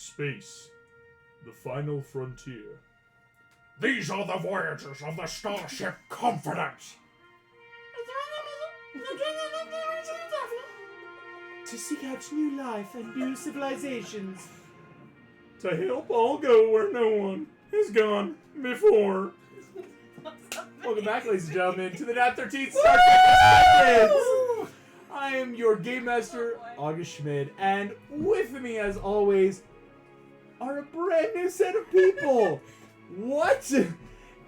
Space, the final frontier. These are the voyagers of the starship Confidence. To seek out new life and new civilizations. To help all go where no one has gone before. Welcome back, ladies and gentlemen, to the Nat 13th Star Trek Perspectives. I am your Game Master, August Schmid, and with me, as always, are a brand new set of people. What?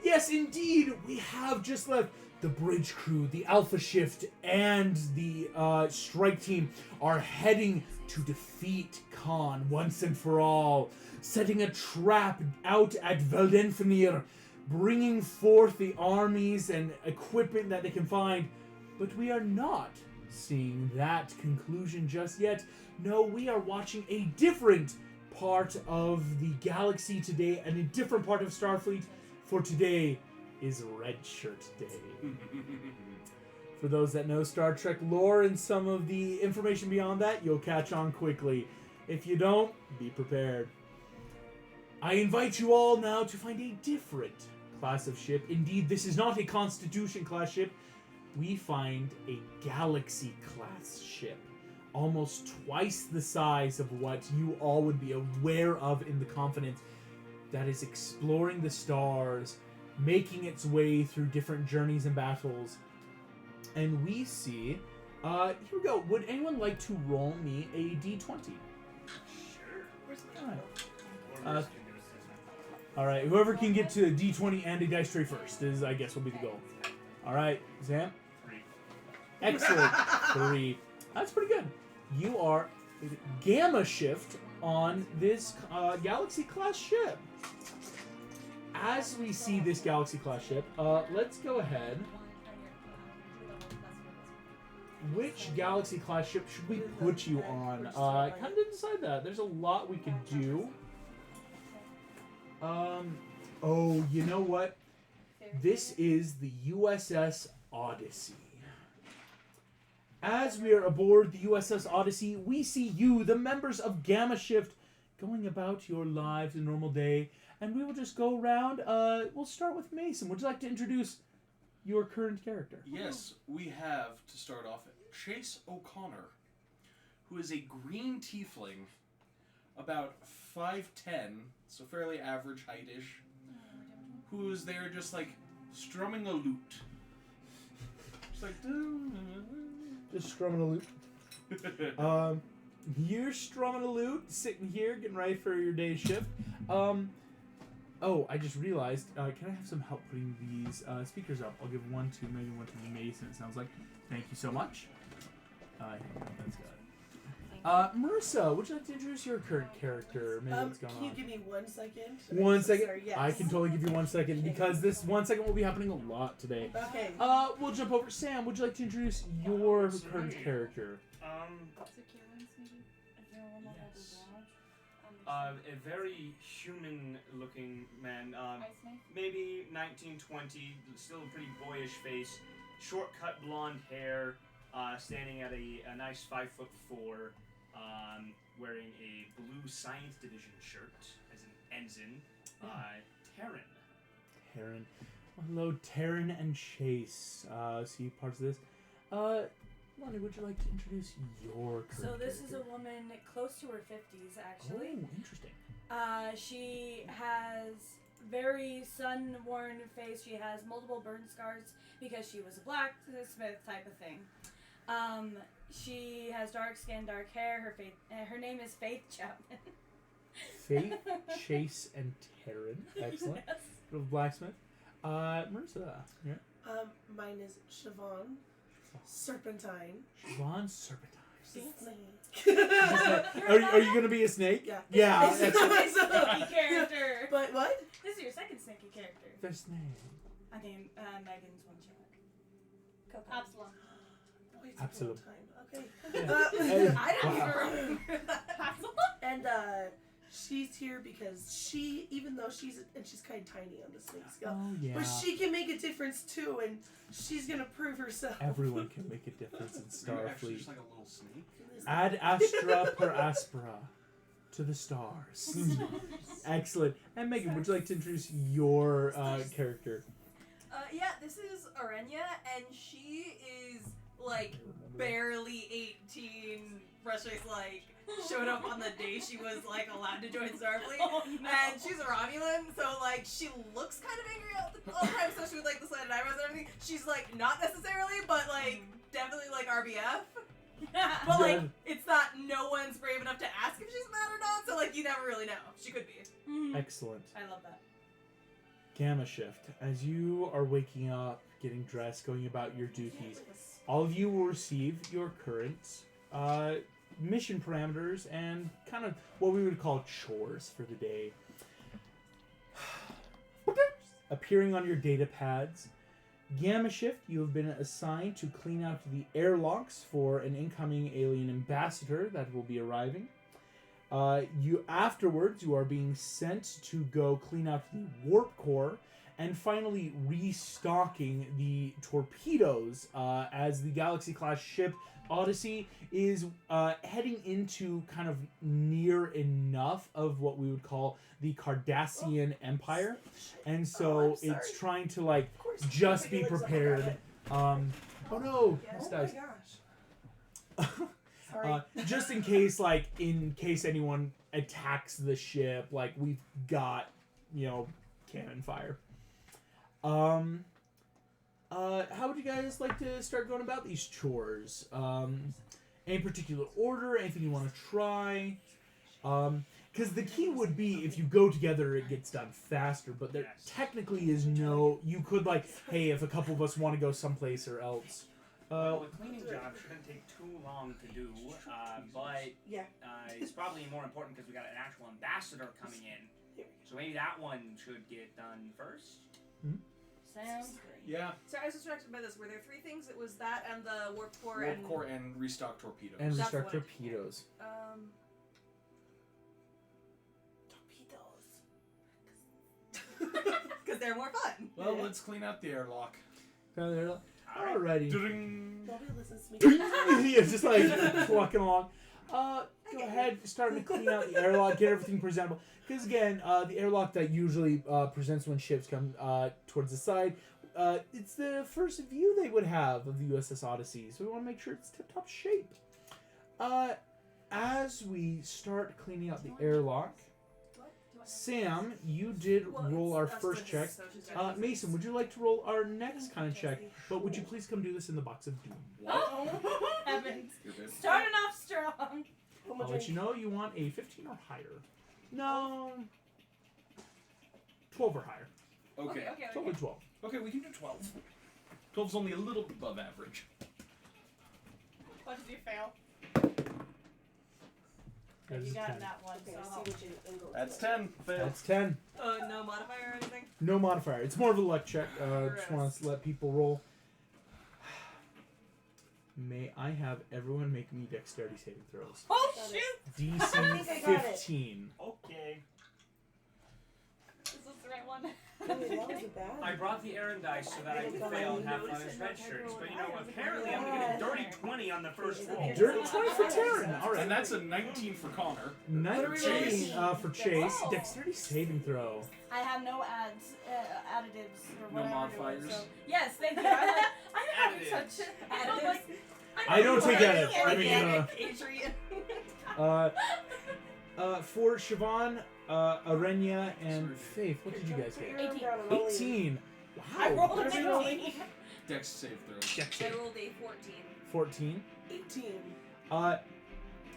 Yes, indeed, we have just left the bridge crew, the Alpha Shift, and the strike team are heading to defeat Khan once and for all, setting a trap out at Veldenfenir, bringing forth the armies and equipment that they can find. But we are not seeing that conclusion just yet. No, we are watching a different part of the galaxy today and a different part of Starfleet, for today is Red Shirt Day. For those that know Star Trek lore and some of the information beyond that, you'll catch on quickly. If you don't, be prepared. I invite you all now to find a different class of ship. Indeed, this is not a Constitution class ship. We find a Galaxy class ship. Almost twice the size of what you all would be aware of in the Confidence, that is exploring the stars, making its way through different journeys and battles. And we see, here we go. Would anyone like to roll me a d20? Sure. All right, whoever can get to a d20 and a dice tray first is, I guess, will be the goal. All right, Sam? 3. Excellent. 3. That's pretty good. You are Gamma Shift on this Galaxy class ship. As we see this Galaxy class ship, let's go ahead. Which Galaxy class ship should we put you on? Kind of didn't decide that. There's a lot we could do. Oh, you know what? This is the USS Odyssey. As we are aboard the USS Odyssey, we see you, the members of Gamma Shift, going about your lives a normal day, and we will just go around. We'll start with Mason. Would you like to introduce your current character? Yes, we have to start off Chase O'Connor, who is a green tiefling, about 5'10", so fairly average height-ish, who's there just like strumming a lute. Just like... Just strumming a lute. You're strumming a lute, sitting here, getting ready for your day's shift. Oh, I just realized, can I have some help putting these speakers up? I'll give one to Mason, it sounds like. Thank you so much. That's good. Marissa, would you like to introduce your current character? Maybe what's going Can you on? give me 1 second? 1 second? Sorry, yes. I can totally give you 1 second, because this 1 second will be happening a lot today. Okay. We'll jump over. Sam, would you like to introduce your current character? A very human-looking man, maybe 19, 20, still a pretty boyish face, short-cut blonde hair, standing at a nice 5'4", wearing a blue Science Division shirt as an ensign, Terran. Terran. Hello, Terran and Chase. See parts of this. Lonnie, would you like to introduce your current So this character? is a woman close to her 50s, actually. Oh, interesting. She has very sun-worn face. She has multiple burn scars because she was a blacksmith type of thing. She has dark skin, dark hair. Her name is Faith Chapman. Faith, Chase, and Terran. Excellent. Yes. Little blacksmith. Marissa. Yeah. Mine is Siobhan Serpentine. Siobhan Serpentine. Snake. Are you gonna be a snake? Yeah. Yeah. This is my snaky character. But what? This is your second snaky character. The snake. I think Megan's one shot. Absalom. Boy, it's Absolute. a long time. Okay. Hey, I don't wow. even remember that. And she's here because she, even though she's kind of tiny on the snake scale, Oh yeah. but she can make a difference too, and she's gonna prove herself. Everyone can make a difference in You're actually Starfleet. just like a little snake. Ad astra per aspera. to the stars. Excellent. And Megan, would you like to introduce your character? Yeah, this is Arenya, and she is like barely 18. Frustrates like showed up on the day she was like allowed to join Starfleet, and she's a Romulan, so like she looks kind of angry all the time, especially with like the slanted eyebrows and everything. She's like not necessarily, but like definitely like RBF. But like it's not. No one's brave enough to ask if she's mad or not, so like you never really know. She could be. Excellent. I love that. Gamma shift. As you are waking up, getting dressed, going about your duties, all of you will receive your current mission parameters and kind of what we would call chores for the day. Appearing on your data pads. Gamma shift, you have been assigned to clean out the airlocks for an incoming alien ambassador that will be arriving. Afterwards, you are being sent to go clean out the warp core and finally restocking the torpedoes as the Galaxy-class ship Odyssey is heading into kind of near enough of what we would call the Cardassian Empire. And so it's trying to, like, just be prepared. Oh no! This dice. my gosh. Sorry. Just in case anyone attacks the ship, like, we've got, cannon fire. How would you guys like to start going about these chores? Any particular order? Anything you want to try? Because the key would be if you go together, it gets done faster. But there technically is no. You could hey, if a couple of us want to go someplace or else. Well, a cleaning job shouldn't take too long to do, but it's probably more important because we got an actual ambassador coming in. So maybe that one should get done first. Sounds great. Yeah. So I was distracted by this. Were there three things? It was that and the warp core Warp core and restock torpedoes. And That's restart what- torpedoes. torpedoes. Because they're more fun. Well, let's clean out the airlock. Alrighty. Ding. Nobody listens to me. Yeah, just like walking along. Go ahead, starting to clean out the airlock, get everything presentable. Because again, the airlock that usually presents when ships come towards the side, it's the first view they would have of the USS Odyssey, so we want to make sure it's tip-top shape. As we start cleaning out the airlock, Sam, you did roll our first check. Mason, would you like to roll our next kind of check? But would you please come do this in the box of doom? Oh, heavens. Stupid. Starting off strong. I'll let you know you want a 15 or higher. No. 12 or higher. Okay. 12 or 12. Okay, we can do 12. 12's only a little above average. What did you fail? That You is got 10. that one. Okay, So. I see what you angle. That's 10. Fail. That's 10. No modifier or anything? No modifier. It's more of a luck check. Just want to let people roll. May I have everyone make me dexterity saving throws? Oh Got shoot! I DC think I got it. 15. Okay. Is this the right one? Ooh, that wasn't bad. I brought the errand dice so that I could fail and have fun as red shirts, but apparently I'm gonna get a dirty 20 on the first roll. Dirty 20 for Taryn. All right. And that's a 19 for Connor. 19 for Chase. Dexterity saving throw. I have no additives or No whatever. modifiers? So. Yes, thank you. I'm having Additives. such Additives. like, I don't take organic additives. I mean, Adrian. for Siobhan, Arenya, and Faith, what did you guys get? 18. I Wow. rolled a 15. Dex save throw. Dex I save. rolled a 14. 14. 18.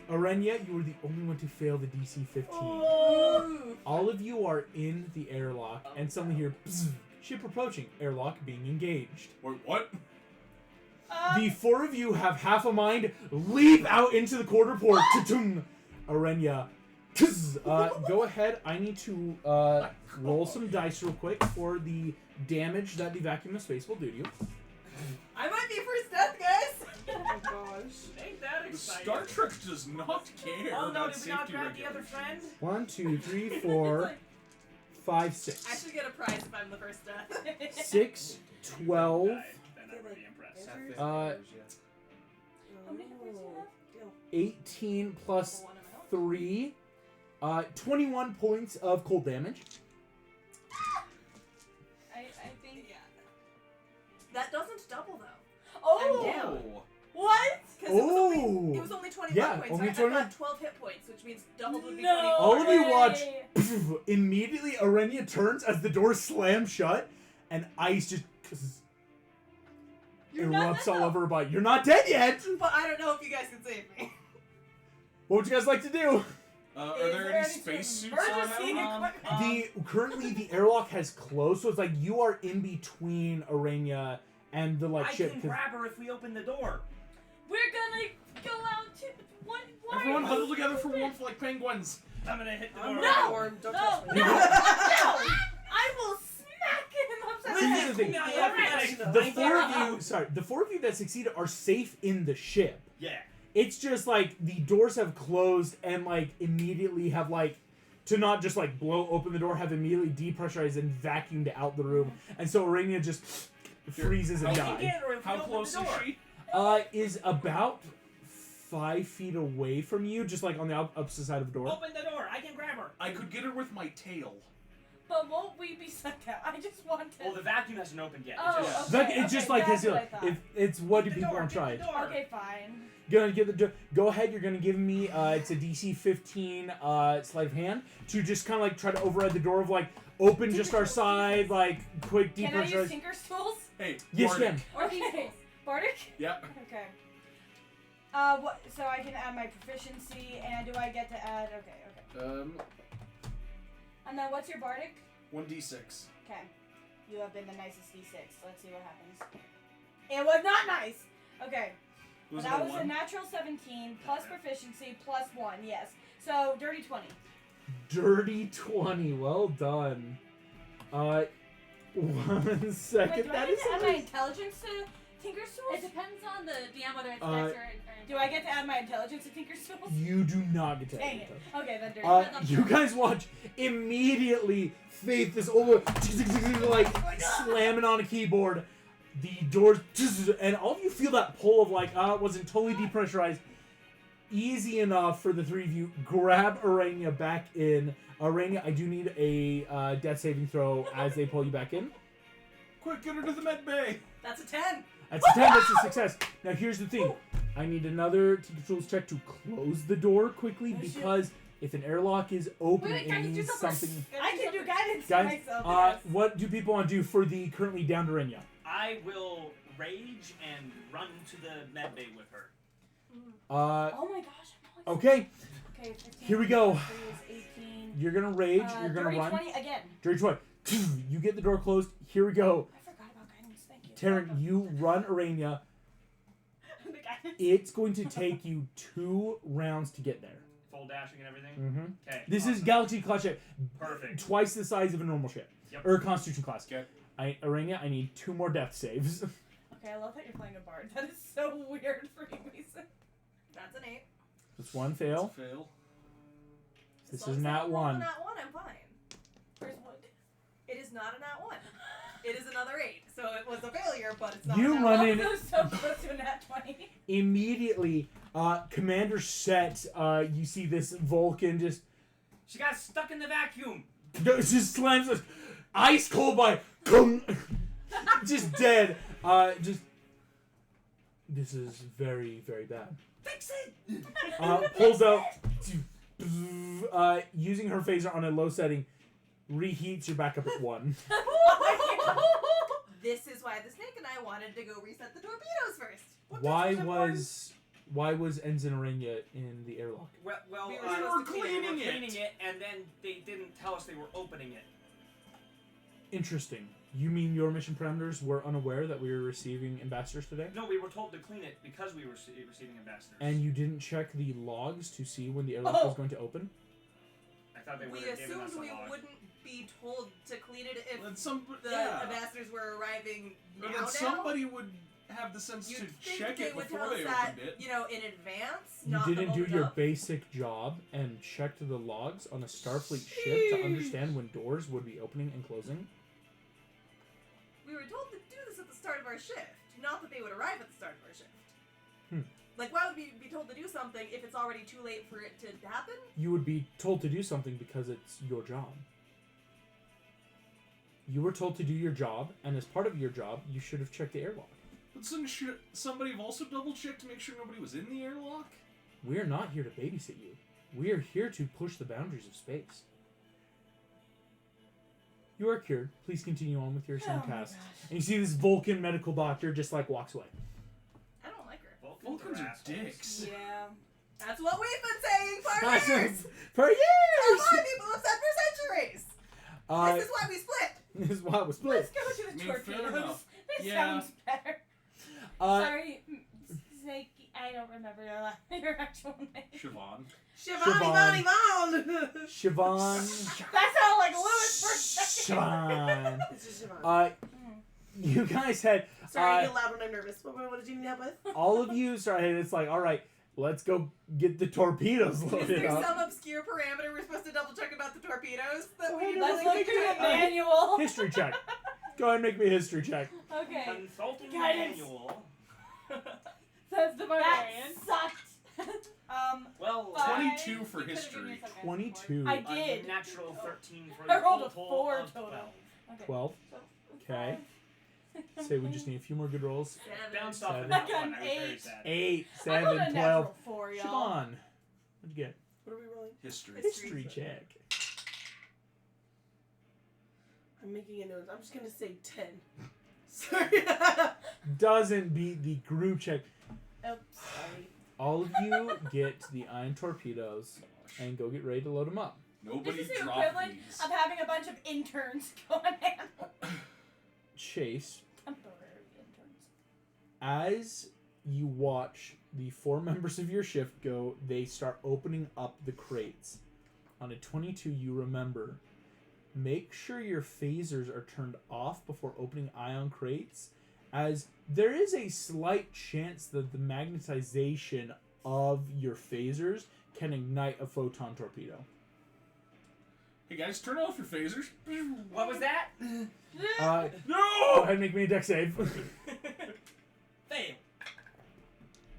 Arenya, you were the only one to fail the DC 15. Ooh. All of you are in the airlock, and suddenly hear bzzz, ship approaching, airlock being engaged. Wait, what? The four of you have half a mind, leap out into the quarter port. Ta-tum! Arenya, kizz, go ahead. I need to roll some dice real quick for the damage that the vacuum of space will do to you. I might be first death, guys. Oh my gosh. Ain't that The exciting? Star Trek does not care Oh no, about did we not safety grab the other regulations. friend? 1, 2, 3, 4, 5, I 6. should get a prize if I'm the first death. 6, 12, Then I'm really impressed. Have fifth Uh, hours, yeah. How many numbers do you have? 18 plus One of my own. 3 21 points of cold damage. I think. Yeah. That doesn't double though. Oh! I'm down. What? Because it was only 21 Yeah, points, only right? 21. I've got 12 hit points, which means doubled would be No. 24. All of you watch. Way. Immediately, Arenya turns as the door slams shut, and ice just You're not erupts dead, all though. over her body. You're not dead yet. But I don't know if you guys can save me. What would you guys like to do? Are Is there there any any space suits emergency on? equipment? Currently the airlock has closed, so it's like you are in between Arenya and the I ship. can 'cause- grab her if we open the door. We're gonna go out to. What? Why Everyone are huddle you together for stupid? warmth like penguins. I'm gonna hit the I'm door. No! warm. Don't No! touch me. No! I will smack him upside See, the here's the thing. head. The four of you that succeeded are safe in the ship. Yeah. It's just like the doors have closed and like immediately have like to not just like blow open the door, have immediately depressurized and vacuumed out the room, and so Arenya just freezes and We can dies. get her if we How open close the is door. she? Is about 5 feet away from you, just like on the opposite side of the door. Open the door. I can grab her. I could get her with my tail. But won't we be sucked out? I just want to. Well, the vacuum hasn't opened yet. Oh, It's just, okay. It's just like that's his. what I thought. It's what do Get the people door, want to try? get the door. Okay, fine. Gonna give the go ahead. You're gonna give me it's a DC 15 sleight of hand to just kind of like try to override the door of like open just our side like quick Can I use depressurize. Tinker's tools? Hey, Yes, Bardic. Ken. Okay. Bardic? Yep. Okay. What? So I can add my proficiency, and do I get to add? Okay. And then what's your Bardic? 1d6. Okay. You have been the nicest D6. Let's see what happens. It was not nice. Okay. Was That it a was a 1? natural 17 plus proficiency plus 1. Yes. So dirty 20. Dirty 20. Well done. 1 second. Wait, do I That get is to add so my nice. intelligence to Tinker's It tools? depends on the DM whether it's Uh, dex or Do I get to add my intelligence to Tinker's tools? You do not get to Dang edit it. those. Okay, then dirty. You guys watch immediately. Faith is over, like slamming on a keyboard. The doors, and all of you feel that pull of like, it wasn't totally depressurized. Easy enough for the three of you. Grab Arenya back in. Arenya, I do need a death saving throw as they pull you back in. Quick, get her to the med bay. That's a 10. That's a 10. That's a success. Now here's the thing. I need another Tinker Tools check to close the door quickly because if an airlock is open, Wait, it guys, do means something. something. I can do guidance to Guys, myself. yes. what do people want to do for the currently downed Arenya? I will rage and run to the med bay with her. Oh my gosh. I'm all Okay, Okay, 15 Here we go. plus 3 is 18. you're gonna rage. You're gonna dirty run. 20 again. Dirty 20. You get the door closed. Here we go. I forgot about guidance. Thank you. Taryn, you run Arenya. The guidance. It's going to take you 2 rounds to get there. Full dashing and everything. Mm-hmm. Okay. This is awesome. Galaxy class ship. Perfect. Twice the size of a normal ship. Yep. Or Constitution class. Okay. Arenya, I need 2 more death saves. Okay, I love that you're playing a bard. That is so weird for you, Mason. That's an 8. That's 1 fail. Fail. This As long is as I not don't roll a 1. nat 1, I'm fine. Where's wood? It is not a nat 1. It is another 8. So it was a failure, but it's not You a nat run 1. in So close to a nat 20. immediately. Commander Set, you see this Vulcan just She got stuck in the vacuum. just slams us ice cold by just dead. Just this is very, very bad. Fix it. Pulls out using her phaser on a low setting, reheats your back up at 1. This is why the snake and I wanted to go reset the torpedoes first. Why was Ensign Arenya in the airlock? Well, We were they supposed to were clean cleaning it, and then they didn't tell us they were opening it. Interesting. You mean your mission parameters were unaware that we were receiving ambassadors today? No, we were told to clean it because we were receiving ambassadors. And you didn't check the logs to see when the airlock was going to open? I thought they would We have given us assumed a we log. wouldn't be told to clean it if Then the ambassadors were arriving But now. then somebody would have the sense You'd to think check they it would before tell us they that, opened it. you know, in advance, You not didn't the do moment your of. basic job and checked the logs on a Starfleet ship to understand when doors would be opening and closing? We were told to do this at the start of our shift, not that they would arrive at the start of our shift. Like, why would we be told to do something if it's already too late for it to happen? You would be told to do something because it's your job. You were told to do your job, and as part of your job, you should have checked the airlock. But should somebody have also double-checked to make sure nobody was in the airlock? We're not here to babysit you. We are here to push the boundaries of space. You are cured. Please continue on with your assigned tasks. And you see this Vulcan medical doctor just like walks away. I don't like her. Vulcans are assholes. dicks. Yeah. That's what we've been saying for years! For years! That's why people have said for centuries! This is why we split! This is why it was split. Let's go to the I mean, fair torpedoes. enough. That Yeah. sounds better. Sorry, Snake. I don't remember your actual name. Siobhan. Shivani Boni Bon! Siobhan. That sounded like Lewis for a second. Siobhan. It's just Shivani. You guys had Sorry, I get loud when I'm nervous. What did you need help with? all of you started. It's like, all right, let's go get the torpedoes Is loaded there up. some obscure parameter we're supposed to double check about the torpedoes that we Let's really look through the check? manual. History check. Go ahead and make me a history check. Okay. Consulting Guidance. manual. Says the barbarian. That sucked. Well, 22 for You could've history. given me a second. 22. I a did. natural 13 for I the rolled a total 4 of total. 12. Okay. 12. So, Okay. Say we just need a few more good rolls. Bounced off of Seven. that I got one. an I was very 8. sad. 8, I rolled a 7, 12. natural 4, y'all. Siobhan. What'd you get? What are we rolling? History. History check. I'm making a note. I'm just gonna say 10. Sorry. Doesn't beat the group check. Oops. Sorry. All of you get the iron torpedoes and go get ready to load them up. Nobody This is the dropped equivalent these. of having a bunch of interns go and handle Chase, temporary interns. as you watch the 4 members of your shift go, they start opening up the crates. On a 22, you remember, make sure your phasers are turned off before opening ion crates, as there is a slight chance that the magnetization of your phasers can ignite a photon torpedo. Hey guys, turn off your phasers. What was that? Go No! ahead and make me a deck save. Fail.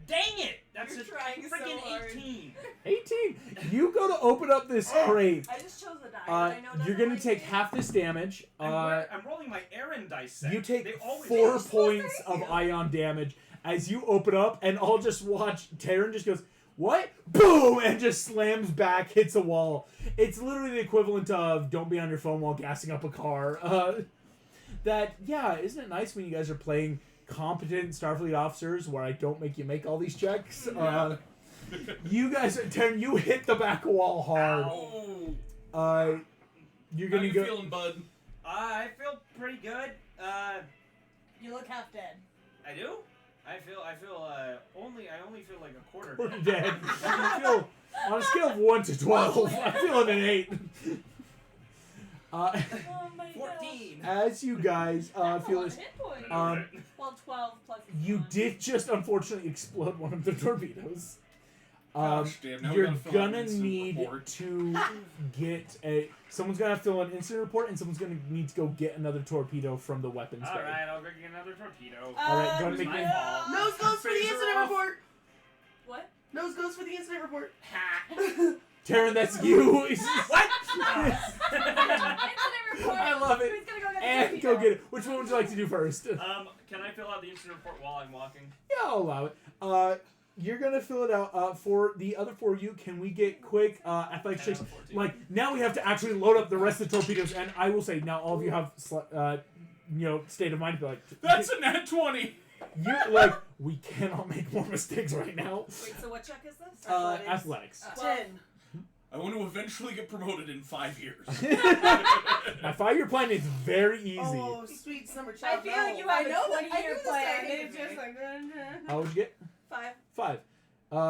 Dang it! That's You're a trying so freaking hard. 18. 18. You go to open up this crate. I just chose the die. that I know You're doesn't gonna like take me. half this damage. I'm rolling my Aaron dice set. You take They always 4 You're supposed to points hate of you. ion damage as you open up, and I'll just watch Taryn just goes, "What?" Boom, and just slams back, hits a wall. It's literally the equivalent of don't be on your phone while gassing up a car. Isn't it nice when you guys are playing competent Starfleet officers where I don't make you make all these checks? You guys, Taryn, you hit the back wall hard. Oh. You're How gonna you go. feeling, bud? I feel pretty good. You look half dead. I do. I only feel like a quarter We're dead. dead. I feel on a scale of 1 to 12. I'm feeling an 8. Oh my 14. As you guys That's feel a lot this, of hit points. Well, 12 plus. you 1. did just unfortunately explode one of the torpedoes. Gosh, damn, now we You're gotta fill out an gonna incident need report. to get a. Someone's gonna have to fill an incident report, and someone's gonna need to go get another torpedo from the weapons bay. Alright, I'll go get another torpedo. All right, go ahead and It was make my me. fault. Nose goes for the Phaser incident off. report. What? Nose goes for the incident report. Taryn, that's you. What? Incident report. I love it. Who's gonna go get the And torpedo? go get it. Which one would you like to do first? Can I fill out the incident report while I'm walking? Yeah, I'll allow it. You're gonna fill it out. For the other 4 of you, can we get quick athletics 10 checks? out of 14. Like now we have to actually load up the rest of the torpedoes, and I will say now all of you have state of mind to be like That's a nat 20! you like we cannot make more mistakes right now. Wait, so what check is this? Athletics. 10. I want to eventually get promoted in 5 years. My 5-year plan is very easy. Oh, sweet summer I child. feel like you I have a know that- I 20-year knew this plan, guy and hated it's me. just like. How would you get? 5. 5. On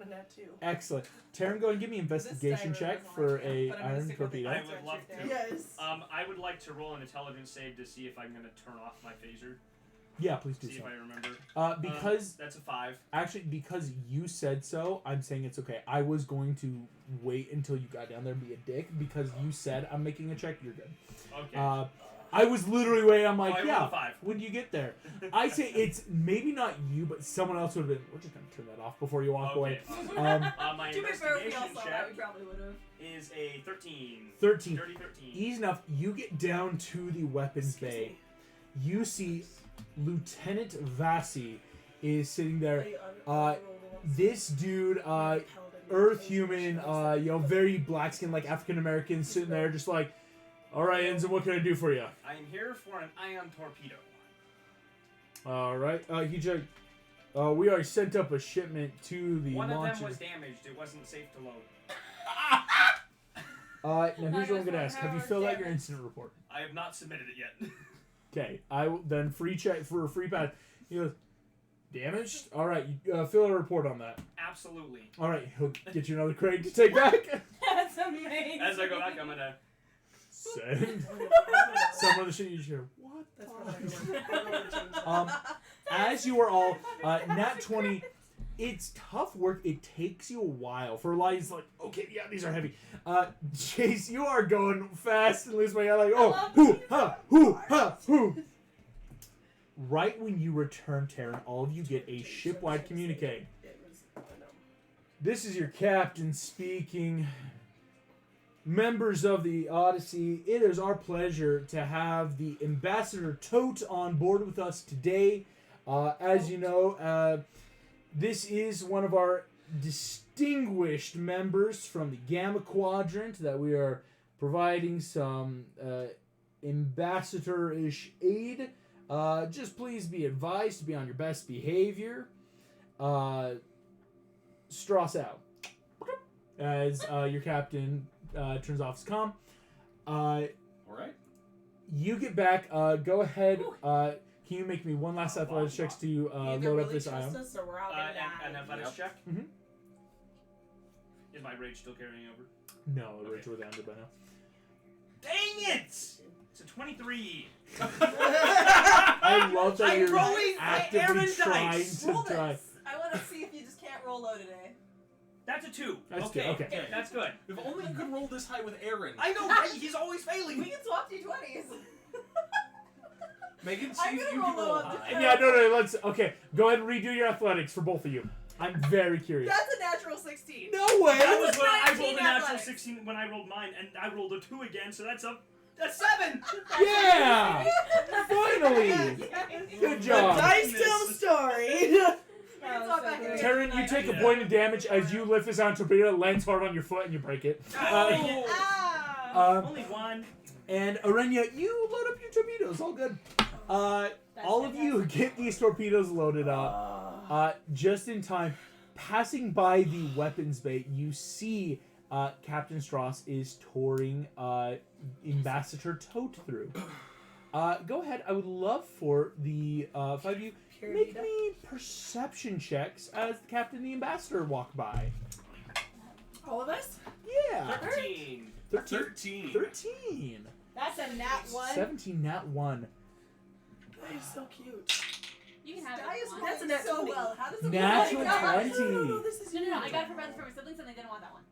a nat 2. Excellent. Taryn, go and give me an investigation This check diver for doesn't like a you, but I'm gonna iron stick with the torpedo. I answer would and love check to. down. Yes. I would like to roll an intelligence save to see if I'm gonna turn off my phaser. Yeah, please do See so. if I remember. Because That's a 5. actually, because you said so, I'm saying it's okay. I was going to wait until you got down there and be a dick because you said I'm making a check. You're good. Okay. I was literally waiting. I'm like, I rolled yeah. a 5. When you get there, I say it's maybe not you, but someone else would have been. We're just gonna turn that off before you walk away. My To be fair, if we all investigation saw that, check we probably would have. is a 13. 13. Dirty 13. Easy enough. You get down to the weapons Excuse bay. me. You see Lieutenant Vassi is sitting there. Wait, This dude, Earth human, very black skin, like African American, sitting there just like, all right, Ensign, what can I do for you? I am here for an ion torpedo. All right, he checked. We already sent up a shipment to the One of launcher. them was damaged. It wasn't safe to load. Now here's what I'm gonna ask: have you filled out your incident report? I have not submitted it yet. Okay, I will then free check for a free pass. He goes, damaged. All right, you fill out a report on that. Absolutely. All right, he'll get you another crate to take back. That's amazing. As I go back, I'm gonna. Send some of the shit you share. What? That's the what As you are all nat 20, it's tough work. It takes you a while. For a lot, it's like, okay, yeah, these are heavy. Chase, you are going fast and lose my eye like, oh, hoo, ha, hoo, ha, hoo. Right when you return, Terran, all of you get a shipwide communique. This is your captain speaking. Members of the Odyssey, it is our pleasure to have the Ambassador Tote on board with us today. As you know, this is one of our distinguished members from the Gamma Quadrant that we are providing some ambassador-ish aid. Just please be advised to be on your best behavior. Strauss out. As your captain turns off his comm. Alright. You get back. Go ahead. Can you make me one last athletics checks to load up this ion? Us or we're all gonna die. An athletics check? Mhm. Is my rage still carrying over? No, Okay. Rachel was ended by now. Dang it! It's a 23. I love that I'm you're rolling my actively Aaron trying dice. Roll to try. this. I want to see if you just can't roll low today. That's a 2. That's okay. good, okay. That's good. If only you could roll this high with Aaron. I know, right? He's always failing. We can swap D20s. Megan, see I'm if gonna you roll can roll low on high. this. Yeah, no, let's. Okay, go ahead and redo your athletics for both of you. I'm very curious. That's a natural 16. No way! That was was when I 19 rolled a natural athletics. 16 when I rolled mine, and I rolled a 2 again, so that's a 7. Yeah! Finally! Good job. Dice tell the story. It's not back in the Terran, you take a point of damage as you lift this ion torpedo, it lands hard on your foot, and you break it. Ah! Only 1. And Arenya, you load up your torpedoes. All good. All of you get these torpedoes loaded up. Just in time. Passing by the weapons bay, you see Captain Strauss is touring Ambassador Tote through. Go ahead. I would love for the 5 of you make me perception checks as the captain and the ambassador walk by. All of us? Yeah. 13. 13. 13. That's a nat 1. 17 nat 1. That is so cute. You can have Die it. is if you That's want. a nat so 20. well. How does it Natural work? 20. No, this is No, you. I got it for presents for my siblings and they didn't want that one.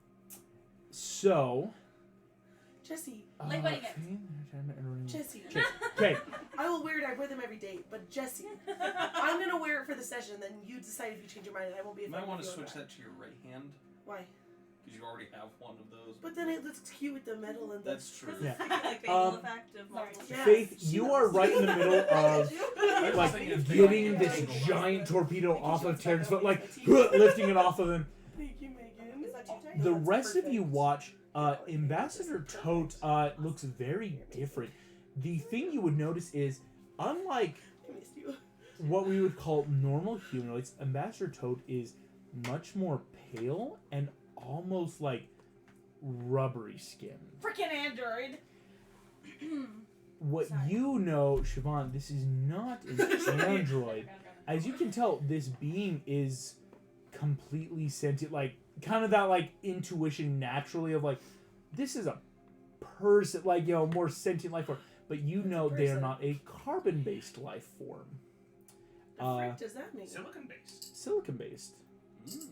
So. Jesse. Like wedding gifts. Jesse. Okay. I will wear it. I wear them every day. But Jesse, I'm gonna wear it for the session. Then you decide if you change your mind, and I won't be. You might offended want to if you switch go that to your right hand, Why? because you already have one of those. But then it looks cute with the metal and the. That's true. Yeah. Like the anal effect of multiple Yeah. Faith, she you knows. are right in the middle of I was like thinking if they getting wanted this to- giant torpedo off of Terran's foot, like lifting it off of him. Thank you, Megan. Is that too tight? The That's rest of you perfect. watch. Ambassador Tote looks very different. The thing you would notice is, unlike I missed you. what we would call normal humanoids, Ambassador Tote is much more pale and almost like rubbery skin. Freaking android. What Sorry. you know, Siobhan, this is not an android. As you can tell, this being is completely sentient, like kind of that like intuition naturally of like this is a person, like more sentient life form. But you know they are person. not a carbon-based life form. The frick does that mean? Silicon based. Silicon-based. Mm.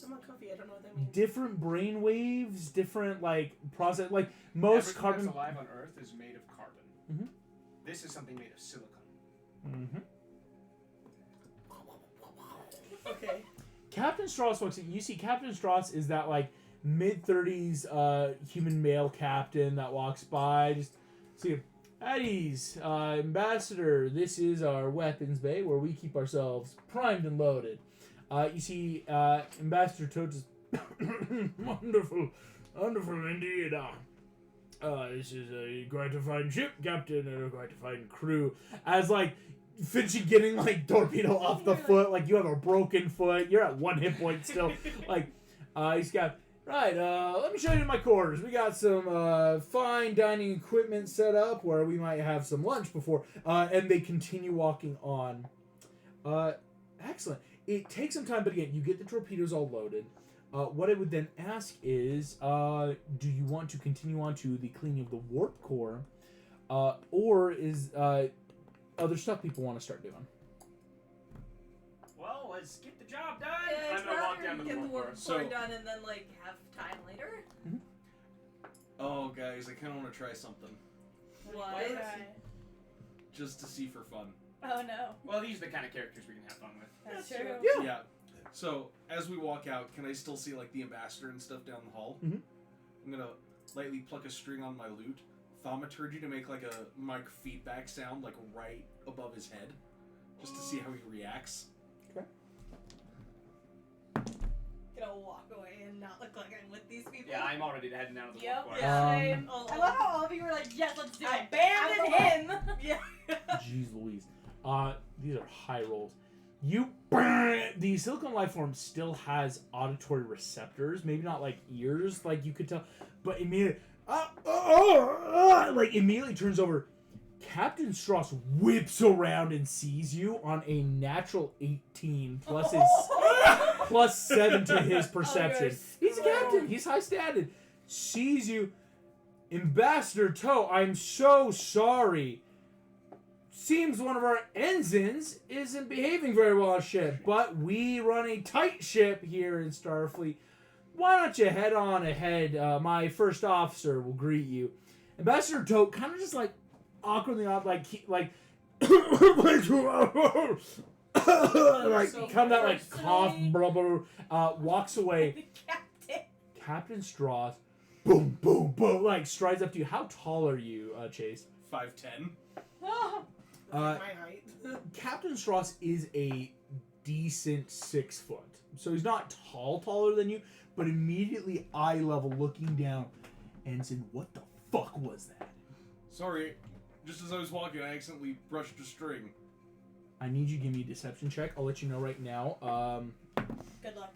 I'm uncomfy. I don't know what that means. Different brain waves, different like process. Like most Everything carbon. that's alive on Earth is made of carbon. This is something made of silicon. Mm-hmm. Okay. Captain Strauss walks in. You see Captain Strauss is that like mid-30s human male captain that walks by. Just see him. At ease, Ambassador, this is our weapons bay where we keep ourselves primed and loaded. You see Ambassador Toad just wonderful indeed. This is a gratifying ship, Captain, and a gratifying crew. As like finishing getting like torpedo off the foot, like you have a broken foot, you're at 1 hit point still. Like he's got right. Let me show you my quarters. We got some fine dining equipment set up where we might have some lunch before. And they continue walking on. Excellent. It takes some time, but again, you get the torpedoes all loaded. What I would then ask is, do you want to continue on to the cleaning of the warp core, or is other stuff people want to start doing? Well, let's get the job done. Yeah, I'm gonna walk down to the get the warp warp core. So- core done and then like have time later. Oh, guys, I kind of want to try something. What? Okay. Just to see for fun. Oh no. Well, these are the kind of characters we can have fun with. That's That's true. true. Yeah. So, as we walk out, can I still see, like, the ambassador and stuff down the hall? Mhm. I'm gonna lightly pluck a string on my lute, thaumaturgy to make, like, a mic feedback sound, like, right above his head, just to see how he reacts. Gonna walk away and not look like I'm with these people. Yeah, I'm already heading down to the Yep. warp core. Yeah. Same. I love how all of you were like, yes, let's do it. Abandon him. Yeah. Jeez Louise. These are high rolls. The silicone life form still has auditory receptors, maybe not like ears, like you could tell, but immediately, like immediately turns over. Captain Strauss whips around and sees you on a natural 18 plus his plus 7 to his perception. He's a captain. He's high standard. Sees you, Ambassador Toe. I'm so sorry. Seems one of our ensigns isn't behaving very well on ship, but we run a tight ship here in Starfleet. Why don't you head on ahead? My first officer will greet you. Ambassador Tote kind of just like awkwardly off, like like come that like cough, blubber, walks away. The captain. Captain Strauss, boom, boom, boom, like strides up to you. How tall are you, Chase? 5'10". My height. Captain Strauss is a decent 6 foot. So he's not taller than you, but immediately eye level looking down. Ensign, what the fuck was that? Sorry, just as I was walking, I accidentally brushed a string. I need you to give me a deception check. I'll let you know right now. Good luck.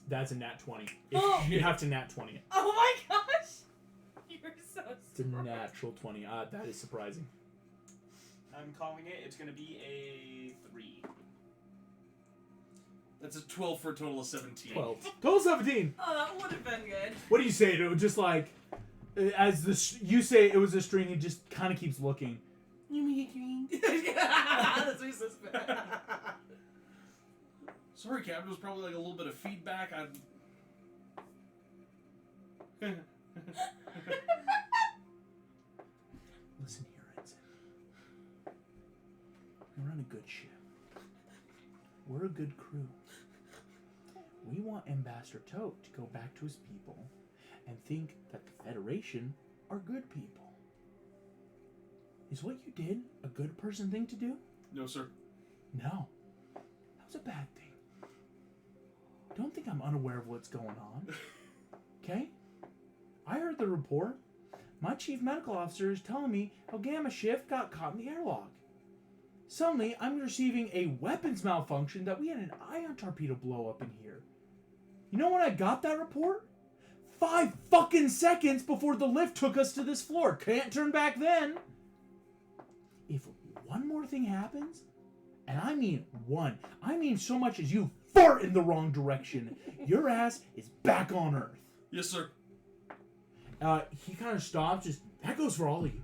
That's a nat 20. You have to nat 20 it. Oh my gosh. You're so It's a natural 20. That is surprising. I'm calling it. It's gonna be a 3. That's a 12 for a total of 17. 12. Total 17. Oh, that would have been good. What do you say to it? Just like, as you say it was a string, he just kind of keeps looking. You mean green? That's what he says. Sorry, Captain, it was probably like a little bit of feedback. Listen here, Ensign. We're on a good ship. We're a good crew. We want Ambassador Tote to go back to his people and think that the Federation are good people. Is what you did a good person thing to do? No, sir. No. That was a bad thing. Don't think I'm unaware of what's going on. Okay? I heard the report. My chief medical officer is telling me how Gamma Shift got caught in the airlock. Suddenly, I'm receiving a weapons malfunction that we had an ion torpedo blow up in here. You know when I got that report? 5 fucking seconds before the lift took us to this floor. Can't turn back then. If one more thing happens, and I mean one, I mean so much as you fart in the wrong direction, your ass is back on Earth. Yes, sir. He kind of stops, just, that goes for all of you.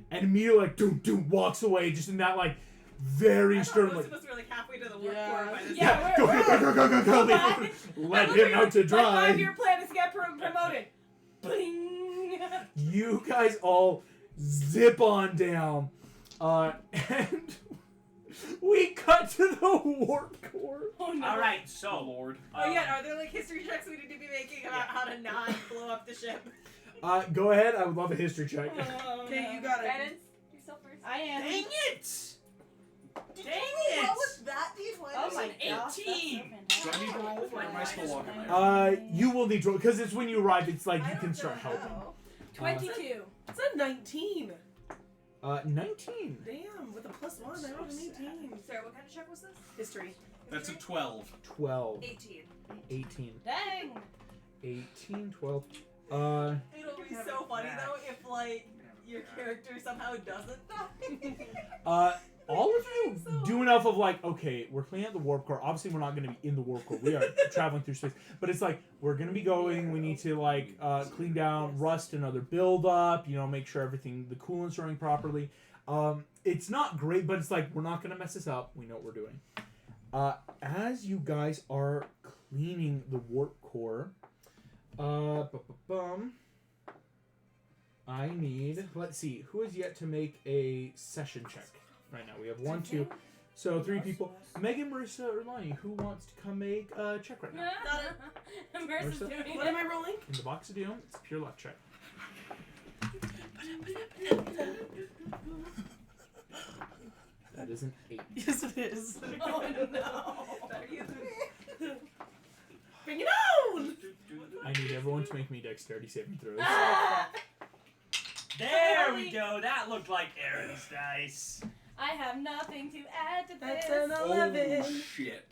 And immediately, like, doom, walks away, just in that, like, very stern, Most like, of us were like halfway to the warp Yeah. core by this Yeah, time. go. Let him out to My dry. 5-year plan is to get promoted. Bling. You guys all zip on down. And we cut to the warp core. Oh no. All right, so Lord. Oh yeah, are there like history checks we need to be making about how to not blow up the ship? Go ahead. I would love a history check. Oh, Okay, no. you got it. Guidance. Yourself first. I am. Dang it! Did Dang you roll it! what was that D20? Oh my An gosh, 18. that's so Do I need to roll, or am I still walking there? You will need to, because it's when you arrive. It's like I you don't can start know. helping. 22. It's a 19. 19. Damn, with a +1, I rolled an 18. Sorry, what kind of check was this? History. That's a 12. 12. 18. 18. Dang. 18, 12. It'll be so funny though if like your character somehow doesn't die. All of you do enough of like, okay, we're cleaning out the warp core. Obviously, we're not going to be in the warp core. We are traveling through space. But it's like, we're going to be going. We need to like clean down rust and other buildup. You know, make sure everything, the coolant's running properly. It's not great, but it's like, we're not going to mess this up. We know what we're doing. As you guys are cleaning the warp core, I need, let's see, who has yet to make a session check right now? We have 1, 2, so 3 people. Megan, Marissa, or Lonnie, who wants to come make a check right now? Marissa's Marissa? doing What it. am I rolling? In the box of doom, it's a pure luck check. That is an 8. Yes, it is. Oh no. Bring it on! I need everyone to make me dexterity saving throws. there we go. That looked like Aaron's dice. I have nothing to add to That's this. an 11. Oh, shit.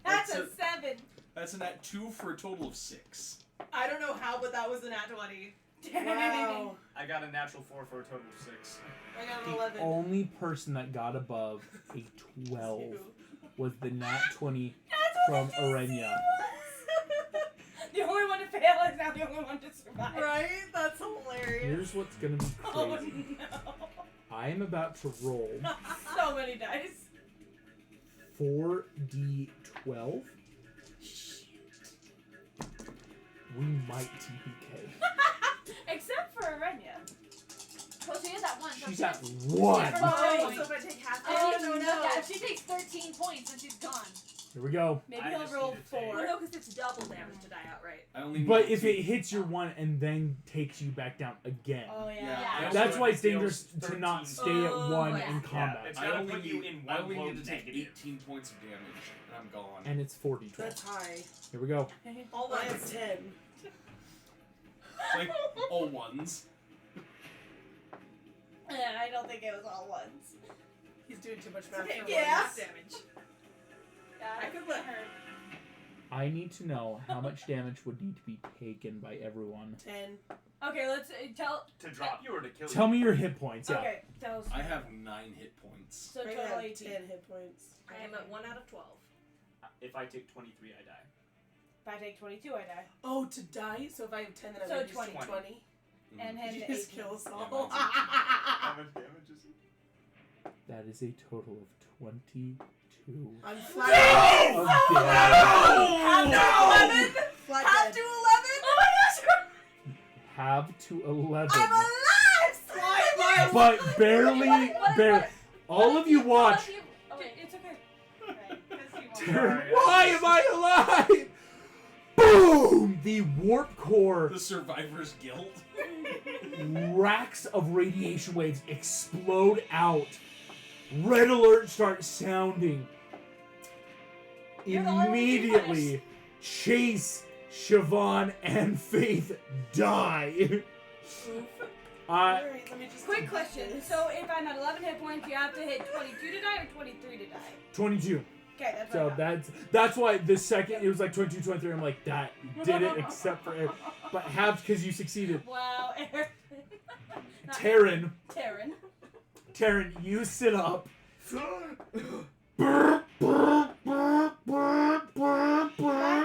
That's That's a 7. That's a nat 2 for a total of 6. I don't know how, but that was a nat 20. Wow. I got a natural 4 for a total of 6. I got an The 11. only person that got above a 12 was the nat 20 from Arenya. The only one to fail is now the only one to survive. Right? That's hilarious. Here's what's gonna be Oh crazy. no. I am about to roll So many dice. 4d12. We might TPK. Except for Arenya. Well, she is at 1. So She's she at has- 1. Oh, so if I take half Oh, damage, no. Yeah, if she takes 13 points, then she's gone. Here we go. Maybe I he'll just roll need to take- 4. Well, no, because it's double damage to die outright. I only need But if 2. it hits your 1 and then takes you back down again. Oh Yeah. yeah. Yeah. That's why it's Deals dangerous to 13 not stay at 1 yeah. in combat. It's I gotta only put you need, in I one only blow need to take negative. 18 points of damage, and I'm gone. And it's 4d12. That's high. Here we go. All I that have 10. It's like all ones. I don't think it was all ones. He's doing too much math. Okay, for yeah. one. Half damage. Yeah, I could let her. I need to know how much damage would need to be taken by everyone. 10. Okay, let's tell. To drop you or to kill you? Tell me your hit points. Yeah. Okay, tell us. I have 9 hit points. So I total have 18. 10 hit points. I am at 1 out of 12. If I take 23, I die. If I take 22, I die. Oh, to die? So if I have 10, then So I would 20. 20. 20. And Did him you to just 18. kill us Yeah, all? mine's How much damage is it? That is a total of 22 I'm of flat. damage. Half to 11? Flat Half dead. to 11? Oh my gosh! Have to 11. I'm alive! But barely, barely. All of you watch. Oh, wait. It's okay. Turn. Why am I alive? Boom! The warp core The survivor's guilt. racks of radiation waves explode out. Red alert starts sounding. You're the only one being Immediately, Chase, Siobhan, and Faith die. Alright, let me just Quick do question. this. So if I'm at 11 hit points, you have to hit 22 to die or 23 to die? 22. Okay, that's So what I that's why the second it was like 22, 23. I'm like, that did it except for Aaron. But halved because you succeeded. thought. Wow, Aaron. Not Taryn, Taryn. Taryn, you sit up. Bye,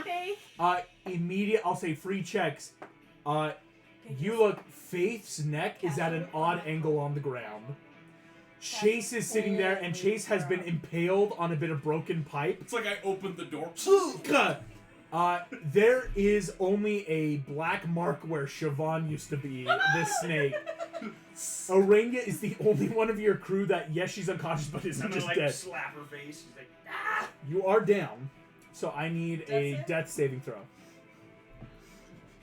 Faith. Immediate, I'll say free checks. You look, Faith's neck is at an odd angle on the ground. Chase is sitting there, and Chase has been impaled on a bit of broken pipe. It's like I opened the door. There is only a black mark where Siobhan used to be, the snake. Oranga is the only one of your crew that, yes, she's unconscious, but isn't I'm just gonna like dead. slap her face. She's like, ah! You are down, so I need a Death death saving throw.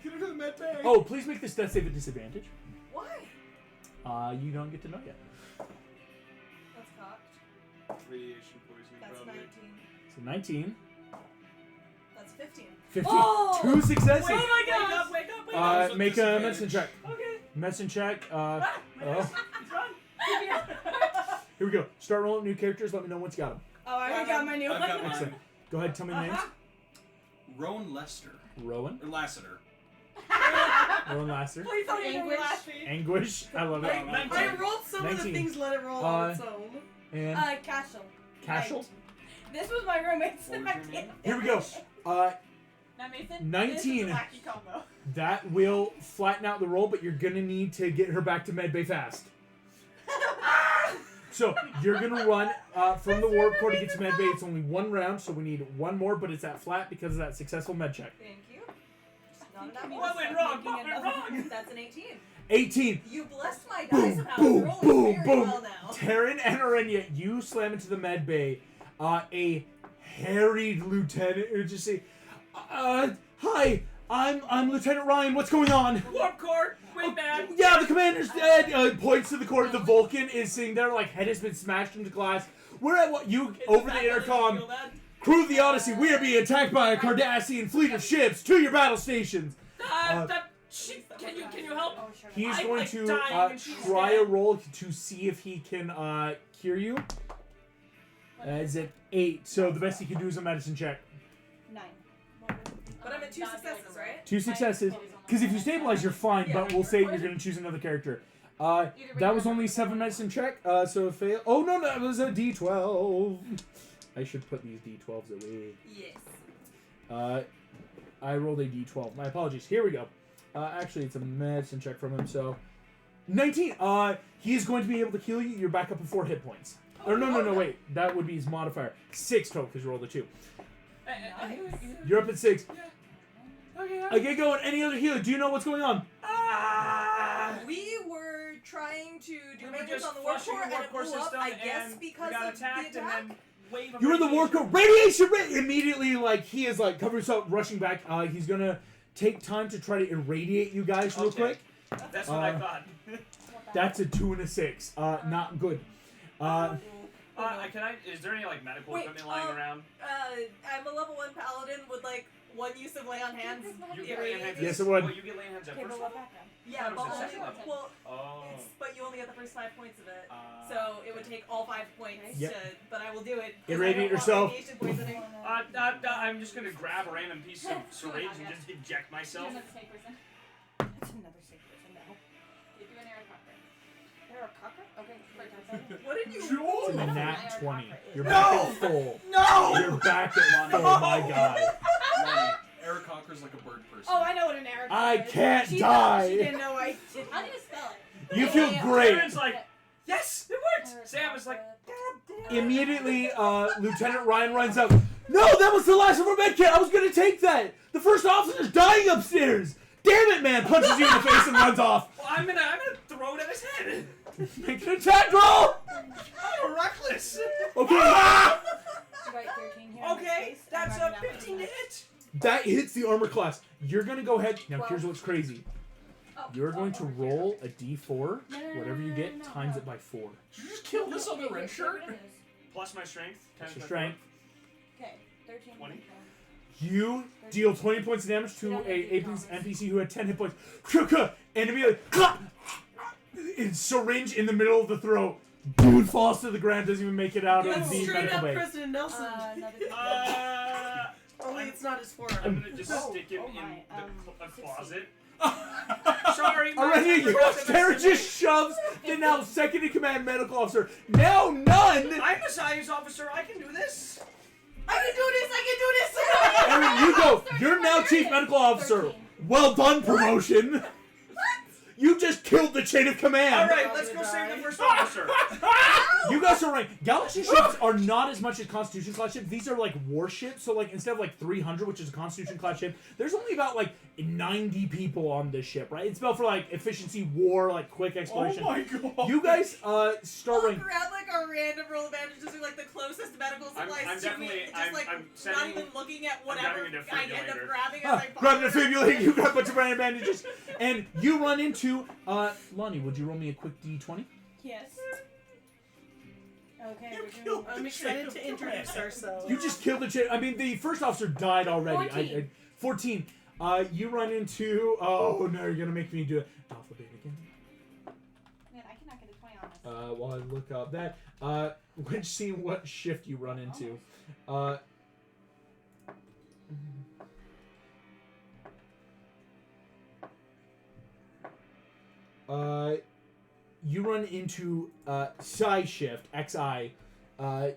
Get her to the med bay. Oh, please make this death save at disadvantage. Why? You don't get to know yet. That's cocked. Radiation poisoning, That's probably. 19. So 19. That's 15. 15. Oh! 2 successes. Oh my Wake gosh! up, wake up, wake up. Make a medicine check. Okay. Medicine check. My Oh. nose. He's gone. Here we go. Start rolling new characters. Let me know once you got them. Oh, I already got my new I've one. got mine. Excellent. Go ahead. Tell me the names. Rowan Lester. Rowan. Or Lassiter. Rowan Lasser. Please don't even Anguish. laugh me. Anguish. I love it. I rolled some of the 19. things, let it roll on its own. And Cashel. Cashel. This was my roommate's. What was your name? Here we go. Now, Mason, 19. This is a wacky combo. That will flatten out the roll, but you're gonna need to get her back to medbay fast. So you're gonna run from the warp core to get to medbay. It's only one round, so we need one more, but it's at flat because of that successful med check. Thank you. Not enough. What went wrong? What went wrong? That's an 18. 18. You blessed my Boom, dice somehow. boom, Rolling boom, very boom. well now. Taryn and Arenya, you slam into the med bay. A harried lieutenant who just say, "Hi, I'm Lieutenant Ryan. What's going on?" Warp core. Way bad. Yeah, the commander's dead. Points to the corner. The Vulcan is sitting there, like head has been smashed into glass. We're at what you over the intercom. Crew of the Odyssey, we are being attacked by a Cardassian fleet of ships. To your battle stations. Can you help? Oh, sure. He's I'm, going like, to dying and she's try dead. a roll to see if he can cure you. Is it 8? So the best he can do is a medicine check. 9. But I'm at 2 successes, right? 2 successes. Because if you stabilize, you're fine. But we'll say you're going to choose another character. That was only 7 medicine check. So fail. Oh no, that was a D12. I should put these D12s away. Yes. I rolled a D12. My apologies. Here we go. Actually, it's a medicine check from him. So 19. He is going to be able to heal you. You're back up to 4 hit points. Or no, wait. That would be his modifier. 6 total because you rolled a 2. You're up at 6. I get going. Any other healer? Do you know what's going on? We were trying to do We were maintenance just on the warp flushing core the and warp it core blew up, system, I guess, and because we got of attacked, the and attack. then wave of You're in the war radiation. core. Radiation! Immediately, like, he is, like, covering himself, rushing back. He's going to take time to try to irradiate you guys real Okay. quick. That's what I thought. That's a 2 and a 6. Not good. Is there any like medical Wait, equipment lying around? I'm a level 1 paladin with like 1 use of lay on hands. You Yeah, get laying hands. Yes, it would. Oh, you get laying hands at Okay, first but level? what background? Yeah, That but was the only second level. well, Oh. but you only get the first 5 points of it. So So it would take all 5 points Yep. to, but I will do it. 'cause I Irradiate don't want yourself. radiation poisoning. I'm just gonna grab a random piece of syringe and just inject myself. You're not a snake person. That's another sick person now. You do an Aarakocra. They're a cocker? Okay, What did you It's a roll? nat 20. You're No! back at full. No! You're back at full, my god. Eric Cocker's like a bird person. Oh, I know what an Aarakocra I is. can't She die. thought she didn't know I did. How do you spell it? You feel great. Karen's like, yes, it worked. Sam is like, Immediately, Lieutenant Ryan runs up. No, that was the last of our med kit. I was gonna take that. The first officer's dying upstairs. Damn it, man! Punches you in the face and runs off. well, I'm gonna throw it at his head. Make an attack roll. I'm reckless. Okay, Right, 13 here. in this Okay, case. that's I'm a running out 15 to of hit. that hits the armor class. You're gonna go ahead. Now, here's what's crazy. You're going to roll a D4. Whatever you get, times it by 4. Did you just kill this on the red shirt? Plus my strength. That's 10 your is my strength. Okay, 13. 20. You deal 20 points of damage to a NPC who had 10 hit points. And immediately, syringe in the middle of the throat. Dude falls to the ground, doesn't even make it out of That's the straight medical up bay. President Nelson. Another. Only it's not his forearm. I'm gonna just stick him oh in my, a 16. closet. Sorry, Already, Tara just shoves the now second in command medical officer. Now none! I'm a science officer. I can do this. I can do this! I Aaron, you go. You're now chief medical officer. 13. Well done, promotion. You just killed the chain of command. All right, let's go save the first officer. You guys are right. Galaxy ships are not as much as Constitution class ships. These are like warships. So like instead of like 300, which is a Constitution class ship, there's only about like 90 people on this ship, right? It's built for like efficiency, war, like quick exploration. Oh my god. You guys start Walk running. around like a random roll of bandages are like the closest medical I'm supplies to definitely- me. Just I'm- like I'm not sending- even looking at I'm whatever grabbing a I end up defibrillator. grabbing as I Grab the fall. defibrillator. You got a bunch of random bandages, and you run into Lonnie. Would you roll me a quick D20? Yes. Okay, You we're killed doing. I'm excited to introduce ourselves. You just killed the chain. I mean, the first officer died already. 14. 14. You run into. Oh no, you're gonna make me do it. Alphabet again. Man, I cannot get a 20 on this. While I look up that. Which scene? What shift you run into? You run into Psi Shift XI,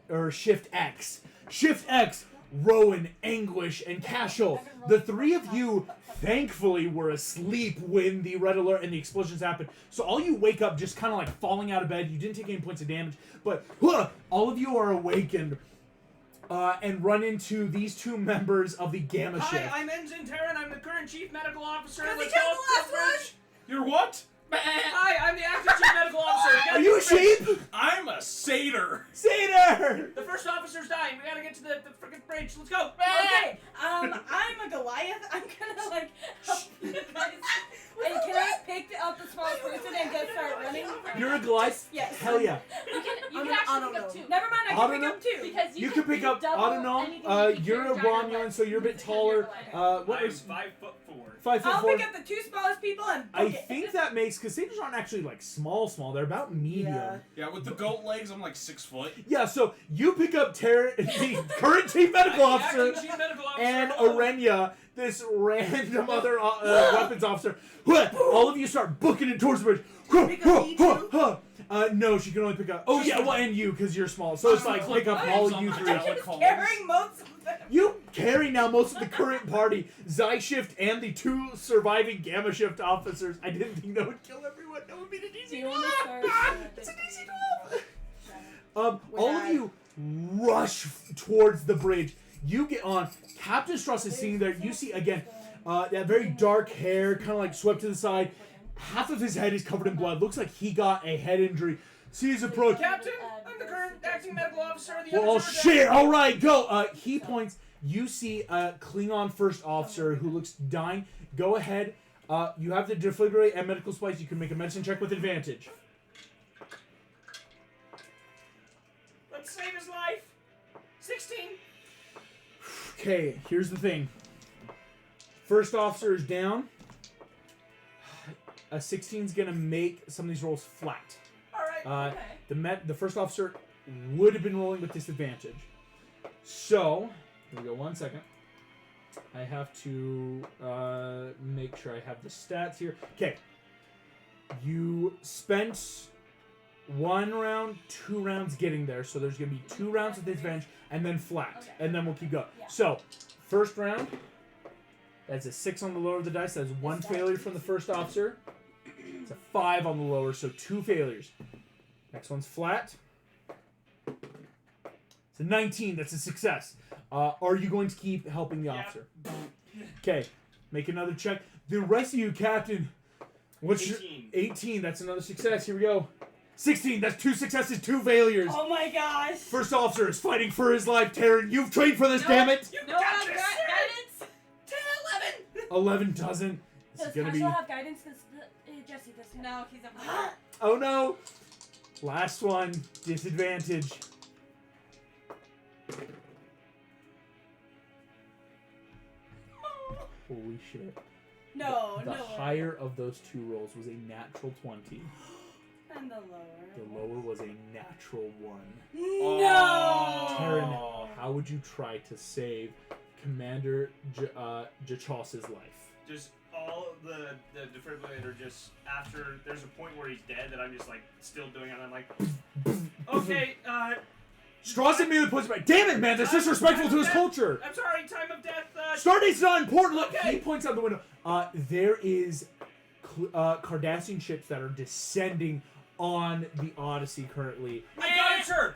or Shift X. Shift X. Rowan, Anguish, and Cashel. The three of you, thankfully, were asleep when the red alert and the explosions happened. So all you wake up just kind of like falling out of bed. You didn't take any points of damage, but all of you are awakened and run into these two members of the Gamma Hi, Shift. I'm Ensign Terran. I'm the current chief medical officer. Because he Let's killed go the up to last bridge. You're what? Hi, I'm the acting chief medical officer. We gotta Are you a get to the bridge. sheep? I'm a satyr. Satyr! The first officer's dying. We gotta get to the freaking bridge. Let's go. Okay, I'm a Goliath. I'm gonna like help you guys. And can I pick up the smallest person and just start running? You're a Goliath? Yes. Hell yeah. You can I'm actually an pick up auto 2. Never mind, I can pick Autonom? up 2. Because You can pick up double Autonom. anything you can You're a carry giant Romulan, legs so you're a bit because you're taller. Goliath. What I'm is 5'4". 5 foot I'll 4? pick up the 2 smallest people and I book it. think that makes, because satyrs aren't actually like small. They're about medium. Yeah. Yeah, with the goat legs, I'm like 6 foot. Yeah, so you pick up the current chief medical I'm the officer acting chief medical officer. and Hello. Arenya, this random other weapons officer. All of you start booking it towards the bridge. Pick up me too? No, she can only pick up. Oh yeah, well, and you because you're small. So it's like pick up all you three. Carrying most of them. You carry now most of the current party, Xi Shift and the 2 surviving Gamma Shift officers. I didn't think that would kill everyone. That would be an Do easy you want to start? It's an easy 12. All of you rush towards the bridge. You get on. Captain Struss is sitting there. You see again that very dark hair, kind of like swept to the side. Half of his head is covered in blood. Looks like he got a head injury. Sees approach. Captain, I'm the current acting medical officer. The Well, others are shit! dead. All right, go. He points. You see a Klingon first officer who looks dying. Go ahead. You have the defibrillator and medical supplies. You can make a medicine check with advantage. Let's save his life. 16. Okay, here's the thing. First officer is down. A 16's gonna make some of these rolls flat. All right. Okay. The first officer would have been rolling with disadvantage. So, here we go. 1 second. I have to make sure I have the stats here. Okay. You spent 1 round, 2 rounds getting there, so there's gonna be 2 rounds with disadvantage, and then flat, Okay. and then we'll keep going. Yeah. So, first round. That's a 6 on the lower of the dice. That's 1 failure from the first officer. It's a 5 on the lower, so 2 failures. Next one's flat. It's a 19. That's a success. Are you going to keep helping the Yeah. officer? Okay. Make another check. The rest of you, Captain. What's 18. your 18? That's another success. Here we go. 16. That's 2 successes, 2 failures. Oh my gosh. First officer is fighting for his life. Terran, you've trained for this. No. Damn it. You No, got I have this. guidance. 10, 11. 11 doesn't. This is Does gonna be. Cashel have guidance? Because Jesse does. No, he's a Oh no! Last one, disadvantage. Holy shit. No, The no. higher of those 2 rolls was a natural 20. And the lower. The lower was a natural 1. No. Terran, how would you try to save Commander Jachos's life? Just all of the defibrillator just after there's a point where he's dead that I'm just like still doing it and I'm like okay, Strauss immediately puts it back. Damn it, man! That's disrespectful to his culture! I'm sorry, time of death, Stardate's not important! Look, Okay. he points out the window. There is Cardassian ships that are descending on the Odyssey currently. I got it, sir!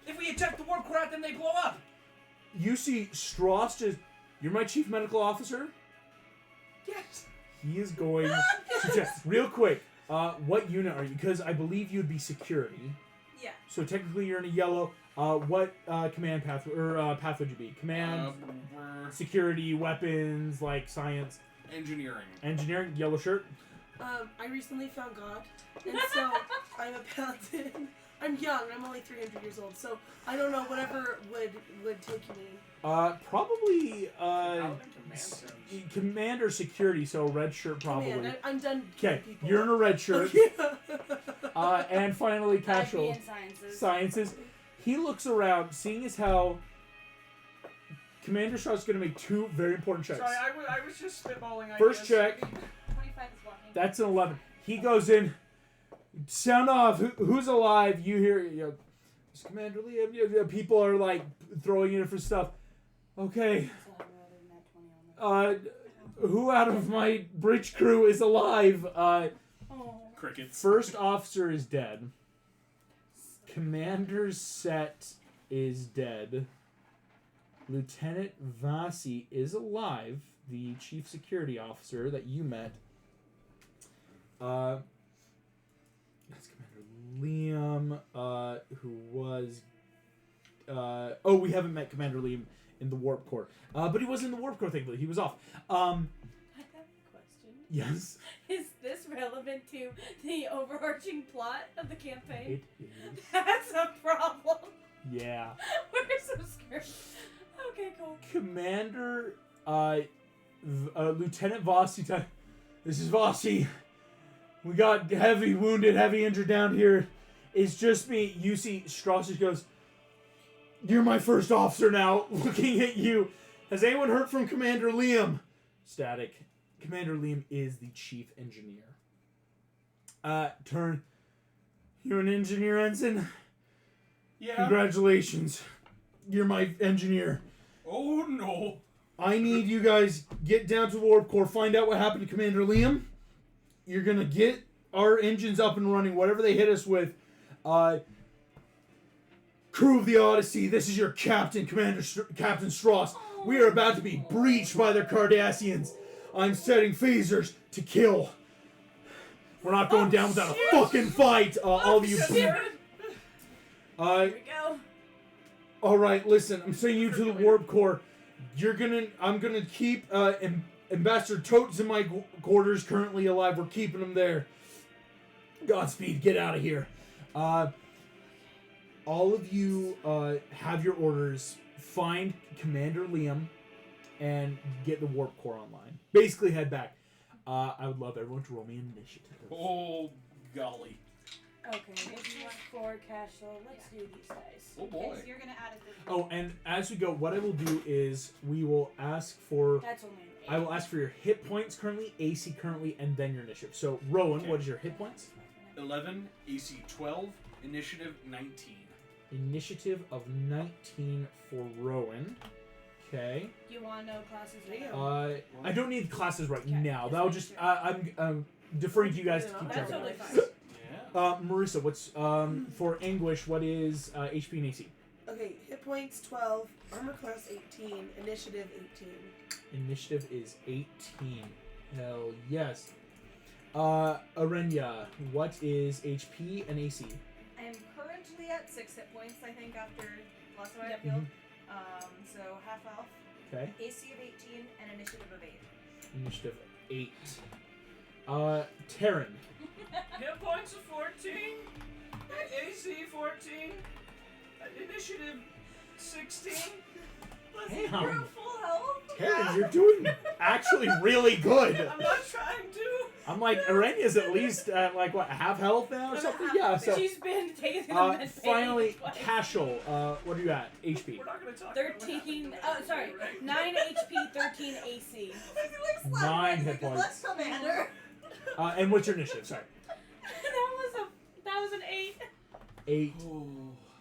If we eject the warp core at them, they blow up! You see Strauss just... You're my chief medical officer? Yes. He is going to check. Real quick, what unit are you? Because I believe you'd be security. Yeah. So technically you're in a yellow. What command path or path would you be? Command, We're security, weapons, like science, engineering. engineering, yellow shirt. I recently found God, and so I'm a paladin. I'm young. I'm only 300 years old, so I don't know. Whatever would take me. Probably Paladin command sounds- commander security. So red shirt probably. Man, I'm done. Okay, killing people. you're in a red shirt. And finally, I'd be casual in sciences. sciences. He looks around, seeing as how Commander Shaw's going to make two very important checks. Sorry, I was just spitballing. First check, 25 is walking. that's an 11. He goes in, sound off. Who's alive? You hear, "It's Commander Liam." People are like throwing in for stuff. Okay, who out of my bridge crew is alive? Oh. Crickets. First officer is dead. Commander Set is dead. Lieutenant Vasi is alive, the chief security officer that you met. That's Commander Liam, who was... we haven't met Commander Liam in the Warp Core. But he was in the Warp Core, thankfully. He was off. I have a question. Yes. Is this relevant to the overarching plot of the campaign? It is. That's a problem. Yeah. We're so scared. Okay, cool. Commander, Lieutenant Vossi, this is Vossi. We got heavy wounded, heavy injured down here. It's just me. You see, Strauss just goes, "You're my first officer now." Looking at you. Has anyone heard from Commander Liam? Static. Commander Liam is the chief engineer. Turn. You're an engineer, Ensign? Yeah. Congratulations. You're my engineer. Oh no. I need you guys get down to the Warp Core, find out what happened to Commander Liam. You're gonna get our engines up and running, whatever they hit us with. Crew of the Odyssey, this is your captain, Captain Strauss. We are about to be breached by the Cardassians. I'm setting phasers to kill. We're not going down without a fucking fight, all of you. Here we go. All right, listen. I'm sending you to the Warp Core. I'm gonna keep Ambassador Totes in my quarters. Currently alive. We're keeping him there. Godspeed. Get out of here. All of you have your orders. Find Commander Liam and get the Warp Core online. Basically, head back. I would love everyone to roll me an initiative. Oh golly. Okay, it's for cash, so let's do these dice. Oh Okay, boy. so you're gonna add it. Oh, and as we go, what I will do is we will ask for... That's only an 8. I will ask for your hit points currently, AC currently, and then your initiative. So, Rowan, Okay. what is your hit points? 11, AC 12, initiative 19. Initiative of 19 for Rowan. Okay. Do you want to know classes right Damn. now? I don't need classes right Okay, now. just That'll make just... sure. I'm deferring to you guys to keep That's track of totally it. fine. Yeah. Marissa, what's... for Anguish, what is HP and AC? Okay, hit points 12, armor class 18, initiative 18. Initiative is 18. Hell yes. Arenya, what is HP and AC? I'm currently at 6 hit points, I think, after last time I Yep. healed. So half health, Okay. AC of 18, and initiative of 8. Initiative 8. Taryn. Hit points of 14, AC 14, initiative 16. Listen, Damn. you're at full health. Taryn, you're doing actually really good. I'm not trying to. I'm like, Arenya's at least at like, what, half health now or I'm something? half Yeah, health. so... She's been taking the med pain finally, twice. Cashel, what are you at? HP. We're not gonna talk. 13, sorry, 9 HP, 13 AC. I feel like 9 slap hit Let's Commander. And what's your initiative? Sorry. that was an 8. 8.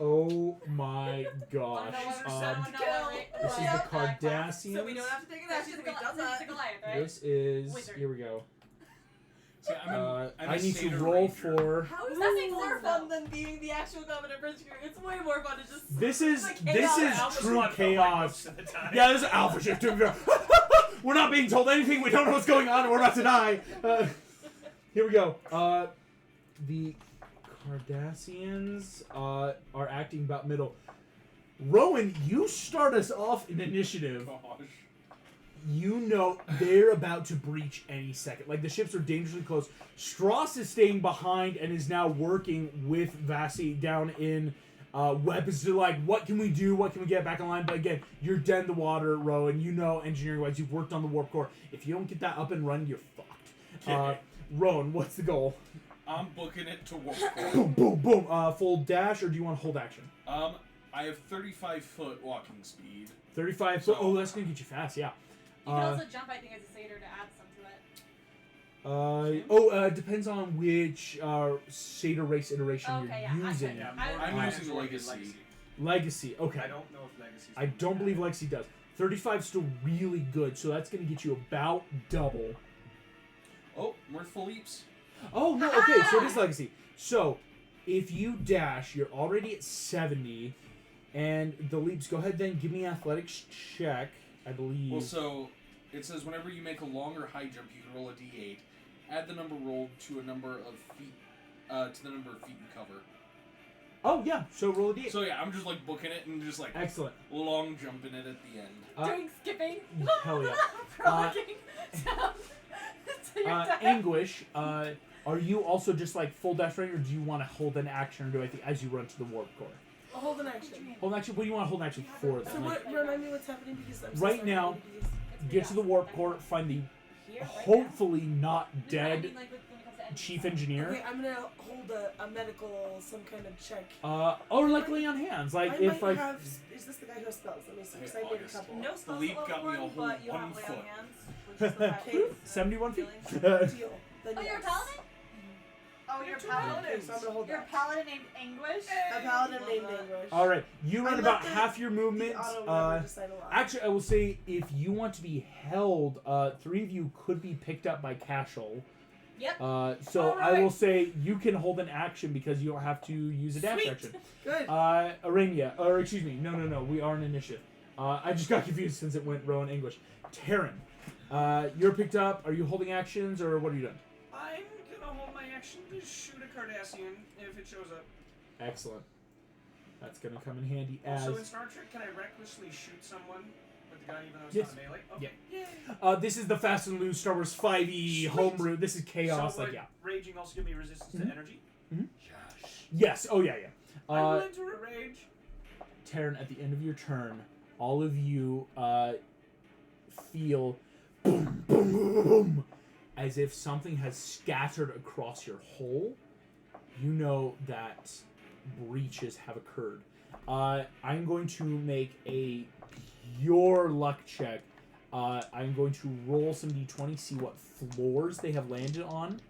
Oh my gosh. This is the Cardassians. So we don't have to take an action. We've done that. Goliath, right? This is... Wizard. Here we go. See, I'm I need to Satyr roll Ranger. for. How is that more fun than being the actual competent Prince Crew? It's way more fun to just. This is the this chaos. is Alpha true Squad felt like chaos. most of the time. Yeah, this is alpha shift. We're not being told anything. We don't know what's going on, and we're about to die. Here we go. The Cardassians are acting about middle. Rowan, you start us off in initiative. Gosh. You know they're about to breach any second. Like, the ships are dangerously close. Strauss is staying behind and is now working with Vasi down in weapons to, like, what can we do? What can we get back online? But again, you're dead in the water, Rowan. You know, engineering-wise, you've worked on the warp core. If you don't get that up and running, you're fucked. Okay. Rowan, what's the goal? I'm booking it to warp Boom, boom, boom. Full dash, or do you want to hold action? I have 35-foot walking speed. 35 So- foot. Oh, that's going to get you fast, yeah. You can also jump, I think, as a satyr to add some to it. Depends on which Satyr race iteration Okay, yeah, you're I using. Yeah, I'm more using actually Legacy. Legacy, okay. I don't know if Legacy. I don't believe Legacy does. 35 is still really good, so that's going to get you about double. Oh, mirthful leaps. Oh, no, okay, so it is Legacy. So, if you dash, you're already at 70, and the leaps, go ahead then, give me an athletics check, I believe. Well, so it says whenever you make a long or high jump, you can roll a d8. Add the number rolled to a number of feet, to the number of feet you cover. Oh, yeah, so roll a d8. So yeah, I'm just like booking it and just like Excellent. long jumping it at the end. Doing skipping. Hell yeah. Frolicking down to your death. Anguish, are you also just like full dash running, or do you want to hold an action or do anything as you run to the warp core? I'll hold an action. Hold an action? What do you want to hold an action for So then? Like, what? Remind me what's happening because I'm so Right sorry, now, because- get to the warp core, find the Here, right hopefully not now. dead I mean, like, when it comes to engines. chief engineer. Okay, I'm gonna hold a medical, some kind of check. Or like lay on hands. Like I if might like have. Is this the guy who has spells? Let me see. Because I made a August. couple. No spells leap at got me a level whole 1, but you 1 have lay on foot. hands, which is the Okay. 71 feet. Deal. Then Oh, you're a yes. paladin? Oh, you're a Okay, paladin. so I'm gonna hold You're a that. paladin named Anguish? A paladin Love named that. Anguish. All right, you I run let about the- half your movement. The auto whatever decide a lot. Actually, I will say if you want to be held, 3 of you could be picked up by Cashel. Yep. So I Alright. will say you can hold an action because you don't have to use a dash Sweet. action. Good. Arania, or excuse me, no, we are in initiative. I just got confused since it went Rowan English. Terran, you're picked up. Are you holding actions or what are you doing? I'm gonna hold my action to shoot a Cardassian if it shows up. Excellent. That's gonna come in handy as. Also in Star Trek, can I recklessly shoot someone with the gun even though it's Yes. not a melee? Okay. Yay. This is the Fast and Loose Star Wars 5e homebrew. This is chaos. So like would yeah. raging also give me resistance Mhm. to energy? Yes. Oh yeah. I will enter a rage. Terran, at the end of your turn, all of you feel boom, boom, boom, boom, as if something has scattered across your hull. You know that breaches have occurred. I'm going to make a pure luck check. I'm going to roll some d20, see what floors they have landed on.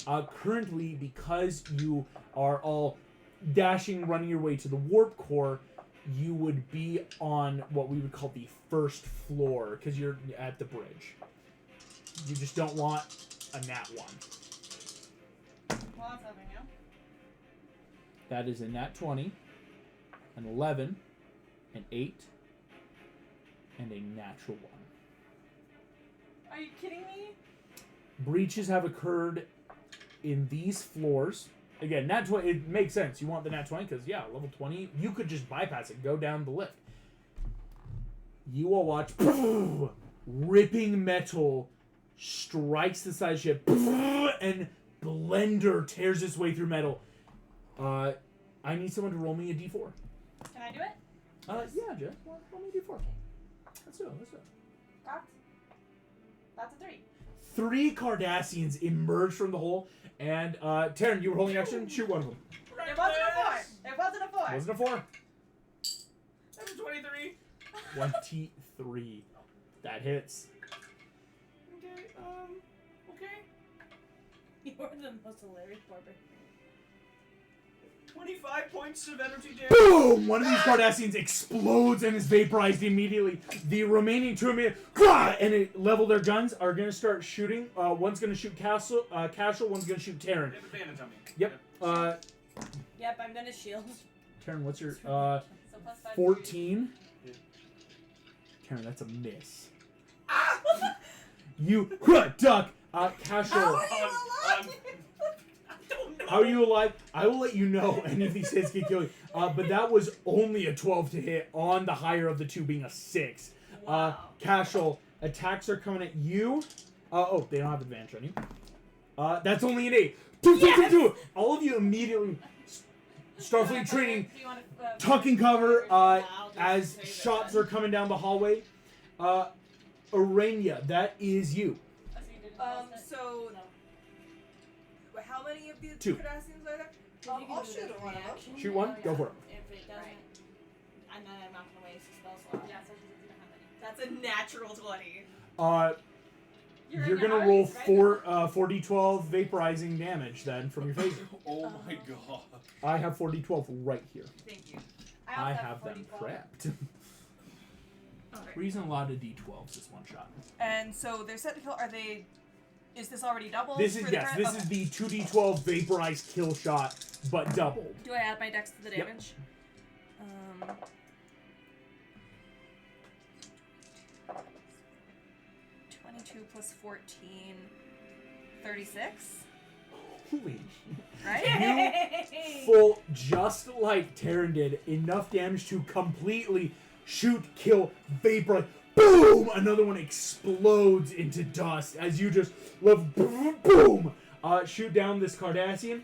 Currently, because you are all dashing, running your way to the warp core, you would be on what we would call the first floor because you're at the bridge. You just don't want a nat 1. Well, that's nothing new. That is a nat 20, an 11, an 8, and a natural 1. Are you kidding me? Breaches have occurred in these floors. Again, nat 20, it makes sense. You want the nat 20 because, yeah, level 20, you could just bypass it, go down the lift. You will watch ripping metal strikes the side of the ship and Blender tears its way through metal. I need someone to roll me a d4. Can I do it? Yeah, Jeff, roll me a d4. Let's do it. Got. That's a 3. 3 Cardassians emerge from the hole, and Taryn, you were holding action. Shoot one of them. It wasn't a 4. It wasn't a 4. Wasn't a 4. That's a 23. 23. That hits. Okay, okay. You are the most hilarious barber. 25 points of energy damage. Boom! One of these Cardassians explodes and is vaporized immediately. The remaining 2 men, and it level their guns, are going to start shooting. One's going to shoot Cashel, one's going to shoot Terran. They have advantage on me. Yep. Yep, I'm gonna shield. Terran, what's your So plus 5. 14? Yeah. Terran, that's a miss. You duck. Cashel. How are you alive? I don't know. How are you alive? I will let you know any of these hits can kill you. But that was only a 12 to hit on the higher of the two being a 6. Wow. Cashel, attacks are coming at you. Oh, they don't have advantage on you. That's only an 8. Do. All of you immediately Starfleet training, Do you want to, tucking cover I'll just as save it shots then. are coming down the hallway. Arania, that is you. oh, so you didn't pause it? So No. how many of the 2. Cardassians are there? You can I'll do shoot the one of them. reaction. Shoot one, go for it. If it doesn't, and then I'm not gonna waste a spell slot. Yeah, so you don't have any. That's a natural 20. You're You're in gonna your roll Aries, right? 4d12 vaporizing damage then from your phaser. Oh my god. I have 4d12 right here. Thank you. I also have them 40 prepped. Okay. We're using a lot of d12s this one shot. And so they're set to kill. Are they? Is this already doubled? This is for the yes. crit? This Okay. is the 2d12 vaporized kill shot, but doubled. Do I add my dex to the Yep. damage? 22 plus 14, 36. Holy Right? full, just like Terran did, enough damage to completely shoot, kill, vaporize. Boom! Another one explodes into dust as you just love boom. Shoot down this Cardassian.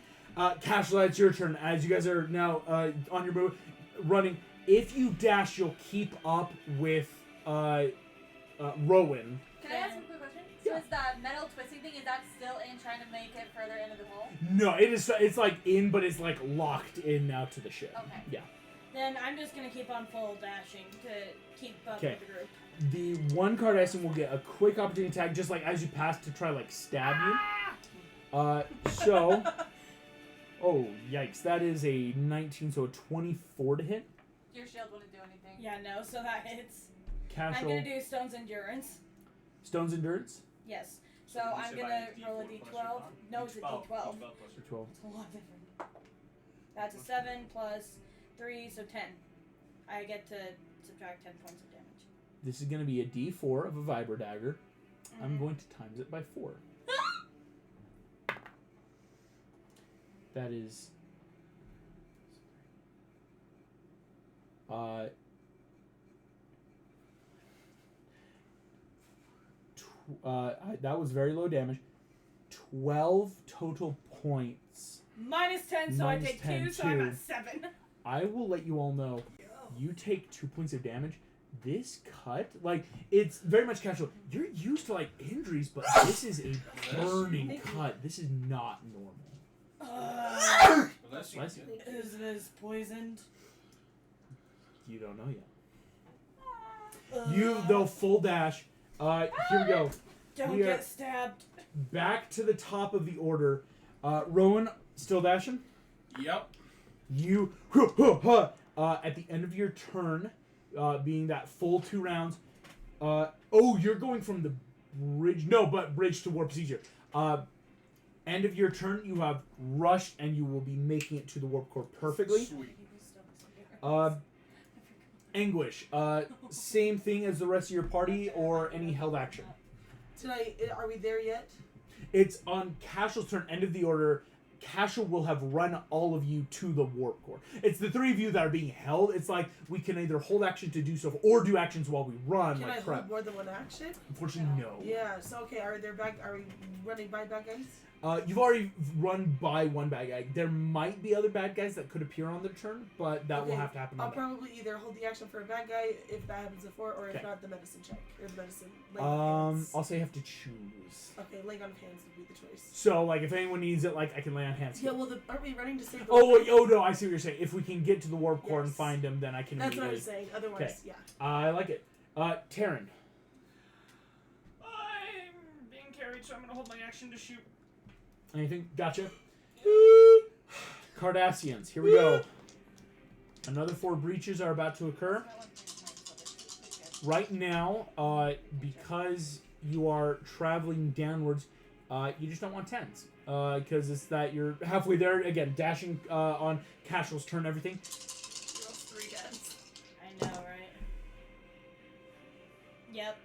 Cashel, it's your turn. As you guys are now on your move, running. If you dash, you'll keep up with Rowan. Can I ask a quick question? So is that metal twisting thing, is that still in trying to make it further into the hole? No, it is. It's like in, but it's like locked in now to the ship. Okay. Yeah. Then I'm just gonna keep on full dashing to keep up Okay. with the group. The one Cardassian will get a quick opportunity attack, just like as you pass to try like stab you. So. Oh yikes! That is a 19, so a 24 to hit. Your shield wouldn't do anything. Yeah, no, so that hits. I'm Cashel, gonna do Stone's Endurance. Stone's endurance. Yes. So you I'm said gonna by roll a D4 plus d12. your No, it's a con? d12. D12 plus your 12. It's a lot different. That's a 7 plus 3, so 10. I get to subtract 10 points of damage. This is going to be a D4 of a Vibro Dagger. I'm going to times it by 4. That is... that was very low damage. 12 total points. Minus 10, so Minus I take 10, 2, so I'm two. at 7. I will let you all know. You take 2 points of damage. This cut, like, it's very much casual. You're used to, like, injuries, but this is a burning cut. This is not normal. Bless you. Bless you. Is this poisoned? You don't know yet. They'll full dash. Here we go. Don't we are- get stabbed. Back to the top of the order. Rowan, still dashing? Yep. You, at the end of your turn, being that full 2 rounds, you're going from the bridge, bridge to warp procedure. End of your turn, you have rushed and you will be making it to the warp core perfectly. Sweet. Anguish, same thing as the rest of your party or any held action. Are we there yet? It's on Cashel's turn, end of the order. Cashel will have run all of you to the warp core. It's the 3 of you that are being held. It's like we can either hold action to do so or do actions while we run, Can like I prep. hold more than one action? Unfortunately, no. Yeah. So okay, are we running by bad guys? You've already run by one bad guy. There might be other bad guys that could appear on their turn, but that will Okay, have to happen. I'll on that. probably either hold the action for a bad guy if that happens before, or if Okay. not, the medicine check or the medicine. Laying on hands. I'll say you have to choose. Okay, laying on hands would be the choice. So, like, if anyone needs it, like, I can lay on hands. Yeah, well, aren't we running to save the? No, I see what you're saying. If we can get to the warp core and Yes. find him, then I can. That's what I immediately- was saying. Otherwise, yeah. I like it. Taryn. I'm being carried, so I'm gonna hold my action to shoot. Anything? Gotcha. Cardassians, here we go. Another 4 breaches are about to occur. Right now, because you are traveling downwards, you just don't want 10s. Because it's that you're halfway there. Again, dashing on Cashel's turn, everything. Those 3 10s. I know, right? Yep.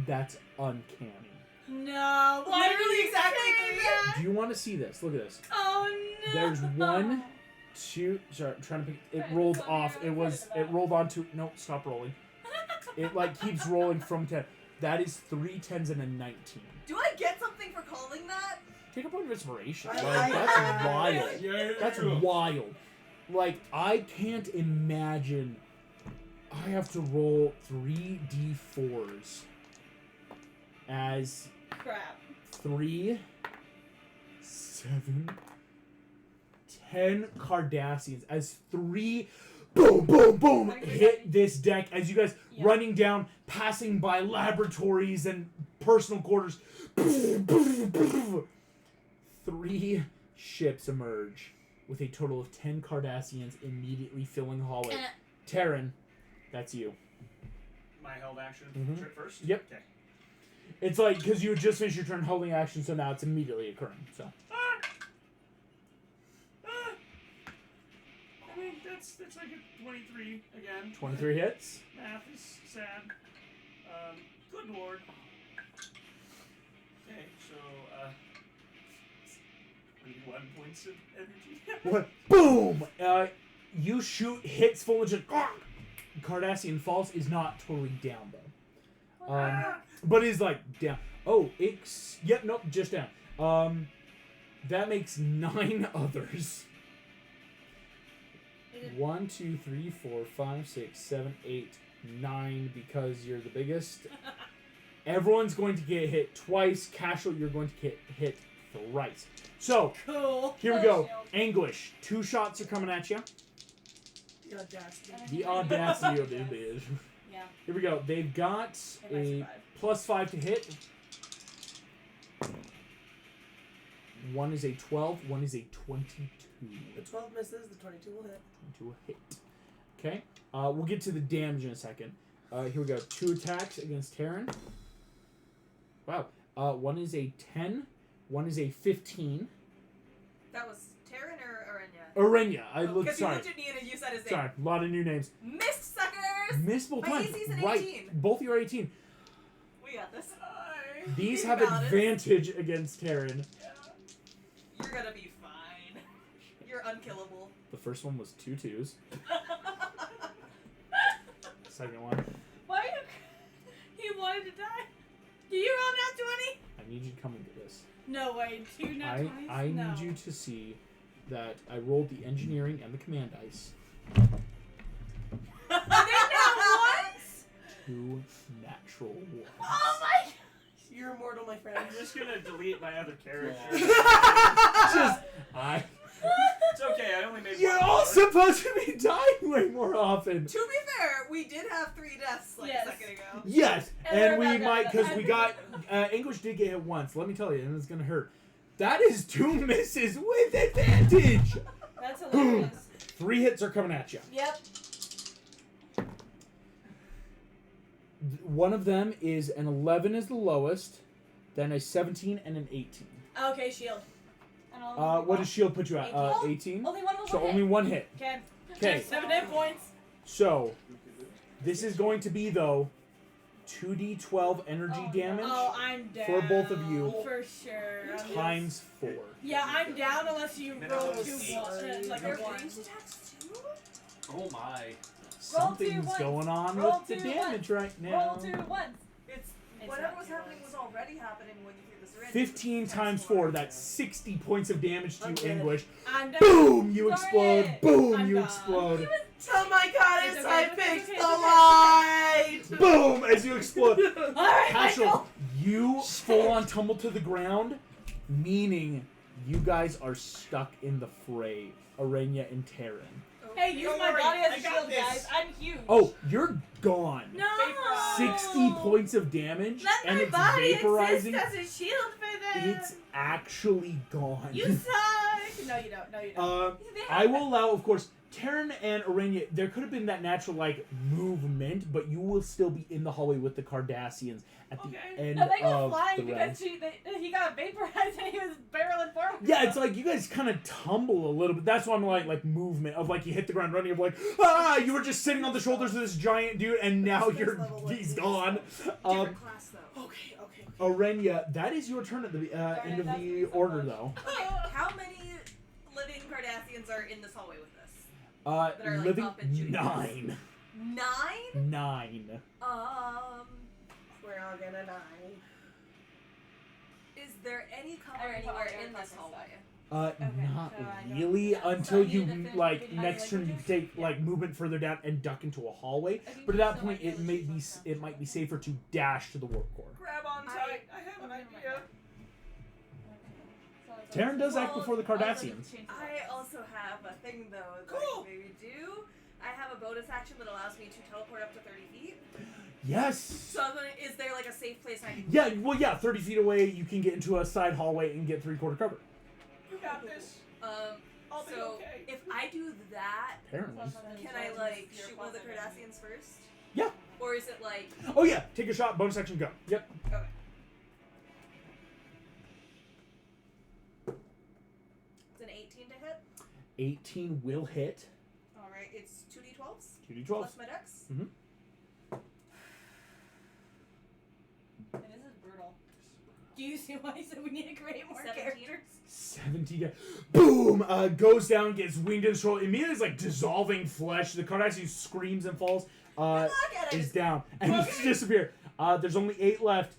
That's uncanny. No. Why Literally exactly 3. Do you want to see this? Look at this. Oh no. There's 1, 2. Sorry, I'm trying to pick. It rolled off. It rolled onto. No, stop rolling. It like keeps rolling from 10. That is 3 10s and a 19. Do I get something for calling that? Take a point of inspiration. I- Like, that's wild. Yeah. That's wild. Like, I can't imagine I have to roll 3 d4s as Crap. 3, 7, 10 Cardassians as 3 boom, boom, boom hit this deck as you guys running down, passing by laboratories and personal quarters. 3 ships emerge with a total of 10 Cardassians immediately filling the hallway. Terran, that's you. My held action Mhm. trip first? Yep. Okay. It's like, because you had just finished your turn holding action, so now it's immediately occurring. So I mean, that's like a 23 again. 23 hits. Math is sad. Good lord. Okay, so, 21 points of energy. What? Boom! You shoot, hits full and just Cardassian falls, is not totally down though. But is like down. Oh, yep, nope, just down. That makes 9 others. 1, 2, 3, 4, 5, 6, 7, 8, 9 because you're the biggest. Everyone's going to get hit twice. Casual, you're going to get hit thrice. So, Cool. here we go. Anguish. 2 shots are coming at you. The audacity. The audacity of this bitch. Yeah. Here we go. They've got If I a survive. +5 to hit. One is a 12. One is a 22. The 12 misses, the 22 will hit. 22 will hit. Okay. We'll get to the damage in a second. Here we go. 2 attacks against Terran. Wow. One is a 10. One is a 15. That was Terran or Arenya? Arenya. I looked. Because you Sorry. looked at me and you said his name. Sorry. A lot of new names. Missed suckers! Miss both My times. AC's an Right. 18. Both of you are 18. We got this. These You have got it. advantage against Terran. You're gonna be fine. You're unkillable. The first one was 2 2s. Second one. Why are you? He wanted to die. Do you roll that 20? I need you to come and get this. No way. 2 nat 20s? I no. need you to see that I rolled the engineering and the command dice. Are they not ones? 2 natural ones. Oh my! You're immortal, my friend. I'm just gonna delete my other character. Just, It's okay, I only made you're one all more. supposed to be dying way more often. To be fair, we did have 3 deaths like Yes. a second ago. Yes, And and we're we about might, done. because we got, English did get hit once, let me tell you, and it's gonna hurt. That is 2 misses with advantage! That's hilarious. 3 hits are coming at you. Yep. One of them is an 11 is the lowest, then a 17 and an 18. Okay, shield. And all What does shield put you at? 18. 18? Only one will So hit. only 1 hit. Okay. Okay. 7 hit points. So, this is going to be, though, 2d12 energy Oh, no. damage Oh, I'm down. for both of you For sure. I'm times 4. Yeah, I'm down unless you roll 2 Sorry. ones. Like They're a 1. ranged attacks too? Oh my. Something's ones. going on Roll with the 2 damage ones. right now. Roll 2 once. It's It's whatever not was two happening ones. was already happening when you threw the syringe. 15 times 4, that's 60 points of damage to I'm you, dead. Anguish. I'm down. Boom! You Darn explode. it. Boom! I'm You done. explode. Oh my god, It's it's okay, I it's okay, fixed it's the okay. light! Boom! As you explode. Alright, Casual, Michael. you full on tumble to the ground, meaning you guys are stuck in the fray, Arenya and Terran. Hey, use Don't my worry, body as I a got shield, this. guys. I'm huge. Oh, you're gone. No. 60 points of damage, Let and my it's body vaporizing. exist as a shield for them. It's actually gone. You suck. No, you don't. No, you don't. I will allow, of course, Terran and Arenya, there could have been that natural, like, movement, but you will still be in the hallway with the Cardassians at the end No, they go of flying the round. because he got vaporized and he was barreling forward. Yeah, it's like you guys kind of tumble a little bit. That's why I'm like movement of like you hit the ground running of like you were just sitting on the shoulders of this giant dude and now he's gone. Different class though. Okay. Arenya, that is your turn at the end of the order though. Okay, how many living Cardassians are in this hallway with us? That are, like, Living up and shooting 9. 9? 9. We're all gonna die. Is there any cover I already anywhere told her in about this this hallway? Not so I don't- really yeah, until so I you need to finish like reading next turn you languages? take like movement further down and duck into a hallway. I think But at there's that so point many it may be villages it might be safer to dash to the warp core. Grab on tight. I have an idea. Terran does act Well, before the Cardassians. I also have a thing though that Cool. I can maybe do. I have a bonus action that allows me to teleport up to 30 feet. Yes. So I'm gonna, is there like a safe place I can Yeah, well, yeah, 30 feet away, you can get into a side hallway and get 3/4 cover. You got this. I'll be So okay. if I do that, Apparently. can I like shoot one of the Cardassians first? Yeah. Or is it like Oh, yeah, take a shot, bonus action, go. Yep. okay? 18 to hit. 18 will hit. Alright, it's 2d12s 2d12. plus my dex. And this is brutal. Do you see why I said we need to create more 17. characters? 17. Boom! Goes down, gets winged in the shoulder. Immediately is like dissolving flesh. The Cardassian screams and falls. Look at Is it! down. And he's disappeared. There's only 8 left.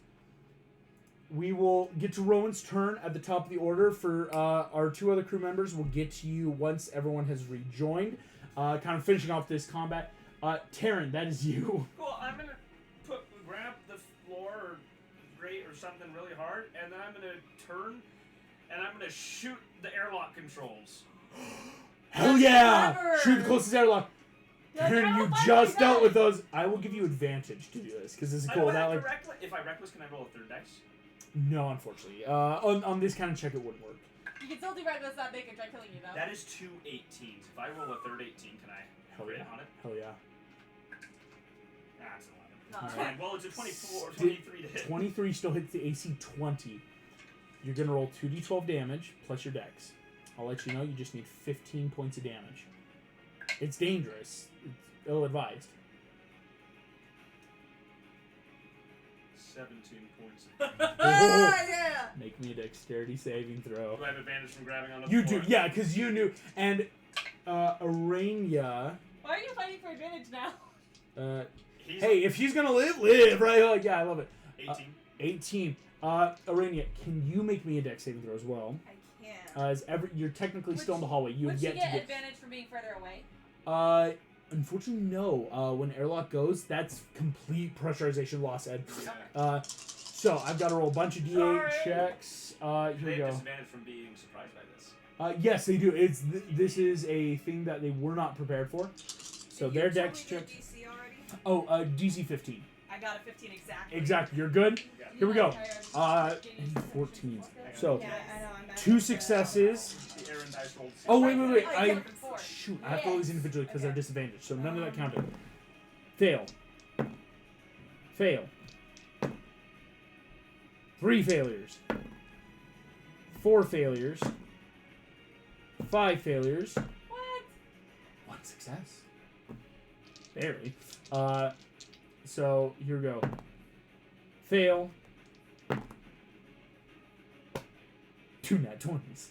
We will get to Rowan's turn at the top of the order. For our 2 other crew members, we'll get to you once everyone has rejoined. Kind of finishing off this combat. Terran, that is you. Cool. I'm gonna grab the floor or grate or something really hard, and then I'm gonna turn, and I'm gonna shoot the airlock controls. Hell yeah! clever. Shoot the closest airlock. You're like, Terran, "Oh, you finally just got dealt it." with those. I will give you advantage to do this because this is I cool. don't That have like to reckless. If I reckless, can I roll a third dice? no, unfortunately. On this kind of check, it wouldn't work. You can still do reckless that they can try killing you though. That is 2 18s. If I roll a third 18, can I Hell crit yeah. on it? Hell yeah. That's 11. No. All Fine. right. Well, it's a 24, Sti- 23 to hit. 23 still hits the AC 20. You're gonna roll 2d12 damage plus your dex. I'll let you know. You just need 15 points of damage. It's dangerous. It's ill-advised. 17 points. Yeah! Make me a dexterity saving throw. Do I have advantage from grabbing on the You floor? do, yeah, because you knew. And Arenya. Why are you fighting for advantage now? He's Hey, if she's gonna live, live, right? Like, yeah, I love it. 18. 18. Arenya, can you make me a dex saving throw as well? I can. You're technically still in the hallway. You Would have she yet get to get. advantage from being further away? Unfortunately, no. When airlock goes, that's complete pressurization loss, Ed. Yeah. So I've got to roll a bunch of D8 Sorry. checks. Do Here they we have go. disadvantage from being surprised by this? Yes, they do. This is a thing that they were not prepared for. So Did you their tell dex me your check. DC already? Oh, DC 15. I got a 15 exactly. Exactly. You're good. Yeah. Here we go. Uh, 14. So Yeah, I know. I'm back. 2 successes. The Aaron dice rolled. Oh wait. Oh, you I got 4. shoot. I have to roll these individually because they're Okay. disadvantaged. So none of that counted. Fail. Fail. 3 failures. 4 failures. 5 failures. What? 1 success. Barely. So here we go. Fail. 2 nat 20s.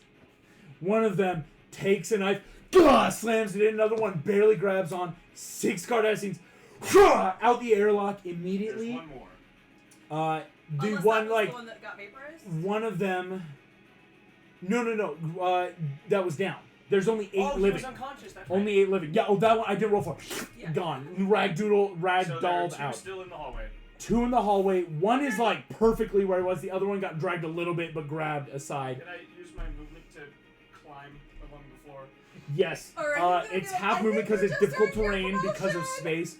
One of them takes a knife, slams it in. Another one barely grabs on. 6 Cardassians out the airlock There's immediately. one more. The Unless one that was like the one that got vaporized? one of them. No. That was down. There's only 8 Oh, he living. was unconscious. That's Only 8 living. Yeah. Oh, that one I didn't roll for. Yeah. Gone. right. So there are Ragdolled 2 out. still in the hallway. 2 in the hallway. One is like perfectly where he was. The other one got dragged a little bit, but grabbed aside. Can I use my movement to climb along the floor? Or are you gonna It's do it? half I movement think because we're it's just difficult starting your terrain because of promotion. space.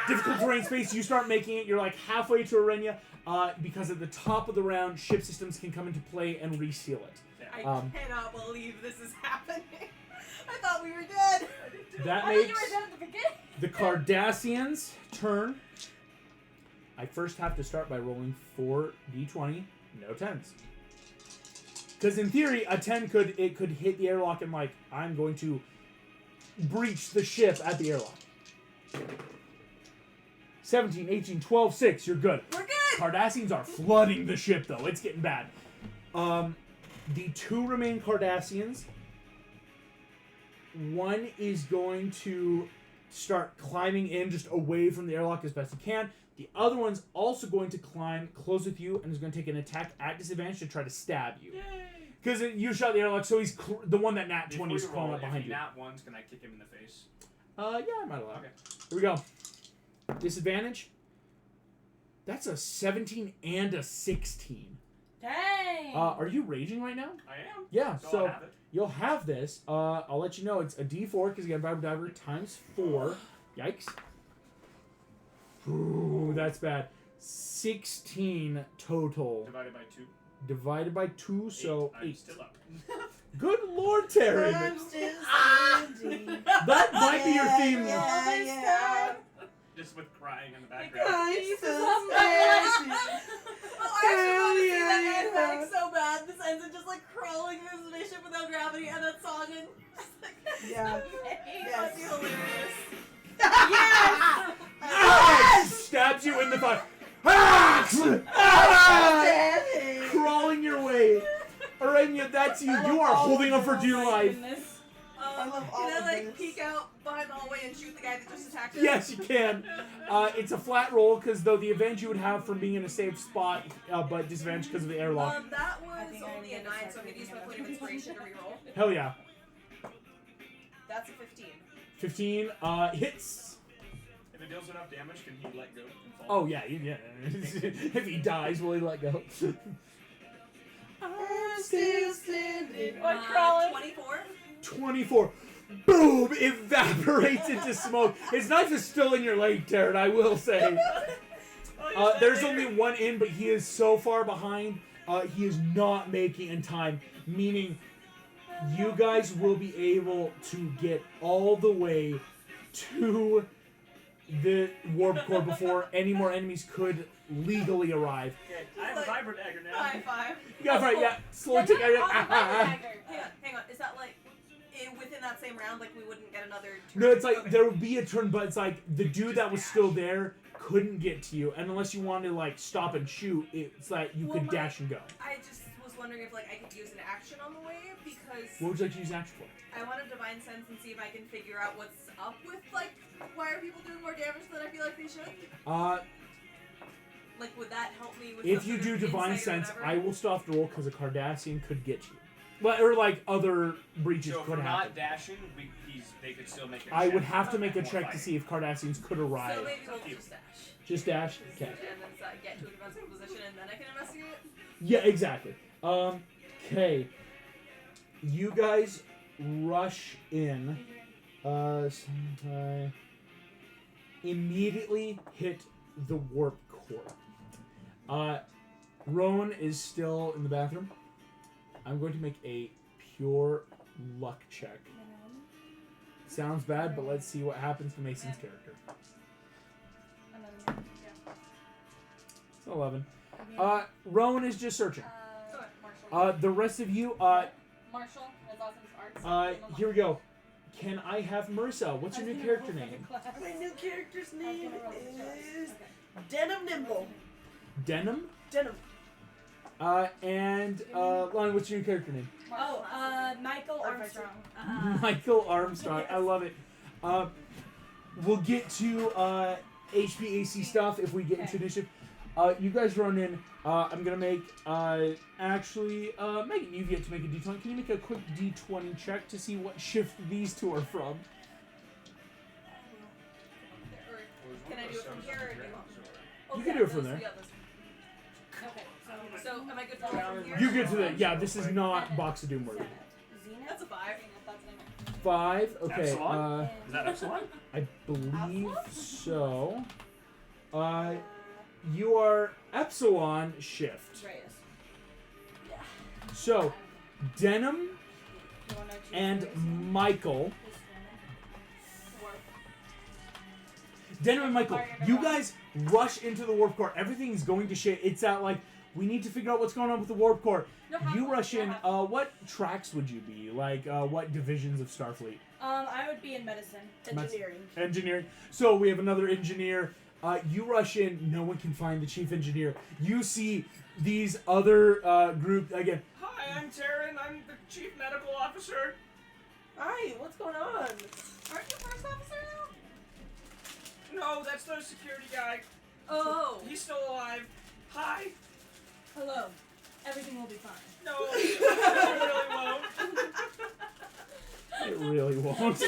Difficult terrain space, you start making it, you're like halfway to Arenya, because at the top of the round, ship systems can come into play and reseal it. I cannot believe this is happening. I thought we were dead. That I thought you makes were dead at the beginning. the Cardassians' turn. I first have to start by rolling 4d20, no 10s. Because in theory, a 10 could hit the airlock and like, I'm going to breach the ship at the airlock. 17, 18, 12, 6, you're good. We're good. Cardassians are flooding the ship though, it's getting bad. The 2 remain Cardassians. One is going to start climbing in just away from the airlock as best he can. The other one's also going to climb close with you and is going to take an attack at disadvantage to try to stab you. Because you shot the airlock, so he's the one that nat 20 is crawling up behind if you. he nat ones, can I kick him in the face? Yeah, I might allow. Okay. Here we go. Disadvantage. That's a 17 and a 16. Dang. Are you raging right now? I am. Yeah, So so I'll have it. you'll have this. I'll let you know it's a D4 because you got Vibrant Diver times 4. Yikes. Ooh, that's bad. 16 total. Divided by 2. Divided by 2, so I'm 8. still up. Good Lord, Terry. I'm still standing. That might be your theme. Yeah. Just with crying in the background. I'm Jesus, still I'm standing. Oh, I actually want to see Yeah, that yeah. animatic so bad. This ends in just like crawling through the spaceship without gravity and that song and just like Yeah. that'd be hilarious. Yes! Ah! Stabs you in the thigh. Ah! Ah! Standing. Crawling your way. Arenya, that's you. You are holding on for dear life. Goodness. I love all Can I of like this. peek out behind the hallway and shoot the guy that just attacked us? Yes, you can. It's a flat roll because though the advantage you would have from being in a safe spot, but disadvantage because of the airlock. That I was think I'm only a gonna 9, start so I'm gonna use my thinking point of inspiration to reroll. Hell yeah. That's a 15. 15 hits. If it deals enough damage, can he let go and fall? Oh yeah, yeah. If he dies, will he let go? I'm still standing. Or crawling. 24. 24. Boom! Evaporates into smoke. His knife is still in your leg, Taryn, I will say. There's only one in, but he is so far behind. He is not making in time, meaning you guys will be able to get all the way to the warp core before any more enemies could legally arrive. Okay, I have a vibrant dagger now. High five. You got right, yeah. Slowly take You're it. awesome, dagger. Hang on. Is that like within that same round? Like we wouldn't get another turn? No, it's like Okay. there would be a turn, but it's like the dude that was still there couldn't get to you, and unless you wanted to like stop and shoot, it's like you could dash and go. I just was wondering if like I could use an action on the way because What would you like to use an action for? I want to divine sense and see if I can figure out what's up with like why are people doing more damage than I feel like they should. Like would that help me with? If some you sort do of divine insight or sense, whatever? I will stop the roll because a Cardassian could get you. Well, or like other breaches So if could we're happen. not dashing, they could still make a I check. would have to make a More check to fighting. see if Cardassians could arrive. So maybe we'll Up to you. just dash. Just dash. Okay. And then get to a defensive position and then I can investigate it. Yeah, exactly. Okay. You guys rush in. Immediately hit the warp core. Rowan is still in the bathroom. I'm going to make a pure luck check. Sounds bad, but let's see what happens to Mason's character. 11. Rowan is just searching. Marshall. The rest of you, Marshall is Austin's arts. here we go. Can I have Marissa? What's your new character name? My new character's name is Denim Nimble. Denim? Denim. Lonnie, what's your new character name? Oh, Michael Armstrong. Michael Armstrong. I love it. We'll get to HVAC stuff if we get into initiative. You guys run in. I'm gonna make Megan, you've yet to make a D20. Can you make a quick D20 check to see what shift these two are from? Or can I do it from here or do you want? Oh, You can yeah, do it from those- there. yeah, those- Okay, So am I good for from here? You get to the this is not Box of Doom worthy. Zenith? That's a 5. That's an 5. Okay. Epsilon? Is that Epsilon? I believe so. You are Epsilon shift. Reyes. So, Denim You wanna choose and Reyes? Michael. Denim and Michael, you guys rush into the warp core. Everything's going to shit. It's at like, we need to figure out what's going on with the warp core. You rush in. What tracks would you be? Like, what divisions of Starfleet? I would be in medicine. Engineering. Engineering. So we have another engineer. You rush in. No one can find the chief engineer. You see these other group again. Hi, I'm Taryn. I'm the chief medical officer. Hi, what's going on? Aren't you first officer now? No, that's the security guy. Oh. He's still alive. Hi. Hello. Everything will be fine. No, it really won't. It really won't. Well, to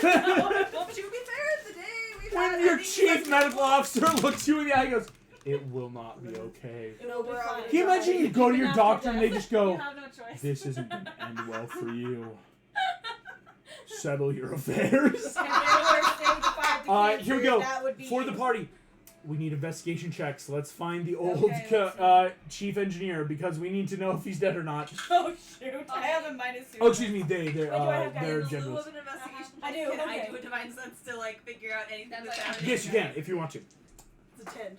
be fair, today we've had When your any chief successful- medical officer looks you in the eye and goes, "It will not be okay." No, we're all Can you imagine you go to your Even doctor after and they death, just go, You have no choice. "This isn't going to end well for you. Settle your affairs." If they were saying goodbye to cancer, Here we go. that would be For the party, we need investigation checks. Let's find the old Okay, let's chief engineer because we need to know if he's dead or not. Oh shoot! I have a minus 2. Oh, excuse me. They're Wait, do I have they're In lieu generals. of an investigation, I do, Can I okay. do a divine sense to like figure out anything that's That's happening? Yes, you can if you want to. It's a 10.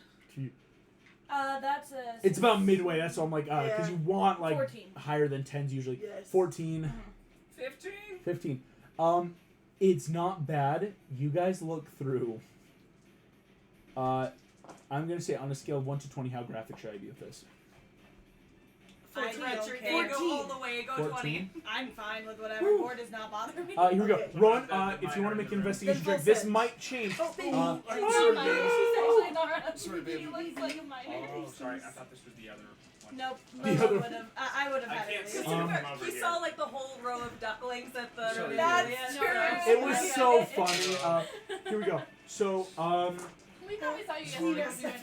That's a. It's about midway. That's all I'm like, because Yeah. you want like 14. higher than 10s usually. Yes. 14, 15? 15. It's not bad. You guys look through. I'm gonna say on a scale of 1 to 20, how graphic should I be with this? I 14, read your okay. thing, go all the way, go 14. 20. I'm fine with whatever. Woo. Board does not bother me. Here we go. Okay. Rowan, if you want to make an investigation Then check, this full might change. Oh, baby. Uh, It's not mine. She's actually not. Sorry, babe. He looks like a minor. Oh, sorry. I thought this was the other one. Nope. The Lola other- would have. I would have I had can't it. see. To be Um, fair, over he here. saw like the whole row of ducklings at the. Sorry. That's Yeah, true. It was so funny. Here we go. So, We probably saw you Sorry. guys doing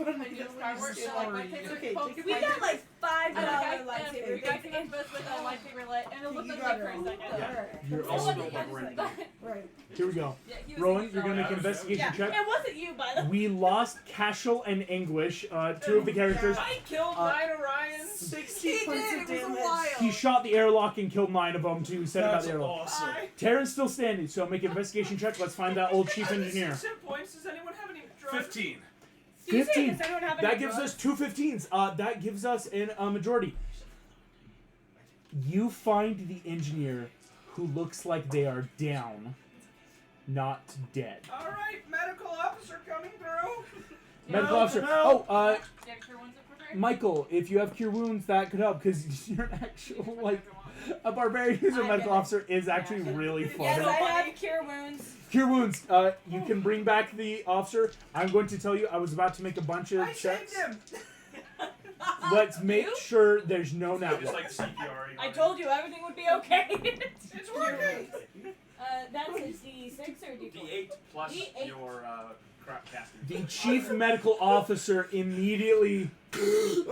Star Wars, so like my kids Okay, are take a We got like $5 and a guy, lightsaber a guy things. came up with a lightsaber lit, and it looked You like got for it. a second. Yeah. You're It also wasn't built him, like but- Right. here we go. Yeah, he was Rowan, thinking you're gonna make an Yeah. investigation Yeah, check. it wasn't you, by the way. We lost Cashel and Anguish, two of the characters. I killed 9 Orions. 60 He points did, of it was a damage. while. He shot the airlock and killed 9 of them to set about That's the airlock. awesome. Taryn's still standing, so make an investigation check. Let's find that old chief engineer. 6 hit points. Does anyone have any drugs? 15. Do you say, 15. does anyone have That any gives drugs? us 2 15s. That gives us a majority. You find the engineer who looks like they are down, not dead. All right, medical officer coming through. Medical No, officer. no. Oh, Yeah, cure wounds are prepared. Michael, if you have cure wounds, that could help because you're an actual like a barbarian who's a I medical get it. officer is actually really fun. Yes, I funny. have cure wounds. Cure wounds. You can bring back the officer. I'm going to tell you. I was about to make a bunch of I checks. saved him. Let's make sure there's no nat Just one. like CPR. I told you everything would be okay. It's working. That's a D6 or D4? D8 plus D8. your crap casting. The chief medical officer immediately. Sorry,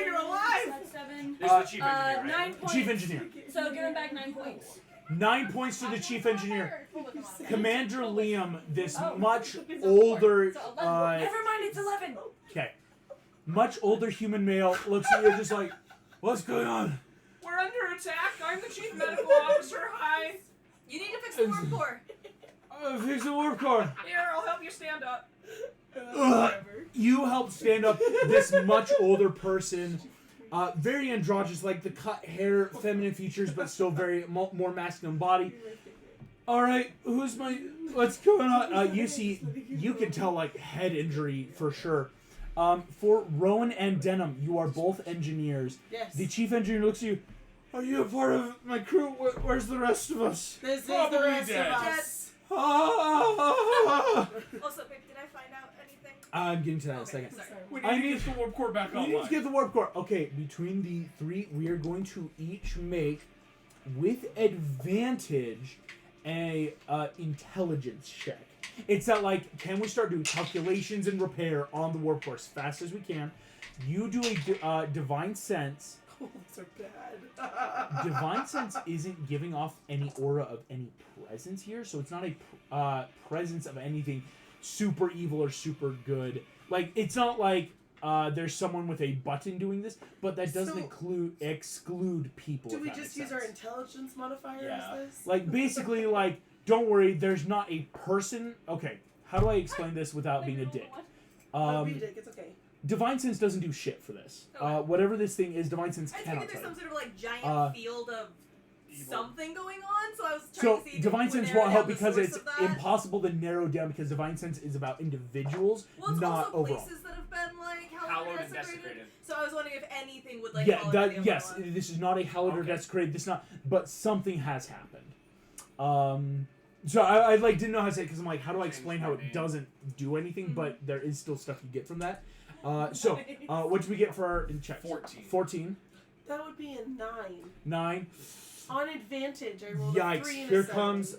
you're alive. That's 7. This is the chief engineer, right? 9 points. Chief engineer. So give him back 9 points. 9 points to the chief engineer. Full with them on. Commander Liam, this Oh. much older. So 11. Never mind, it's 11. Okay. Much older human male looks at you just like, what's going on? We're under attack. I'm the chief medical officer. Hi. You need to fix the warp core. Fix the warp core. Here, I'll help you stand up. You help stand up this much older person. Very androgynous, like the cut hair, feminine features, but still very more masculine body. All right, what's going on? You see, you can tell like head injury for sure. For Rowan and Denham, you are both engineers. Yes. The chief engineer looks at you. Are you a part of my crew? Where's the rest of us? This is Probably the rest dead. of us. Ah! Also, babe, did I find out anything? I'm getting to that in a second. Sorry. We I need to need- get the warp core back We need online. to get the warp core. Okay, between the 3, we are going to each make, with advantage, a intelligence check. It's that like, can we start doing calculations and repair on the warp core as fast as we can? You do a divine sense, Oh, those are bad. Divine Sense isn't giving off any aura of any presence here, so it's not a presence of anything super evil or super good. Like, it's not like there's someone with a button doing this, but that doesn't exclude people. Do if we that just makes use our sense. intelligence modifier as this? Like, basically, like, don't worry, there's not a person. Okay, how do I explain this without being a dick? No, be a dick, it's okay. Divine Sense doesn't do shit for this. Okay. Whatever this thing is, Divine Sense I cannot figured there's tell some you. sort of like giant field of something going on, so I was trying So to see if Divine it would Sense narrow won't help down the because source it's of that. impossible to narrow down because Divine Sense is about individuals, Well, it's not also overall. places that have been like Hallowed hallowed and and desecrated. desecrated. So I was wondering if anything would like Yeah, fall under the yes, umbrella. this is not a hallowed or Okay. desecrated. This not, but something has happened. So I like didn't know how to say it because I'm like, how do I explain how it doesn't do anything? But there is still stuff you get from that. So what did we get for our in check? 14. 14. That would be a 9. 9. On advantage, I rolled a 3 Yikes! and Here a 7. comes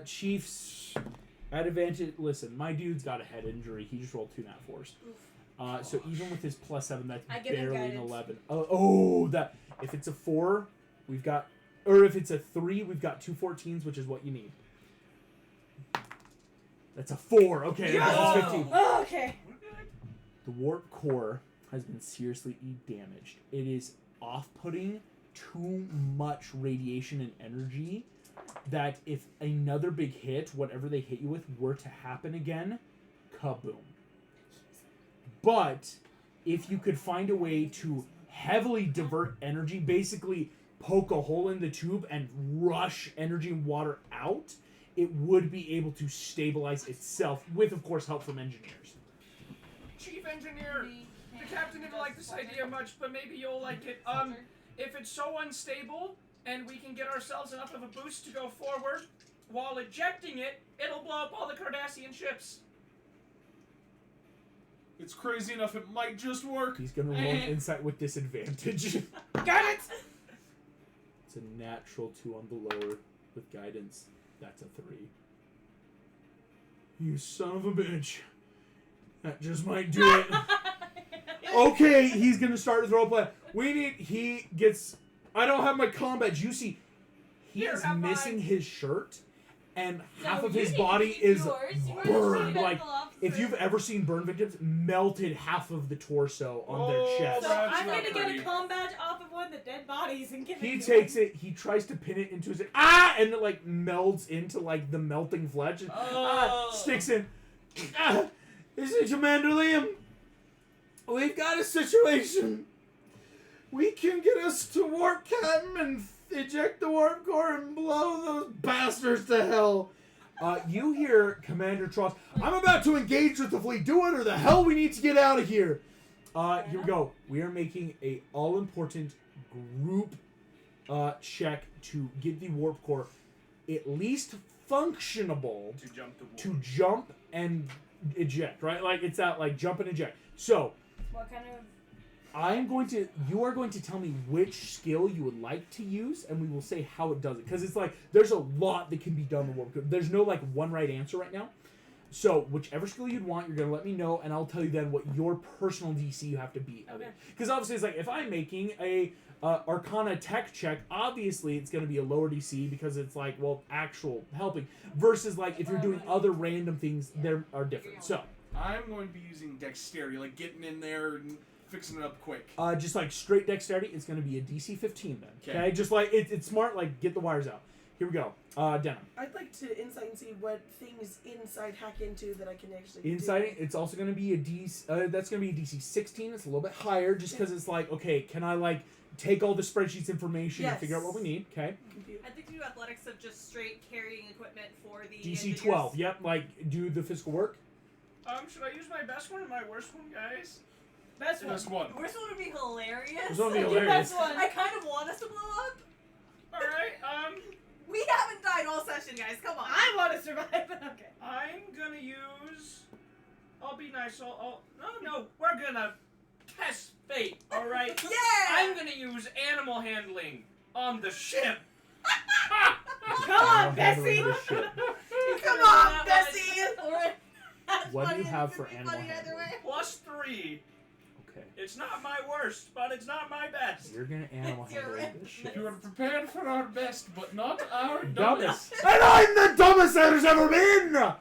Chiefs at advantage. Listen, my dude's got a head injury. He just rolled 2 nat 4s. So even with his +7, that's I give him barely an guidance. 11. That if it's a 4, we've got, or if it's a 3, we've got 2 14s, which is what you need. That's a 4. Okay, that's 15. Oh, okay. The warp core has been seriously damaged. It is off-putting too much radiation and energy that if another big hit, whatever they hit you with, were to happen again, kaboom. But if you could find a way to heavily divert energy, basically poke a hole in the tube and rush energy and water out, it would be able to stabilize itself with, of course, help from engineers. Chief Engineer, the captain didn't like this idea much, but maybe you'll like it. If it's so unstable and we can get ourselves enough of a boost to go forward, while ejecting it, it'll blow up all the Cardassian ships. It's crazy enough, it might just work. He's gonna roll an insight with disadvantage. Got it! It's a natural 2 on the lower with guidance. That's a 3. You son of a bitch. That just might do it. Okay, he's gonna start his roleplay. He gets. I don't have my combat juicy. He Here, is have missing mine. his shirt, and half of you his need body to keep is yours. You wanna burned. shoot Like, at the lobster. if you've ever seen burn victims, melted half of the torso on their chest. So That's I'm not gonna get pretty. a comm badge off of one of the dead bodies and give it He to takes him. it, he tries to pin it into his and it like melds into like the melting flesh and sticks in. This is Commander Liam. We've got a situation. We can get us to warp Captain and eject the warp core and blow those bastards to hell. You hear Commander Tross, I'm about to engage with the fleet. Do it or the hell we need to get out of here. Here we go. We are making a all-important group check to get the warp core at least functionable To jump the wall. to jump and eject, right? Like it's that like jump and eject. So What kind of... you are going to tell me which skill you would like to use, and we will say how it does it. Because it's like, there's a lot that can be done in warp core. There's no like one right answer right now. So whichever skill you'd want, you're going to let me know, and I'll tell you then what your personal DC you have to beat. Okay. Because obviously it's like, if I'm making a Arcana tech check, obviously it's going to be a lower DC because it's like, well, actual helping. Versus like, if you're doing other random things, they are different. So, I'm going to be using dexterity, like getting in there and fixing it up quick. just like straight dexterity, it's going to be a DC 15 then. 'Kay. Okay? Just like, it's smart, like get the wires out. Here we go. Denim. I'd like to insight and see what things inside hack into that I can actually Insighting, do. it's also going to be a DC, that's going to be a DC 16. It's a little bit higher just because it's like, okay, can I like take all the spreadsheets information and figure out what we need? Okay. Compute. I think to do athletics of just straight carrying equipment for the DC engineers. 12. Yep, like do the physical work. Should I use my best one or my worst one, guys? Best one. Just one. Worst one would be hilarious. This one would be Your hilarious. best one. I kind of want us to blow up. Alright, We haven't died all session, guys. Come on. I want to survive, but okay. I'm gonna use... I'll be nice, No, we're gonna test fate, alright? Yeah! I'm gonna use animal handling on the ship. Come on, I'll handle Bessie! this shit. Come on, Bessie! What do you have for animal Funny either handling? way. +3. Okay. It's not my worst, but it's not my best. You're gonna animal It's your handle this shit. You are prepared for our best, but not our Dumbest. dumbest. And I'm the dumbest there's ever been!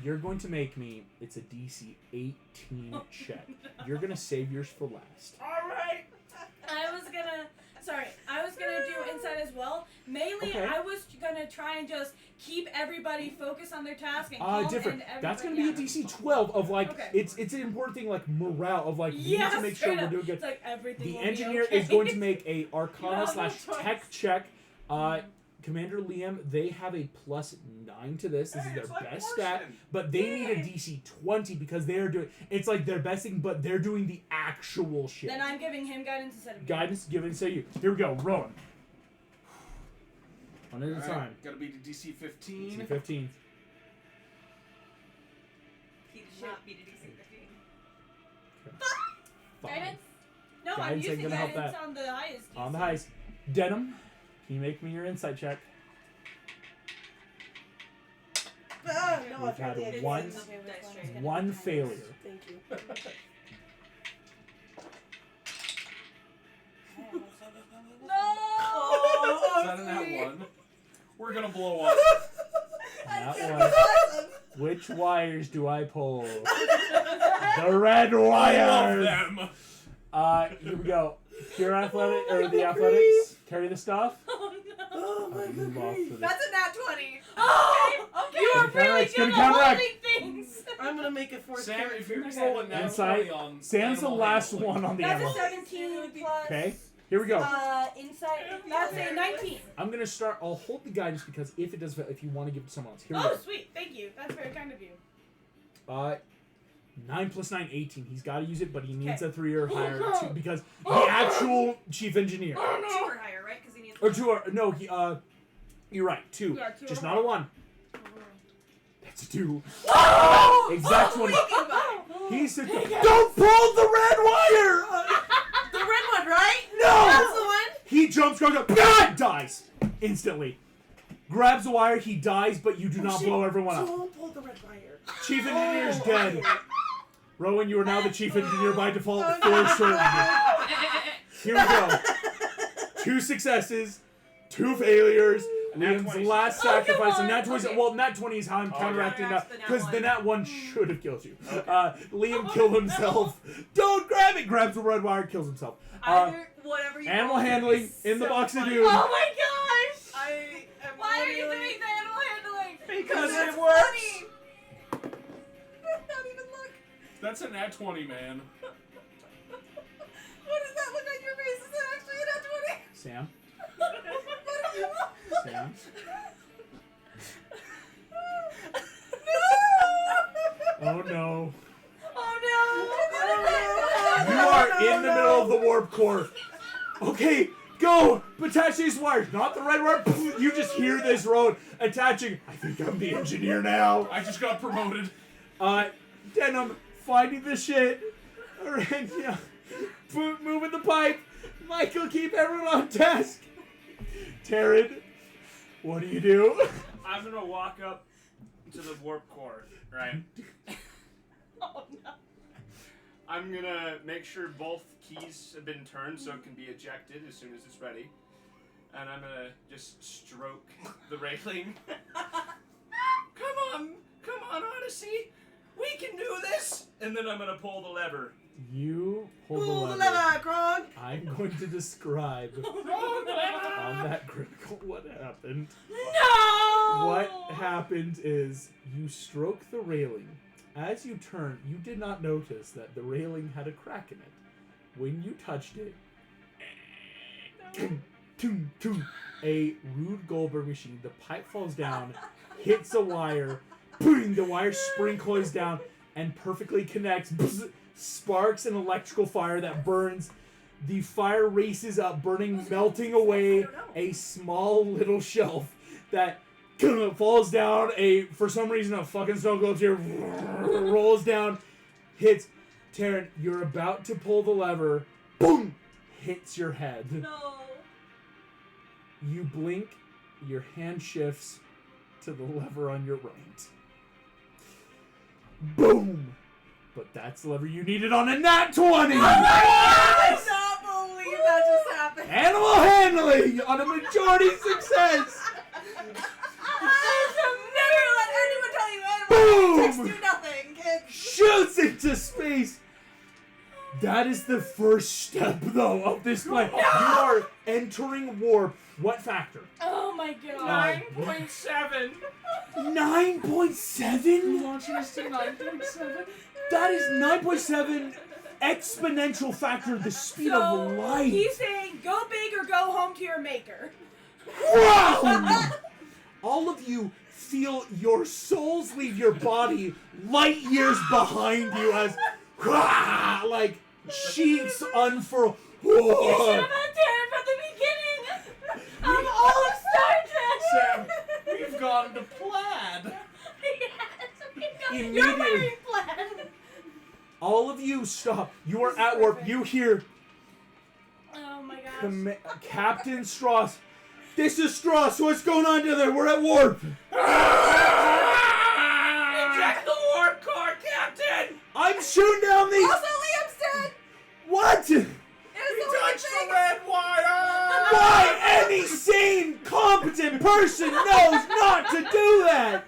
You're going to make me, it's a DC 18 check. You're gonna save yours for last. Alright. I was gonna do insight as well. Mainly, Okay. I was gonna try and just keep everybody focused on their task and calm Different. and That's gonna everybody- be a DC 12 of like, Okay. it's an important thing like morale of like, we need Yeah, to make sure straight we're up. doing good. It's like everything The will engineer be okay. is going to make a You Arcana have no / choice. Tech check. Commander Liam, they have a +9 to this. This is Hey, their it's like best stat, Martian. but they need a DC 20 because they are doing. It's like their best thing, but they're doing the actual shit. Then I'm giving him guidance instead of you. Guidance given to you. Here we go. Rowan. One at a Alright, time. Gotta beat a DC 15. DC 15. He did not beat a DC 15. Fine. Guidance? No, I'm Guidance ain't using gonna help guidance that. on the highest. On DC. the highest. Denim. Can you make me your insight check? Ah, no, We've I've had really one- Okay, which Dice one's tray. gonna One be highest? failure. Thank you. No! Oh, Is that an that one? We're gonna blow up. That one. Which wires do I pull? The red wires. them. Here we go. Pure athletic or the athletics. Carry the stuff. Oh no! Oh my You lost god. for this. That's a nat 20. Oh! Okay. You are Gonna counteract, really it's gonna good at counteract. holding things! I'm gonna make a fourth Sam, character. if you're Okay. rolling now, Insight. on Sam's the animal last handling. one on the That's ammo. a 17 plus. Okay. Here we go. Insight. That's a 19. I'm gonna start. I'll hold the guidance because if it does fail, if you want to give it to someone else. Here we Oh, go. sweet. Thank you. That's very kind of you. 9 + 9, 18. He's got to use it, but he needs Okay. a 3 or higher to, because the actual chief engineer. 2 or higher, right? Because he needs. Or 2 or no, he you're right. 2. Yeah, 2 Just or not a 1. That's a 2. Oh! Exact 20. Goodbye. He's don't pull the red wire. The red one, right? No. That's the one? He jumps, goes up, dies instantly. Grabs the wire, he dies, but you do not shit. blow everyone up. Don't pull the red wire. Chief engineer's dead. Rowan, you are now the chief engineer by default Oh, for no. certain. Here we go. 2 successes, 2 failures. Nat Liam's 20. last Oh, come sacrifice, and on. Nat 20. Okay. Well, Nat 20 is how I'm Oh, counteracting yeah. that, because the Nat 1 should have killed you. Okay. Liam killed himself. Don't grab it. Grabs the red wire, kills himself. Either whatever you Animal roll is handling in the so box of funny. doom. Oh my gosh! I am Why are you literally- doing the animal handling? Because That's it works. funny. Not even look. That's a nat 20, man. What does that look on your face? Is that actually a nat 20? Sam. What do you want? Sam. Oh no. Oh no! You are in the middle of the warp core. Okay, go! Attach these wires, not the red wire. You just hear this road attaching. I think I'm the engineer now. I just got promoted. Denim, finding the shit. Aranya, moving the pipe. Michael, keep everyone on task. Taryn, what do you do? I'm gonna walk up to the warp core, right? Oh no! I'm gonna make sure both keys have been turned so it can be ejected as soon as it's ready. And I'm gonna just stroke the railing. Come on, Odyssey! We can do this! And then I'm gonna pull the lever. You pull Pull the the lever. lever, Kronk. I'm going to describe on that critical what happened. No! What happened is you stroke the railing. As you turn, you did not notice that the railing had a crack in it. When you touched it, toom, toom, a Rube Goldberg machine, the pipe falls down, hits a wire, boom, the wire spring coils down, and perfectly connects, bzz, sparks an electrical fire that burns. The fire races up, burning, melting away a small little shelf that falls down. For some reason, a fucking snow globe here rolls down, hits. Taryn, you're about to pull the lever. Boom! Hits your head. No. You blink. Your hand shifts to the lever on your right. Boom! But that's the lever you needed on a nat 20! I cannot believe that just happened. Animal handling on a majority success! Never let anyone tell you animal handling Boom! do nothing, kids. Shoots into space! That is the first step, though, of this plan. You are entering warp. What factor? Oh my god. 9.7. 9.7? Launching us to 9.7. That is 9.7 exponential factor of the speed So of light. he's saying go big or go home to your maker. Wow! All of you feel your souls leave your body light years behind you as like cheeks unfurl. You should have had Darren from the beginning of all of Star Trek. Sam, we've gone to plaid. You're Immediately, wearing plaid. all of you stop. You are at warp. You hear Oh my gosh. Captain Strauss. This is Strauss. What's going on down there? We're at warp. Eject the warp core, Captain! I'm shooting down these. Also, Liam's dead. What? It was We the touched the thing. red wire! Why any sane, competent person knows not to do that?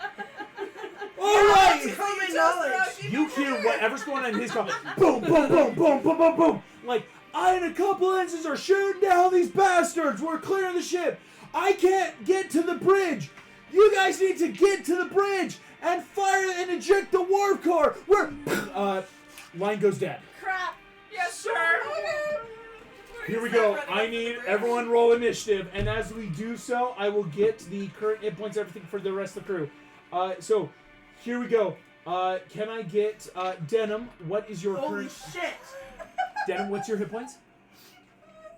Alright! Common knowledge. You hear whatever's going on in his car. Boom, boom, boom, boom, boom, boom, boom. Like, I and a couple ensigns are shooting down these bastards. We're clearing the ship. I can't get to the bridge. You guys need to get to the bridge and fire and eject the warp core. We're line goes dead. Crap. Yes, sir! Here we go. I need everyone roll initiative, and as we do so, I will get the current hit points, everything for the rest of the crew. So, here we go. Can I get Denim? What is your Holy current? shit. Denim, what's your hit points?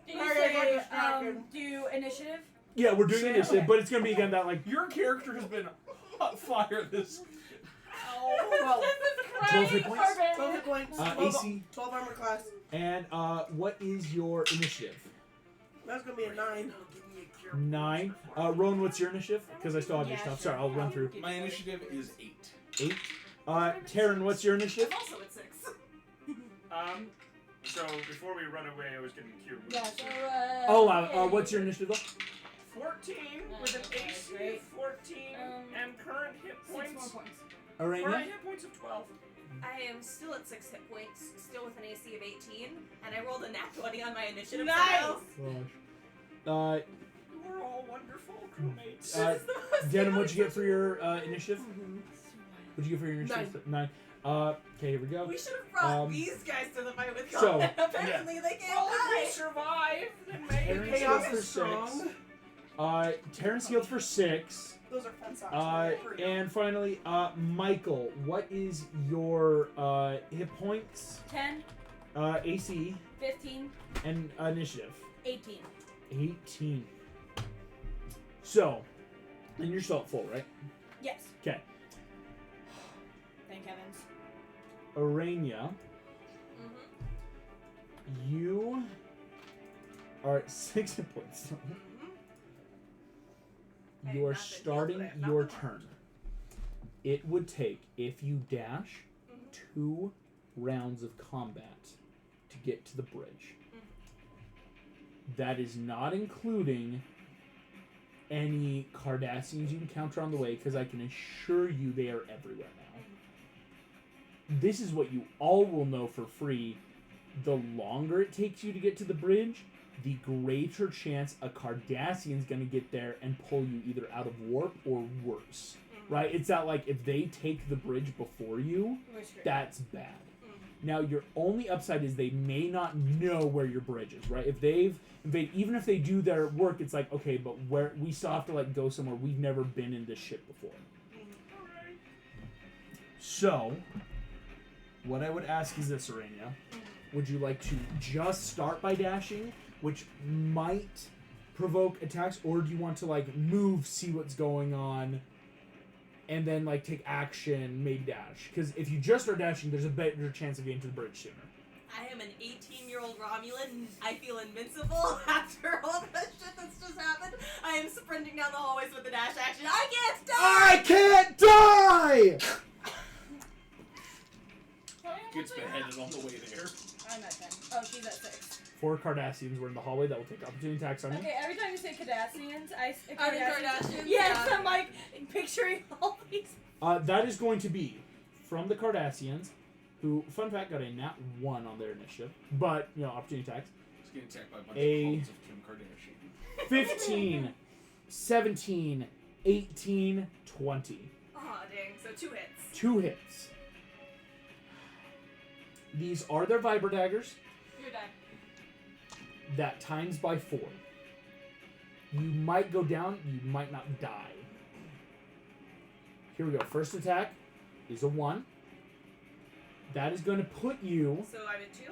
Did you Alright, say distracted. do initiative? Yeah, we're doing Sam. initiative, but it's gonna be again that like Your character has been hot fire this. Well, 12 hit points. 12 hit points. AC. 12 armor class. And what is your initiative? That's gonna be a 9. 9. Rowan, what's your initiative? Because I still have your Yeah, stuff. sure. Sorry, I'll run through. My initiative is 8. 8. Taryn, what's your initiative? I'm also at 6. So before we run away, I was getting cute. Yeah, so Oh, what's your initiative though? 14 with an Okay, AC great. of 14 and current hit 6 more points. points. Current Arena? hit points of 12. I am still at 6 hit points, still with an AC of 18, and I rolled a nat 20 on my initiative. Nice! Gosh. We're all wonderful crewmates. Denim, what'd you get for your initiative? What'd you get for your initiative? 9. Okay, here we go. We should have brought Um, these guys to the fight with so- Colin. Apparently they can't All if we die. survive, then maybe Terrence Chaos healed for is strong. 6. Terrence healed for 6. Those are fun socks. And finally, Michael, what is your hit points, 10, AC, 15, and initiative? 18. 18. So, and you're still at full, right? Yes. Okay. Thank heavens. Arania, you are at 6 hit points. Hey, You are not the deal starting today, not your the one. turn. It would take, if you dash, 2 rounds of combat to get to the bridge. That is not including any Cardassians you encounter on the way, because I can assure you they are everywhere now. This is what you all will know for free. The longer it takes you to get to the bridge, the greater chance a Cardassian's going to get there and pull you either out of warp or worse. Right? It's not like if they take the bridge before you, that's bad. Now, your only upside is they may not know where your bridge is, right? Even if they do their work, it's like, okay, but where we still have to like go somewhere. We've never been in this ship before. So, what I would ask is this, Arania. Would you like to just start by dashing, which might provoke attacks, or do you want to like move, see what's going on, and then like take action, maybe dash? Because if you just start dashing, there's a better chance of getting to the bridge sooner. I am an 18-year-old Romulan. I feel invincible after all that shit that's just happened. I am sprinting down the hallways with the dash action. I can't die! I can't die! Gets it on the way there. I'm at 10. Oh, she's at 6. 4 Cardassians were in the hallway that will take opportunity attacks on you. Okay, every time you say Cardassians, Are the Kardashians? Yes, I'm like picturing all these. That is going to be from the Cardassians, who, fun fact, got a nat 1 on their initiative. But, you know, opportunity attacks. Just getting attacked by a bunch A- of clones of Kim Kardashian. 15, 17, 18, 20. Aw, dang. So 2 hits. 2 hits. These are their Viper daggers. You're done. That times by 4. You might go down, you might not die. Here we go. First attack is a 1. That is going to put you So I'm at 2?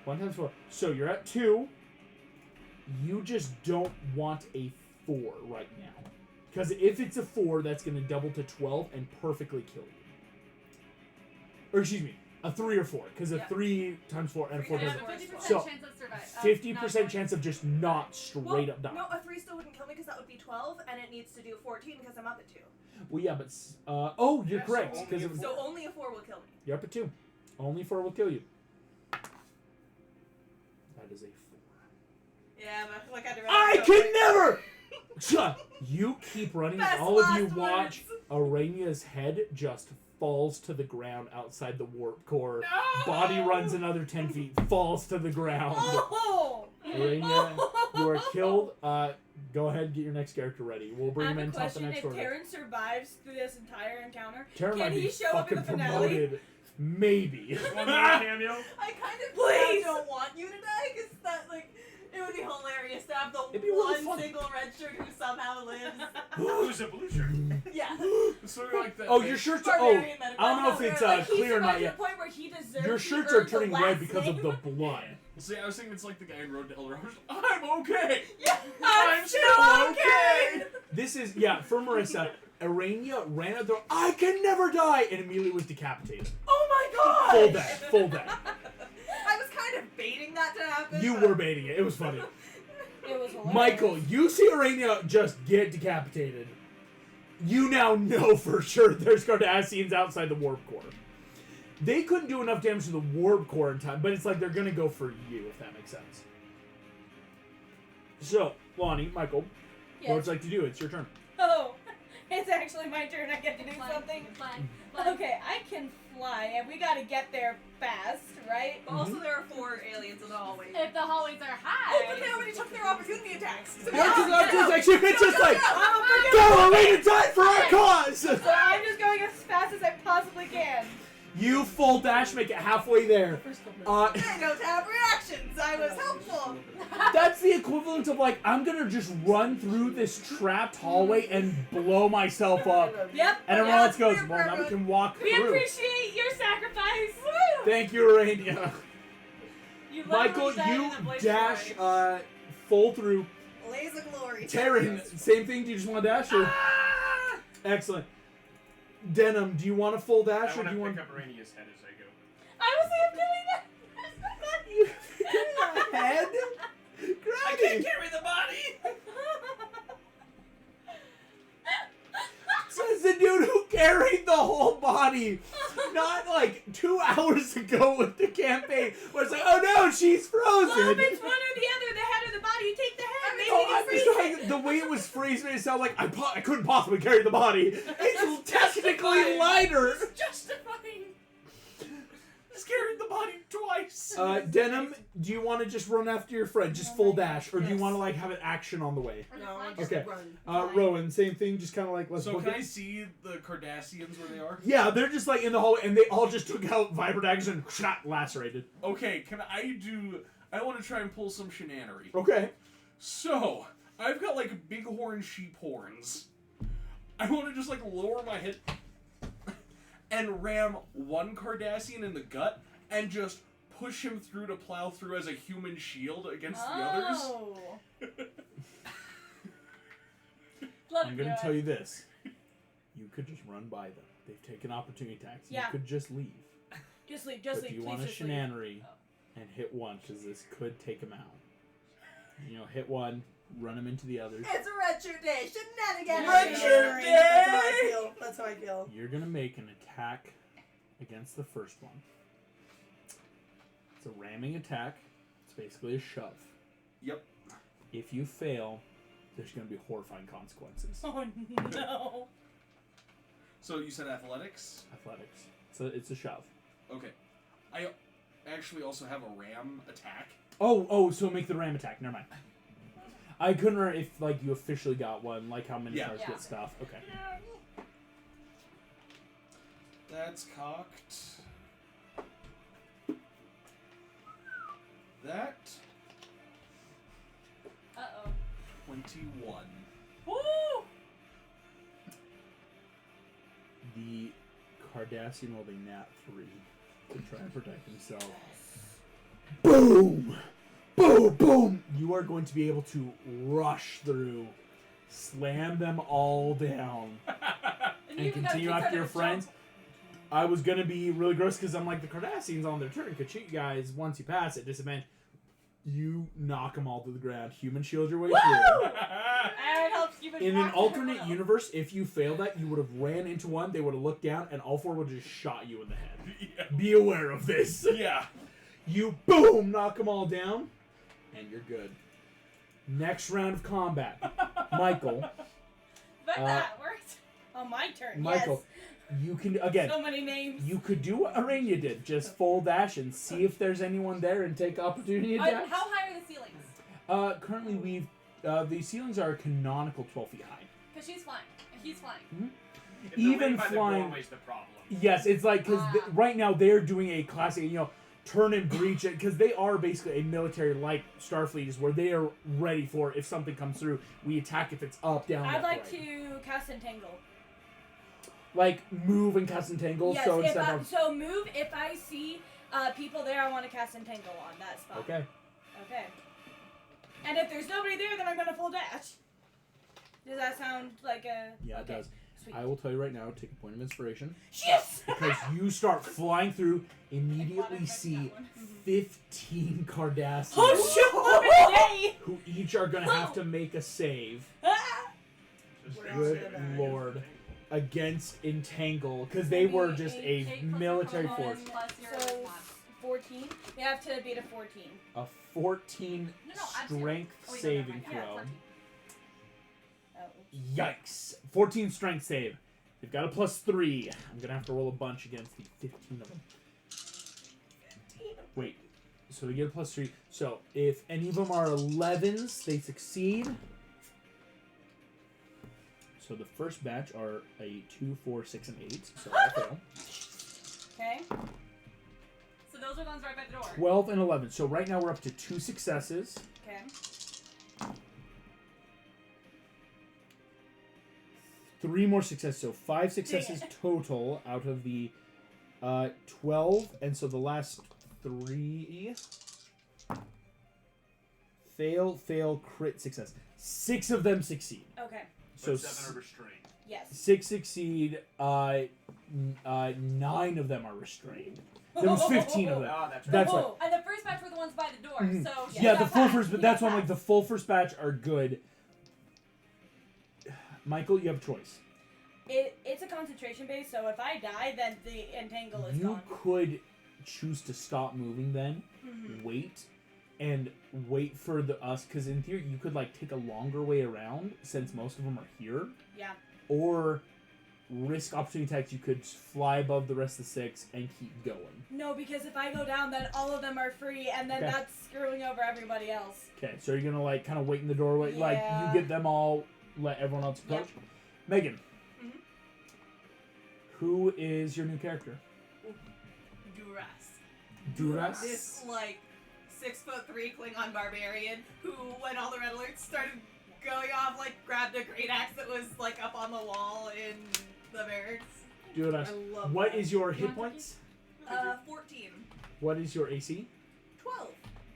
1 times 4. So you're at 2. You just don't want a 4 right now. Because if it's a 4, that's going to double to 12 and perfectly kill you. Or excuse me, a 3 or 4. Because a 3 times 4 and a 4 Yeah, doesn't. 50% So, chance of survival. 50% chance of just not straight up dying. No, a 3 still wouldn't kill me because that would be 12, and it needs to do 14 because I'm up at 2. Well, yeah, but oh, you're Yeah, so correct. only Because if- So only a 4 will kill me. you're up at 2. Only 4 will kill you. That is a 4. Yeah, but like I can never. Shut. You keep running. Best All of you last watch words. Arania's head just falls to the ground outside the warp core. No! Body runs another 10 feet, falls to the ground. Oh! Arania, you are killed. Go ahead and get your next character ready. We'll bring I him have in a top the question. next If order. Terran survives through this entire encounter, Terran can might be he show up in fucking the finale? promoted. Maybe. One more cameo. I kind of Please! don't want you to die because that, like, it would be hilarious to have the It'd be really one fun. single red shirt who somehow lives. Who's a blue shirt? Yeah. Sort of like that. Oh, your shirts are. Oh, Barbarian medical. I don't know if it's Like, he clear or not survived to yet. the point where he deserves Your to shirts earn are the turning last red because of name. the blood. See, I was thinking it's like the guy in Road to Hell. I'm okay. Yeah, I'm still okay. This is, yeah, for Marissa, Arania ran out there, I can never die, and immediately was decapitated. Oh my god! Full death, full death. I was kind of baiting that to happen. You but- were baiting it, it was funny. It was hilarious. Michael, you see Arania just get decapitated. You now know for sure there's Cardassians outside the warp core. They couldn't do enough damage to the warp core in time, but it's like they're gonna go for you, if that makes sense. So, Lonnie, Michael, what would you like to do? It's your turn. Oh, it's actually my turn. I get to do Fine, something. fine. Okay, I can fly, and we gotta get there fast, right? But also, there are 4 aliens in the hallway. If the hallways are Oh, high. but they already took their opportunity attacks. So Yeah, yeah, because actually, it's just like, I'm go, we need time for our cause! So I'm just going as fast as I possibly can. You full dash, make it halfway there. I don't have reactions. I was helpful. That's the equivalent of like, I'm gonna just run through this trapped hallway and blow myself up. Yep. And everyone Yeah, else goes, we're well, now we can walk We through. appreciate your sacrifice. Thank you, Arania. You Michael, literally died you in a voice dash voice. full through. Blaze of glory. Terran, same thing, do you just want to dash? Or? Excellent. Denim, do you want a full I dash or want do to you pick want... up Rainia's head as I go. I was doing that. You head? I can't carry the body. Says the dude who carried the whole body not like 2 hours ago with the campaign where it's like, oh no, she's frozen. Well, if it's one or the other, the head or the body, you take the head. Maybe No, you I'm freeze just it. saying, the way it was phrased made it sound like I couldn't possibly carry the body. It's technically lighter. Justifying. Just carried the body twice. Denim, do you want to just run after your friend, just full dash, or do you Yes. want to like have an action on the way? No, I just Okay. run. Rowan, same thing, just kind of like let's So book can it. I see the Cardassians where they are? Yeah, they're just like in the hallway, and they all just took out Viper daggers and shot lacerated. Okay, can I do... I want to try and pull some shenanery. Okay. So, I've got like bighorn sheep horns. I want to just like lower my head and ram one Cardassian in the gut and just push him through to plow through as a human shield against the others. Oh. Let I'm him gonna do tell it. you this. You could just run by them. They've taken opportunity attacks. Yeah. You could just leave. Just leave. But Just do leave. you Please want a just leave. shenanery and hit one, because this could take him out. You know, hit one, run him into the others. It's a red shirt day. Shenanigans. Red shirt That's how I feel. That's how I feel. You're gonna make an attack against the first one. It's a ramming attack. It's basically a shove. Yep. If you fail, there's going to be horrifying consequences. Oh no. So you said athletics? Athletics. So it's a shove. Okay. I actually also have a ram attack. Oh, so make the ram attack. Never mind. I couldn't remember if like you officially got one, like how many stars get stuff. Okay. That's cocked. That Uh-oh. 21. Woo! The Cardassian rolled a nat 3 to try and protect himself. Boom! Boom! Boom! You are going to be able to rush through, slam them all down, and continue after your friends. I was going to be really gross because I'm like, the Cardassians on their turn could shoot you guys once you pass it. Disadvantage. You knock them all to the ground. Human shield your way through. And it helps you In an alternate universe, if you failed that, you would have ran into one, they would have looked down, and all four would have just shot you in the head. Yeah. Be aware of this. Yeah. You, boom, knock them all down, and you're good. Next round of combat. Michael. But that worked. Oh, my turn. Michael, you can, again, Yes. So many names. you could do what Arania did. Just full dash and see if there's anyone there and take opportunity attacks. How high are the ceilings? Currently, we've, the ceilings are a canonical 12 feet high. Because she's flying. He's flying. If they're Even right by flying- the doorway's the problem. Yes, it's like, because right now they're doing a classic, turn and breach it, because they are basically a military-like Starfleet, is where they are ready for, if something comes through, we attack if it's up, down, I'd left, like right. to cast Entangle. Like, move and cast Entangle, Yes, so if instead I, of... so move. If I see people there, I want to cast Entangle on that spot. Okay. Okay. And if there's nobody there, then I'm going to full dash. Does that sound like a... Yeah, okay. it does. Sweet. I will tell you right now, take a point of inspiration. Yes! Because you start flying through, immediately see 15 Cardassians Oh, shit! who each are going to have to make a save. Just Good save it. lord. Against Entangle, because they were just a 8 plus military your force. bonus plus your So, mod. 14. You have to beat a 14. A 14 No, I'm serious. strength Oh, wait, no, never saving mind. Yeah, throw. 14. Oh. Yikes. 14 strength save. They've got a +3. I'm going to have to roll a bunch against the 15 of them. Wait. So we get a +3. So if any of them are 11s, they succeed. So the first batch are a 2, 4, 6, and 8. So I fail. Okay. So those are the ones right by the door. 12 and 11. So right now we're up to 2 successes. Okay. 3 more successes. So 5 successes total out of the 12. And so the last 3... Fail, crit, success. 6 of them succeed. Okay. So But 7 are restrained. Yes. 6 succeed. 9 of them are restrained. There was 15 of them. Oh, that's right. That's right. Oh. And the first batch were the ones by the door, Mhm. so she Yeah, got the full past. first, but She that's got why I'm like the past. full first batch are good. Michael, you have a choice. It's a concentration base, so if I die, then the entangle is You gone. could choose to stop moving then, Mhm. wait for the us, because in theory you could like take a longer way around since most of them are here, Yeah. or risk opportunity attacks. You could fly above the rest of the 6 and keep going. No, because if I go down, then all of them are free, and then Okay. that's screwing over everybody else. Okay, so you're gonna like kind of wait in the doorway, like Yeah. you get them all, let everyone else approach. Megan, Mhm. who is your new character? Duras. Duras. This, 6'3" Klingon barbarian who, when all the red alerts started going off, grabbed a great axe that was, up on the wall in the barracks. Duras. I love What that. is your hit want points? 14. What is your AC? 12.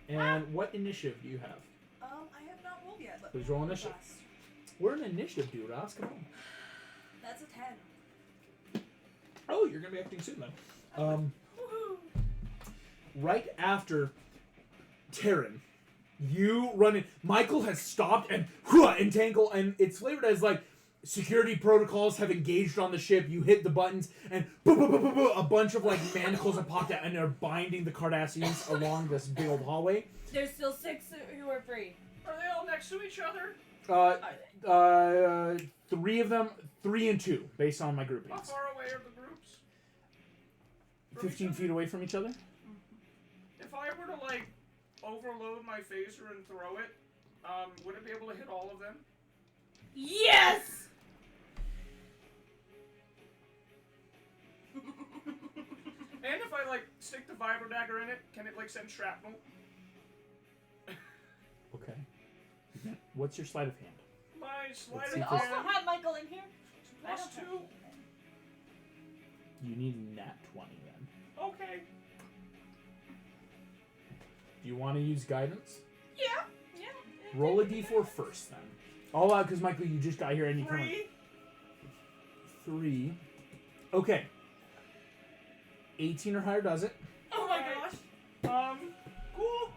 And what initiative do you have? I have not rolled yet. But Please roll initiative. We're an initiative, Duras. Come on. That's a 10. Oh, you're gonna be acting soon then. Woohoo! Right after Terran, you run in. Michael has stopped and entangle, and it's flavored as security protocols have engaged on the ship. You hit the buttons, and a bunch of like manacles have popped out, and they're binding the Cardassians along this big old hallway. There's still 6 who are free. Are they all next to each other? 3 of them, 3 and 2, based on my How groupings. far away are the groups? 15 feet away from each other. If I were to like overload my phaser and throw it, would it be able to hit all of them? Yes! And if I like stick the vibro dagger in it, can it like send shrapnel? Okay. What's your sleight of hand? My sleight Let's of see We if also hand have Michael in here. plus I don't 2. have anything. You need a nat 20 then. Okay. Do you want to use guidance? Yeah. Roll a d4 first then. All out because Michael, you just got here and you come in. 3. 3. Okay. 18 or higher does it. Oh my gosh. Cool.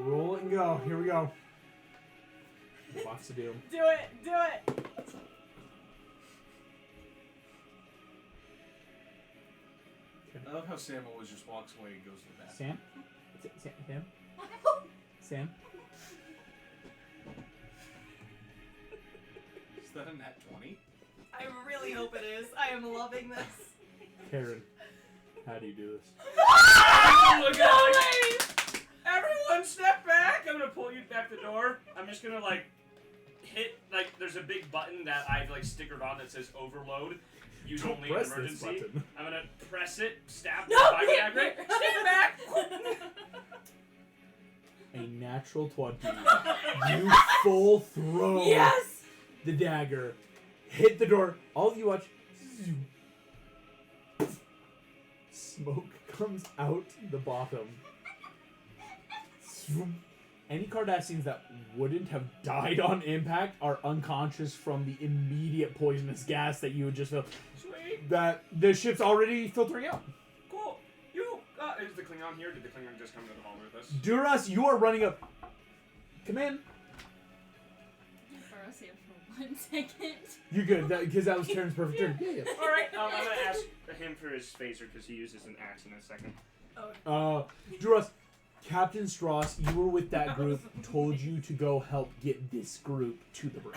Roll it and go. Here we go. Lots to do. Do it. Do it. I love how Sam always just walks away and goes to the bathroom. Sam? Sam? Is that a nat 20? I really hope it is. I am loving this. Karen, how do you do this? Look at it. Everyone step back! I'm gonna pull you back the door. I'm just gonna like hit like there's a big button that I've like stickered on that says overload. Use Don't only in press this emergency. button. I'm gonna press it, stab No! the fire dagger. Stand back! A natural 20. You full throw Yes! the dagger. Hit the door. All of you watch. Smoke comes out the bottom. Any Cardassians that wouldn't have died on impact are unconscious from the immediate poisonous gas that you would just feel. Sweet. That the ship's already filtering out. Cool. You is the Klingon here? Did the Klingon just come to the hall with us? Duras, you are running up. Come in. For us here for 1 second. You good? Because that was Terran's perfect turn. Yeah, yeah. Alright, I'm gonna ask him for his phaser because he uses an axe in a second. Duras, Captain Strauss, you were with that group, told you to go help get this group to the bridge.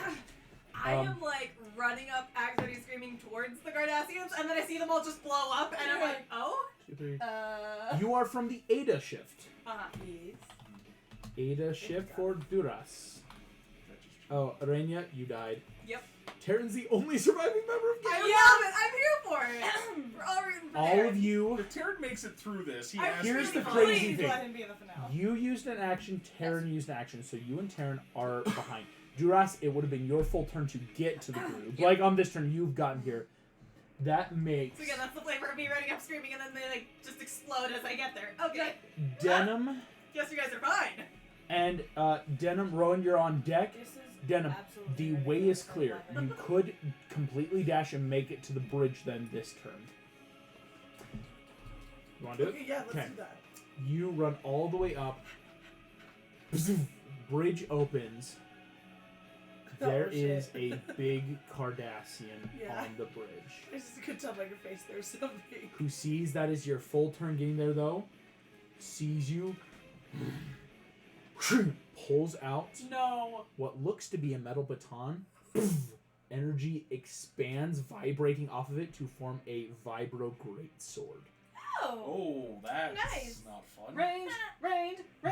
I am like running up, accidentally screaming towards the Cardassians, and then I see them all just blow up, and I'm like, oh? 2, 3. Uh. You are from the Ada shift. Yes. Ada shift for Duras. Oh, Arenya, you died. Yep. Terran's the only surviving member of I Game. love it. I'm here for it. We're all rooting for All Darren. of you, If Taryn makes it through this, he I'm has here's to the be crazy Please thing. let him be in the finale. You used an action, Terran used an action, so you and Terran are behind. Duras, it would have been your full turn to get to the group. Yep. Like on this turn, you've gotten here. That makes So again, that's the flavor of me running up screaming, and then they like just explode as I get there. Okay. Denim Guess you guys are fine. and Denim, Rowan, you're on deck. This is Denim, absolutely the ridiculous way is for clear. 11. You could completely dash and make it to the bridge then this turn. You want to do it? Okay, yeah, let's Okay. do that. You run all the way up. Bridge opens. There Oh, is shit. a big Cardassian Yeah. on the bridge. I just could tell by your face there's something. Who sees that is your full turn getting there though, sees you, pulls out No. what looks to be a metal baton. Energy expands, vibrating off of it to form a vibro greatsword. Oh. Oh, that's Nice. not fun. Range.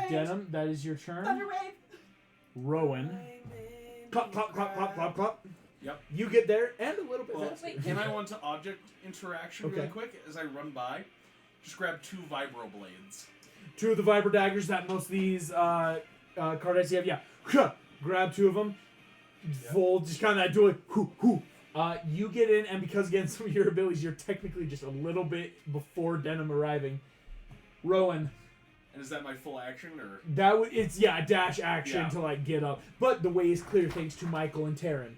Denim, that is your turn. Thunderwave. Rowan. I'm in Clop, clop, clop, clop, clop, clop. Yep. You get there and a little bit Well, faster. Wait. and I want to object interaction really Okay. quick as I run by. Just grab 2 vibro blades. 2 of the vibro daggers that most of these Cardassians have. Yeah. Grab 2 of them. Fold, just kind of do it. Hoo, hoo. You get in, and because again some of your abilities, you're technically just a little bit before Denim arriving. Rowan, And is that my full action, or? that would it's a dash action Yeah. to like get up, but the way is clear thanks to Michael and Taryn.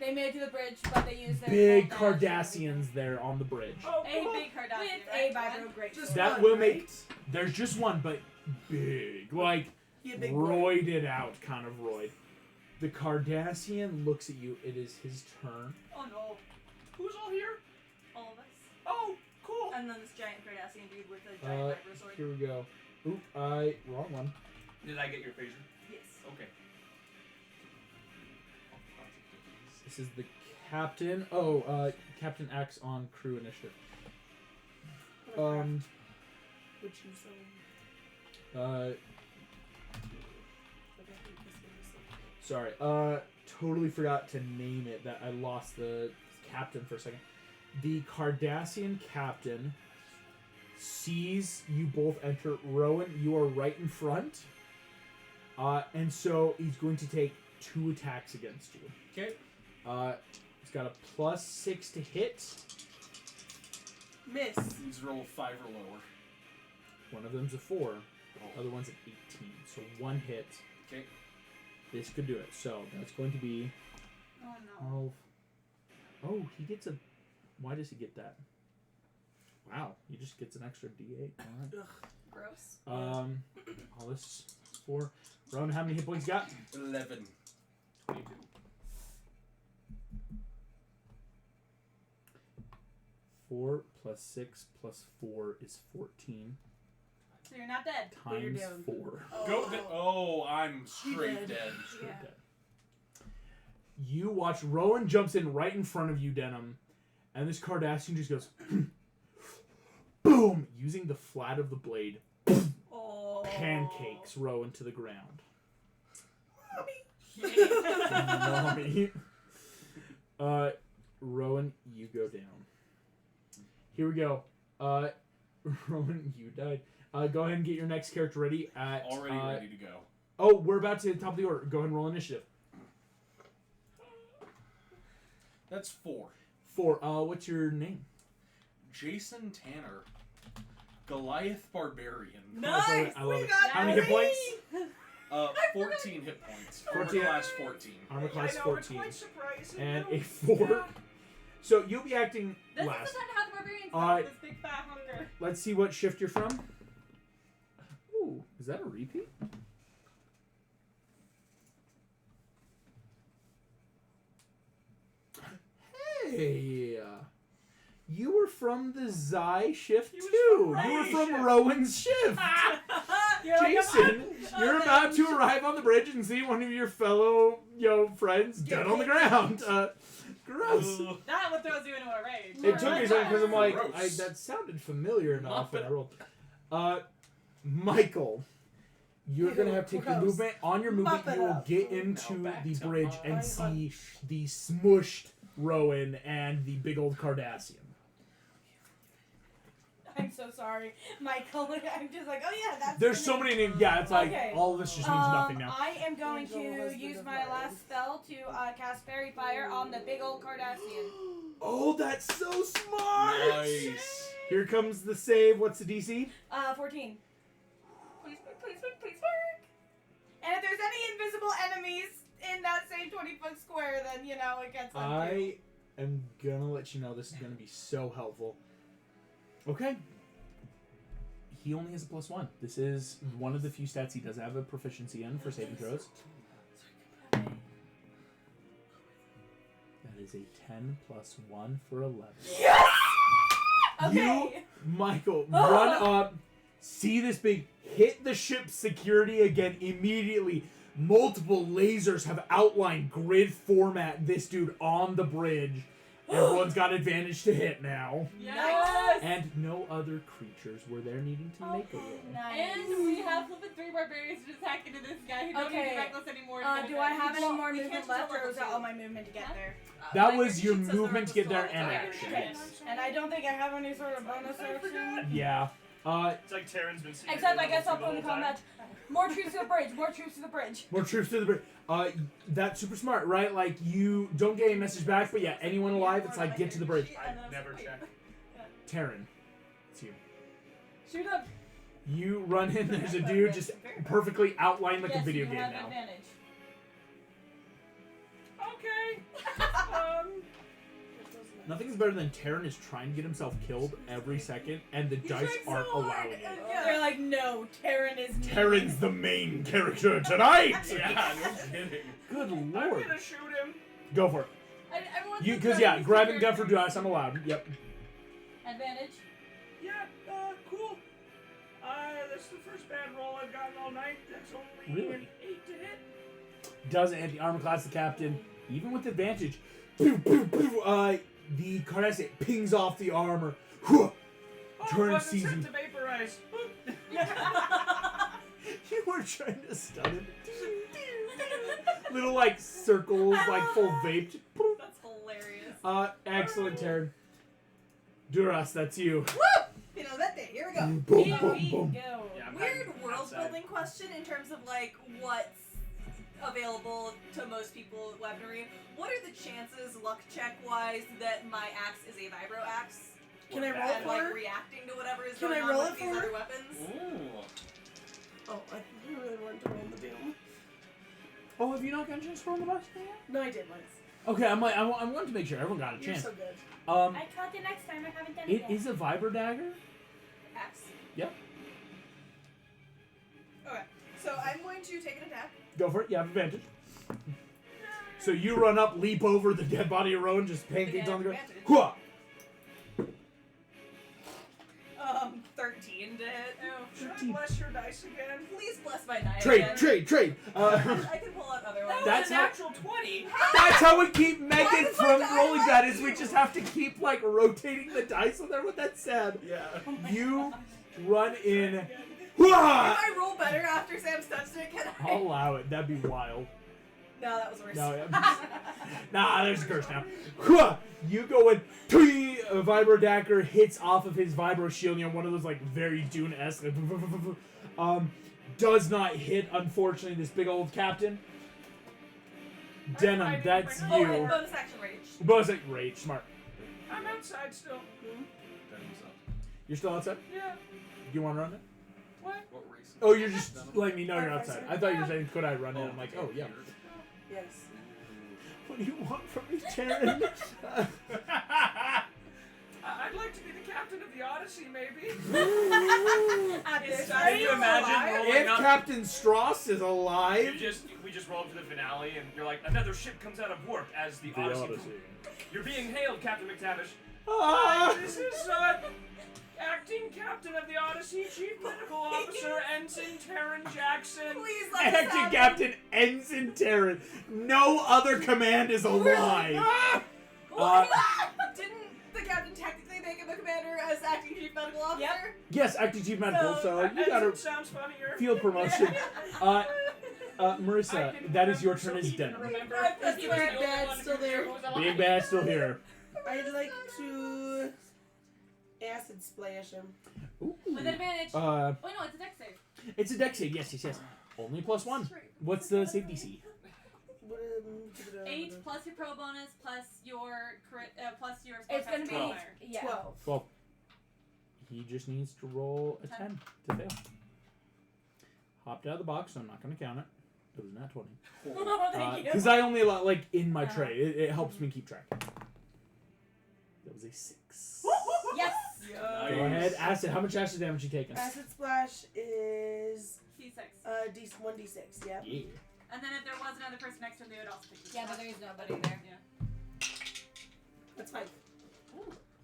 They made it to the bridge, but they used their Big full dash. Cardassians there on the bridge. Oh, A big Cardassian. With right? a vibro great. Just That one, will right? make. There's just one, but big, like Yeah, big boy. roided out kind of roid. The Cardassian looks at you. It is his turn. Oh no. Who's all here? All of us. Oh, cool. And then this giant Cardassian dude with a giant vibro sword. Here we go. Oop, wrong one. Did I get your phaser? Yes. Okay. This is the captain. Oh, Captain acts on crew initiative. Which is Sorry. Totally forgot to name it. That I lost the captain for a second. The Cardassian captain sees you both enter. Rowan, you are right in front. And so he's going to take 2 attacks against you. Okay. He's got a +6 to hit. miss. He's roll 5 or lower. One of them's a 4. The other one's an 18. So 1 hit. Okay. This could do it. So that's going to be Oh no. 12. Oh, he gets a... Why does he get that? Wow, he just gets an extra D8. All Gross. right. All this 4. Rowan, how many hit points you got? 11. 22. 4 + 6 + 4 is 14 So you're not dead. But you're times down. 4. Go. Oh, I'm straight dead. dead. Straight Yeah. dead. You watch Rowan jumps in right in front of you, Denim, and this Cardassian just goes boom, using the flat of the blade, Oh. pancakes Rowan to the ground. Mommy. Mommy. Rowan, you go down. Here we go. Rowan, you died. Go ahead and get your next character ready at... Already ready to go. Oh, we're about to the top of the order. Go ahead and roll initiative. That's 4. 4. What's your name? Jason Tanner. Goliath Barbarian. Nice! I love We it. got How many hit points? 14 hit points. 14. Armor class 14. Armor class I know, 14. it's quite surprising. And no? a 4. So you'll be acting This last. is the time to have the barbarians this big fat hunger. Let's see what shift you're from. Ooh, is that a repeat? Hey, you were from the Zai shift He was too. from You were Ray's from shift. Rowan's shift. Jason, you're about to arrive on the bridge and see one of your fellow, friends dead on the ground. Gross. That what throws you into a rage. It took me a second because I'm like, Gross. that sounded familiar enough when I Mop rolled. Michael, you're Ew, gonna have to take the gross. movement. On your movement, Mop it you will up. get into Now back the to bridge mop. and see the smushed Rowan and the big old Cardassian. I'm so sorry, Michael. I'm just like, oh yeah, that's. There's the so name. many names. Yeah, it's like Okay. all of this just means nothing now. I am going Angel, to husband use of my mine. last spell to cast Fairy Fire on the big old Cardassian. Oh, that's so smart! Nice. Here comes the save. What's the DC? 14. Please work. And if there's any invisible enemies in that same 20-foot square, then it gets them too. I am gonna let you know this is gonna be so helpful. Okay. He only has a +1. This is one of the few stats he does have a proficiency in for saving throws. That is a 10 + 1 for 11. Yes! You, Okay. Michael, run up, see this big, hit the ship's security again immediately. Multiple lasers have outlined grid format this dude on the bridge. Everyone's got advantage to hit now. Yes. And no other creatures were there needing to make a roll. Nice. And we have flipping 3 barbarians just hack into this guy who don't need to Okay. be reckless anymore. Do I have any more we can't movement tell left, or level was that two. all my movement to get there? That My was your sheet says there movement was to get there still and a action. Okay. Yes. And I don't think I have any sort of bonus action. Yeah. It's like Terran's been seeing Except it I guess I'll the put in whole time. combat. More troops to the bridge. More troops to the bridge. More troops to the bridge. That's super smart, right? Like, you don't get a message back, but yeah, anyone alive, it's like, get to the bridge. I never check. Terran, it's you. Shoot up. You run in, there's a dude just perfectly outlined like yes, a video you game have now. advantage. Okay. Nothing's better than Terran is trying to get himself killed every second, and the dice aren't allowing it. They're like, no, Terran is me. Terran's the main character tonight! Yeah, no kidding. Good I'm lord. gonna shoot him. Go for it. Everyone's You, because yeah, grabbing gun for Duas, I'm allowed. Yep. Advantage. Yeah, cool. That's the first bad roll I've gotten all night. That's only Really? an 8 to hit. Doesn't hit the armor class of the captain, even with advantage. Poof, poof, poof, the Cardassian pings off the armor. Whew. Turn wasn't sees set you. to vaporize. You were trying to stun him. Little like circles, like full vape. Poof. That's hilarious. Excellent turn. Duras, that's you. Woo! You know that thing. Here we go. Boom, Here boom, we boom. go. Yeah, I'm Weird hiding world outside. building question in terms of like what's available to most people at weaponry. What are the chances, luck check wise, that my axe is a vibro axe? Can I roll And for like her? reacting to whatever is Can going I on roll with it these for her? other weapons? Ooh. Oh, I really wanted to roll the doom. Oh, have you not gotten a chance to roll the box yet? No, I did once. Okay, I wanted to make sure everyone got a You're chance. so good. I caught it next time. I haven't done it It yet. is a vibro dagger. Axe. Yep. Okay, so I'm going to take an attack. Go for it. You have advantage. So you run up, leap over the dead body of Rowan, just pancakes on the ground. Advantage. Hua! 13 to hit. Should I bless your dice again? Please bless my die Trade, again. trade. I can pull out other ones. That's a how- natural 20. That's how we keep Megan Why does my from die rolling like that. Is we you? just have to keep like rotating the dice on there with that sad. Yeah. You run in. If Hua! I roll better after Sam's touched it, can I? I'll allow it. That'd be wild. No, that was worse. No, yeah. Nah, there's a curse now. Hua! You go in. Tui! A vibro dagger hits off of his vibro shield. You know, one of those like very Dune-esque. Does not hit, unfortunately, this big old captain. Denim, that's Oh, and you. bonus action rage. Bonus like rage, smart. I'm outside still. You're still outside? Yeah. You want to run it? What? What race? Oh, you're just letting me know you're outside. I thought you were saying, could I run in? I'm like, oh, yeah. Yes. What do you want from me, Taryn? I'd like to be the captain of the Odyssey, maybe. At this Can rate, you imagine alive? rolling If up? Captain Strauss is We alive, just roll up to the finale, and you're like, another ship comes out of warp as the Odyssey. You're being hailed, Captain McTavish. Ah! This is acting captain of the Odyssey, chief medical officer, Ensign Taryn Jackson. Please let us Acting have Captain Ensign Taryn. No other command is alive. Well, didn't the captain technically make him a commander as acting chief medical officer? Yep. Yes, acting chief medical. So you Ensign gotta sounds funnier. feel promotion. I Marissa, didn't that is your remember, turn so as he didn't Denim. remember. Is He was Being the only Bad one still who knew there? who was alive. Being bad, still here. I'd like to acid splash him. Ooh. With advantage. Uh, Oh no, it's a dex save. it's a dex save. Yes. Only +1. What's the save DC? 8 plus your pro bonus plus your plus your. It's gonna be 12. yeah. 12. Well, he just needs to roll a 10 to fail. Hopped out of the box, so I'm not going to count it. It was not 20. Oh, thank you. Because I only allow, like, in my tray. It helps me keep track. That was a 6. Yes. Go ahead. Acid. How much acid damage you taking? Acid splash is D6. D1d6. Yeah. Yeah. And then if there was another person next to him, they would also take. Yeah, but there's nobody there. Yeah. That's fine.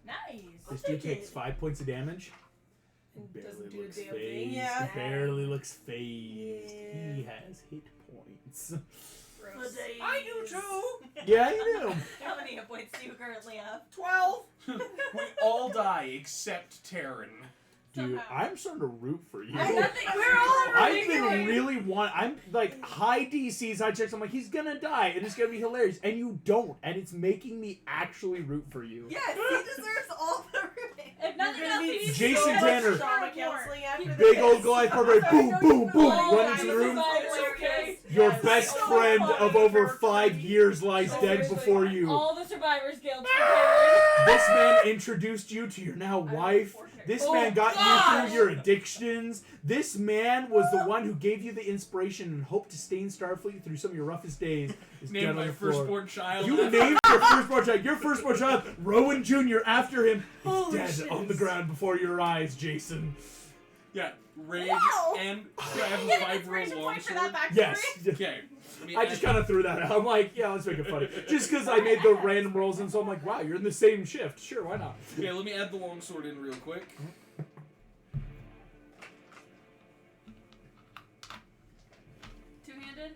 Nice. This dude takes 5 points of damage. And Barely doesn't do a looks damn phased. thing. Yeah. Barely looks phased. Yeah. He has hit points. Gross. I do too. Yeah, you do. How many hit points do you currently have? 12. We all die except Taryn. Dude, Somehow. I'm starting to root for you. I nothing. We're all I've been really I'm like high DCs, high checks. I'm like, he's gonna die, and it's gonna be hilarious, and you don't, and it's making me actually root for you. Yes, he deserves all the rooting. If nothing You're else, gonna he need needs Jason so much Tanner. trauma support. counseling after Big this. old Goliath barbarian, boom, boom, boom, Oh, run into the room. It's okay. Your Yes. best So friend fun. of over 5 years lies So dead seriously, before you. All the survivors guild prepared. This man introduced you to your now wife. This Oh, man got you gosh. through your addictions. This man was the one who gave you the inspiration and hope to stay in Starfleet through some of your roughest days. Is dead Named on my the floor. firstborn child. You named your firstborn child. Your firstborn child, Rowan Jr. After him, is Holy dead shit. on the ground before your eyes, Jason. Yeah, rage, Wow. and Can grab I a get an 5-row inspiration point for longsword. that backstory? Yes. Okay. I just kind of threw that out. I'm like, yeah, let's make it funny. Just because I made the random rolls, and so I'm like, wow, you're in the same shift. Sure, why not? Okay, let me add the longsword in real quick. Two-handed?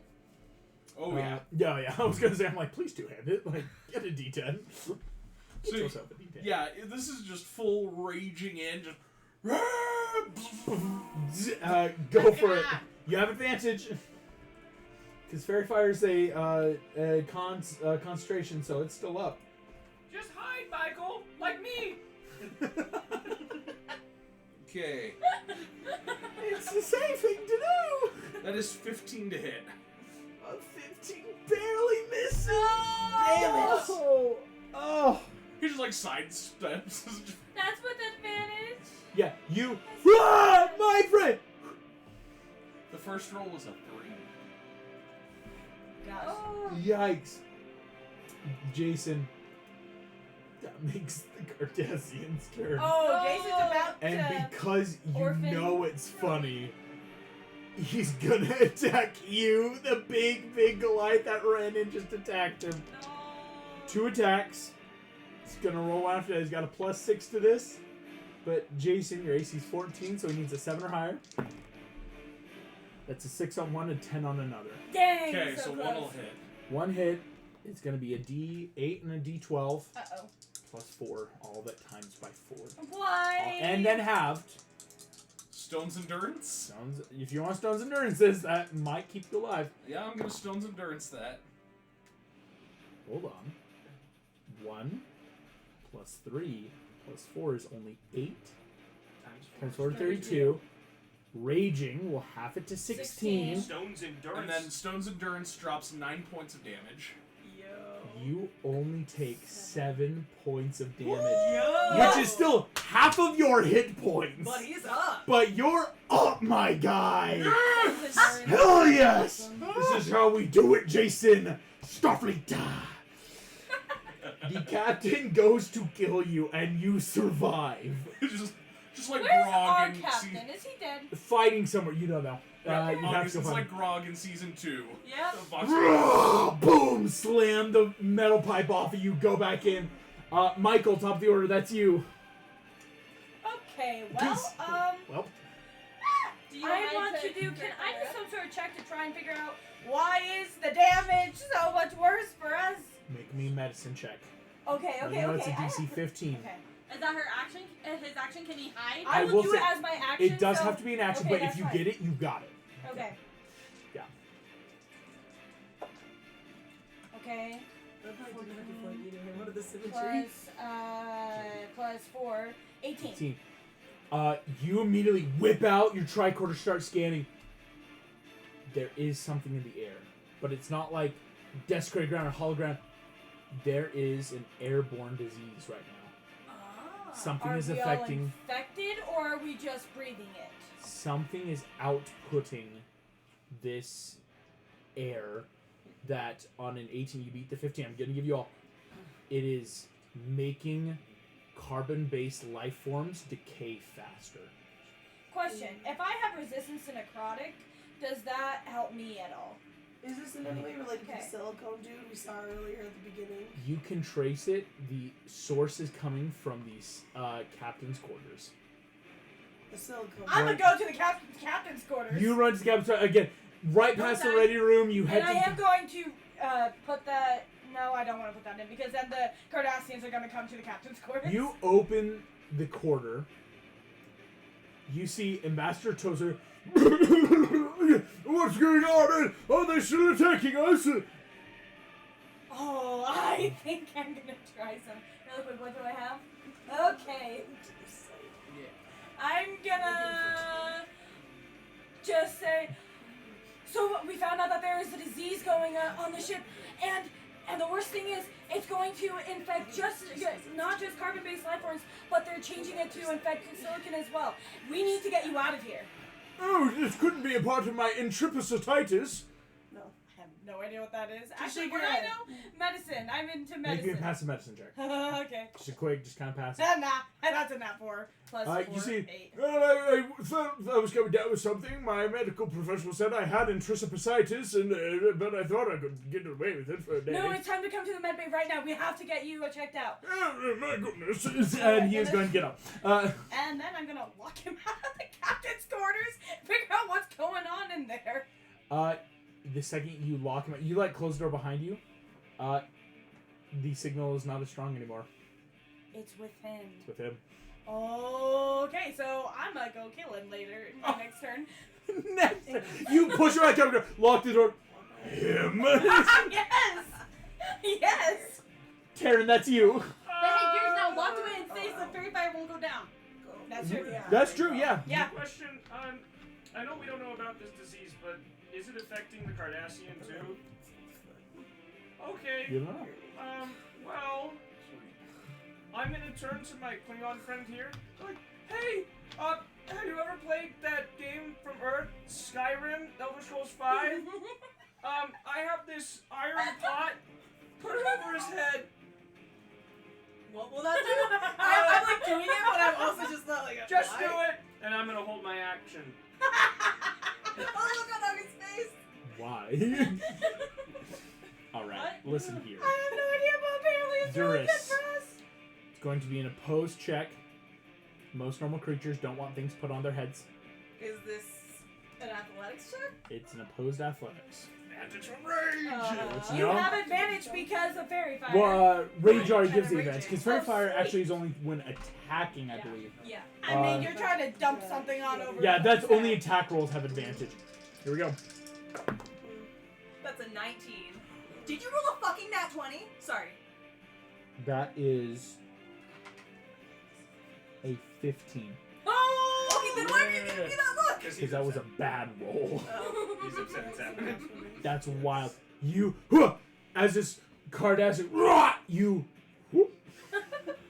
Oh, yeah. Yeah. I was gonna say, I'm like, please two-hand it. Like, get a D10. Get So, yourself a D10. yeah, this is just full raging in, just... Go for it. You have advantage. Because Fairy Fire's a concentration, so it's still up. Just hide, Michael, like me. Okay. It's the same thing to do. That is 15 to hit. 15 barely misses. Damn it. Oh. He just like sidesteps. That's with advantage. Yeah, you. Ah, my friend. The first roll was a 3. Gosh. Oh. Yikes. Jason. That makes the Cardassians turn. Oh, Jason's about And to. because you orphan. know it's funny, he's gonna attack you, the big Goliath that ran in just attacked him. No. 2 attacks. He's gonna roll after that. He's got a +6 to this. But Jason, your AC's 14, so he needs a 7 or higher. That's a 6 on one and 10 on another. Dang. Okay, so close. one will hit. One hit. It's gonna be a D8 and a D12 Uh-oh. +4. All of it times by 4. Why? And then halved. Stone's Endurance? Stones. If you want Stone's Endurances, that might keep you alive. Yeah, I'm gonna Stone's Endurance that. Hold on. 1 + 3 + 4 is only 8. Times 4 is 32. Raging will half it to 16. Stone's endurance. And then Stone's Endurance drops 9 points of damage. You only take 7 points of damage. Yo! Which is still half of your hit points. But he's up. But you're up, my guy. Yes! Hell yes! This is how we do it, Jason. Starfleet. The captain goes to kill you, and you survive. just like Where's Grog our in captain? Is he dead? Fighting somewhere, you don't know. You have to It's go find like Grog in season 2. Yep. Of Vox- him. Boom! Slam the metal pipe off of you. Go back in. Michael, top of the order. That's you. Okay, Peace. Well, Do you I want to do. Can I do some sort of check to try and figure out why is the damage so much worse for us? make me a medicine check. Okay, Let okay, me know okay. it's a DC 15. Okay. Is that her action? His action? Can he hide? I I will will do say it as my action. It does so- have to be an action, okay, but if that's you fine. get it, you got it. Okay. Yeah. Okay. What are the symmetry? Plus 4, 18. 18. You immediately whip out your tricorder, start scanning. There is something in the air, but it's not like desecrated ground or hologram. There is an airborne disease right now. Ah. Something Are is we affecting. all infected, or are we just breathing it? Something is outputting this air that on an 18 you beat the 15. I'm gonna give you all. It is making carbon-based life forms decay faster. Question: if I have resistance to necrotic, does that help me at all? Is this in any way related to Okay. the silicone dude we saw earlier at the beginning? You can trace it. The source is coming from the captain's quarters. The silicone. I'm gonna go to the captain's quarters. You run to the captain's again, right past the Okay. ready room. You head And I to am going to put that. No, I don't want to put that in because then the Cardassians are going to come to the captain's quarters. You open the quarter. You see Ambassador Tozer. What's going on? Are they still attacking us? Oh, I think I'm going to try some. Really quick, what do I have? Okay. I'm gonna just say. So we found out that there is a disease going on the ship, and the worst thing is it's going to infect not just carbon-based life forms, but they're changing it to infect silicon as well. We need to get you out of here. Oh, this couldn't be a part of my intrepidatitis. No. I have no idea what that is. Just Actually, shake what your I head. know? Medicine. I'm into Make me a medicine. passive medicine check. Okay. Just a quick, just kind of passive. Nah, that's a nat 4. Plus 4, You see, 8. I thought I was coming down with something. My medical professional said I had enterocytitis, and but I thought I could get away with it for a day. No, it's time to come to the med bay right now. We have to get you checked out. Oh, my goodness. And he is going to get up. And then I'm gonna lock him out of the captain's quarters, figure out what's going on in there. The second you lock him, you like close the door behind you. The signal is not as strong anymore. It's with him. It's with him. Okay, so I'm gonna go kill him later in my next turn. Next, you push him out the door, lock the door. Him? Yes! Yes! Taryn, that's you. But hey, yours now locked away and safe, so fairy fire won't go down. That's true. Yeah. That's true, yeah. Yeah. Question, I know we don't know about this disease, but is it affecting the Cardassian too? Okay. You don't know. Well, I'm gonna turn to my Klingon friend here. Like, hey, have you ever played that game from Earth, Skyrim, Elder Scrolls 5? I have this iron pot. Put it over his head. What will that do? I'm like doing it, but I'm also just not like. Just do it, and I'm gonna hold my action. Oh, look on his face. Why? Alright, listen here. I have no idea, but apparently it's really good Duris. for us. It's going to be an opposed check. Most normal creatures don't want things put on their heads. Is this an athletics check? It's an opposed athletics. Advantage from rage! You No? have advantage because of fairy fire. Well, rage already Kinda gives the raging. advantage, because Fairy Oh, Fire sweet. actually is only when attacking, I believe. Yeah. I mean, you're trying to dump something on over. Yeah, the that's set. only attack rolls have advantage. Here we go. That's a 19. Did you roll a fucking nat 20? Sorry. That is a 15. Oh! Okay, then why are you giving me that look? Because that was a bad roll. Oh. He's upset it's happening. That's wild. You, as this Cardassian, you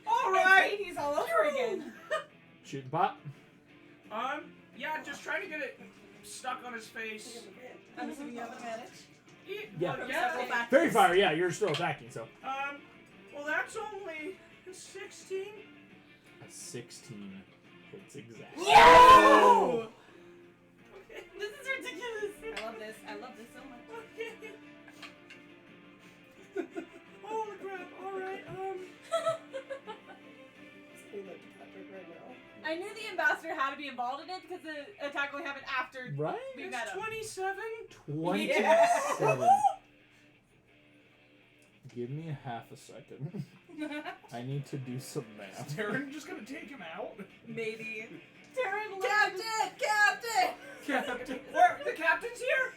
Alright, he's all over again. shoot the bot. Yeah, just trying to get it stuck on his face. I'm assuming you have advantage. Yeah. Well, yeah. Fairy Fire, yeah, you're still attacking, so. Well, that's only 16. A 16 hits exactly. Yeah! Okay. This is ridiculous. I love this. I love this so much. Okay. Holy crap! All right. I knew the ambassador had to be involved in it because the attack only happened after Right? we met him. 27. 27. Give me a half a second. I need to do some math. Taryn just gonna take him out? Maybe. Taryn Captain! Where? The captain's here?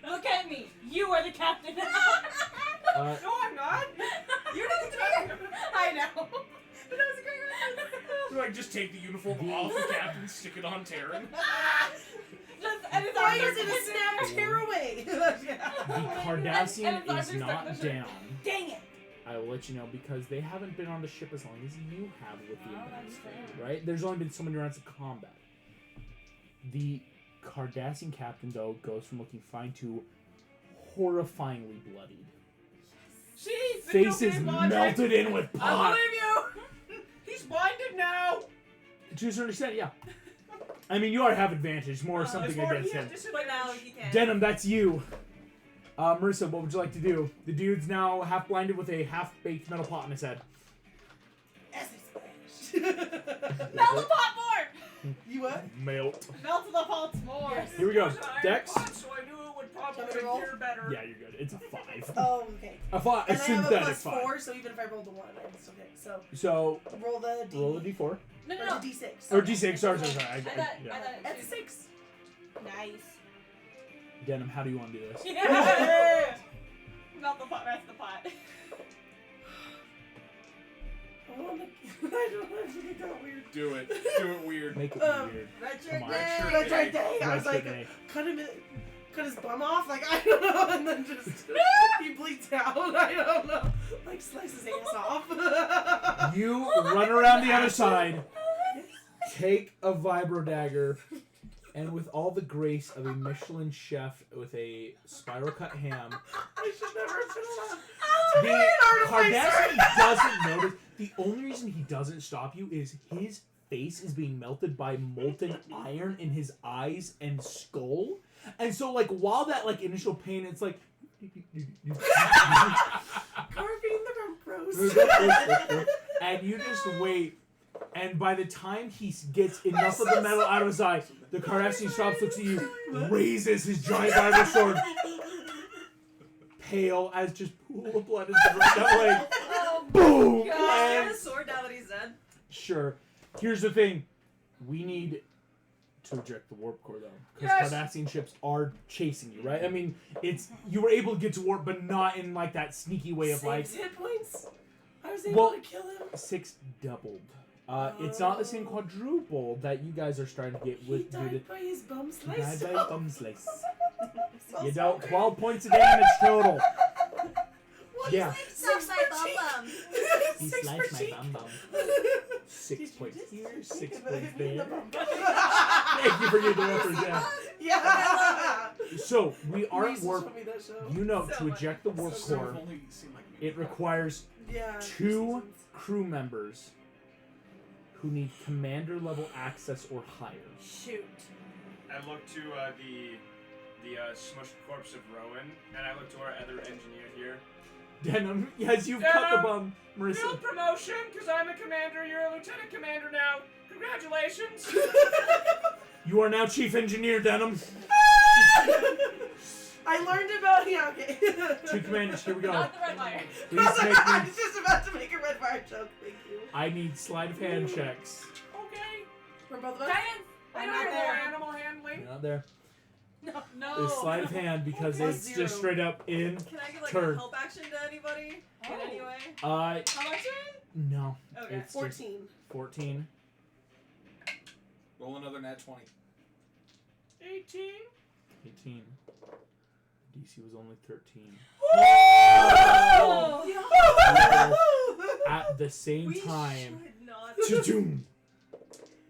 Look at me. You are the captain. No, I'm not. You're not the I know. But that was a great reference. Like, just take the uniform off the captain, stick it on Taryn. And it's Why our is it a snap tear away? The Cardassian And is not down. Dang it. I will let you know because they haven't been on the ship as long as you have with the Oh, that's ambassador, fair. right? There's only been so many rounds of combat. The Cardassian captain, though, goes from looking fine to horrifyingly bloodied. See? Face is melted in with I pot. believe you. He's blinded now. To a certain extent, yeah. I mean, you already have advantage, more It's something more- against he him. has But now disadvantage. he can. Denim, that's you. Marissa, what would you like to do? The dude's now half blinded with a half-baked metal pot in his head. Melt the pot more. You what? Melt. Melt the pot more. Here we go. It was an iron Dex? pot, so I knew it would probably Can I roll? appear better. Yeah, you're good. It's a 5. Oh, okay. A 5. A And I have a synthetic plus 5. 4, so even if I rolled a 1, I'm still good. So So, roll the D. roll a d4. No, no, Or no. the D6. Or d6, sorry. I thought Yeah. it That's was 6. Nice. Denim, how do you want to do this? Yeah. Melt the pot, rest the pot. I don't know if you get that weird. Do it. Do it weird. Make it Um, weird. Retro Come on. day. That's right, day. I was Retro like, day. cut his bum off, like, I don't know, and then just, he bleeds out, I don't know, like, slice his ass off. You run around the other side, take a vibro dagger, And with all the grace of a Michelin chef with a spiral cut ham, I should never have said that. the Cardassian doesn't notice. The only reason he doesn't stop you is his face is being melted by molten iron in his eyes and skull. And so, like, while that, like, initial pain, it's like... Carving the rump roast. And you just wait. And by the time he gets enough of the metal out of his eye, the Cardassian stops, looks at you, raises his giant iron sword, pale as just pool of blood is running down, like, boom! Get And his sword now that he's dead. sure. Here's the thing. We need to eject the warp core, though. Because Yes! Cardassian ships are chasing you, right? I mean, you were able to get to warp, but not in, like, that sneaky way of, like... 6 hit points? I was able Well, to kill him. 6 doubled. It's not the same quadruple that you guys are starting to get He with. died by his bum He slice. died by his bum slice. You dealt 12 points of damage total. What Yeah. is it? Suck 6 my per bum cheek. bum. He 6 per sliced my cheek. bum bum. 6 Did you points just here, say 6 cheek and points then hit me in the there. bum bum? Thank you for your reference, yeah. Yeah. So, we You aren't used to warp. show me that show. You know, So to much. eject the warp So core, Only seemed like it requires Yeah. 2 crew members who need commander level access or higher. Shoot. I look to the smushed corpse of Rowan, and I look to our other engineer here. Denim, yes, you've cut the Denim! bum, Marissa. Real promotion, because I'm a commander. You're a lieutenant commander now. Congratulations. You are now chief engineer, Denim. I learned about okay. 2 commanders, here we go. Not the red wire. Please make I me. was just about to make a red fire joke. Thank you. I need sleight of hand checks. Okay. For both of us. Diane! I I'm know not more there. animal handling. You're not there. No. It's sleight of hand because Plus it's 0. just straight up in. Can I get like Turn. a help action to anybody? In Oh. any way? Uh, How much? no. Okay. It's just 14. 14. Roll another nat 20. 18. 18. DC was only 13. Oh! At the same We time, should not cha-choom,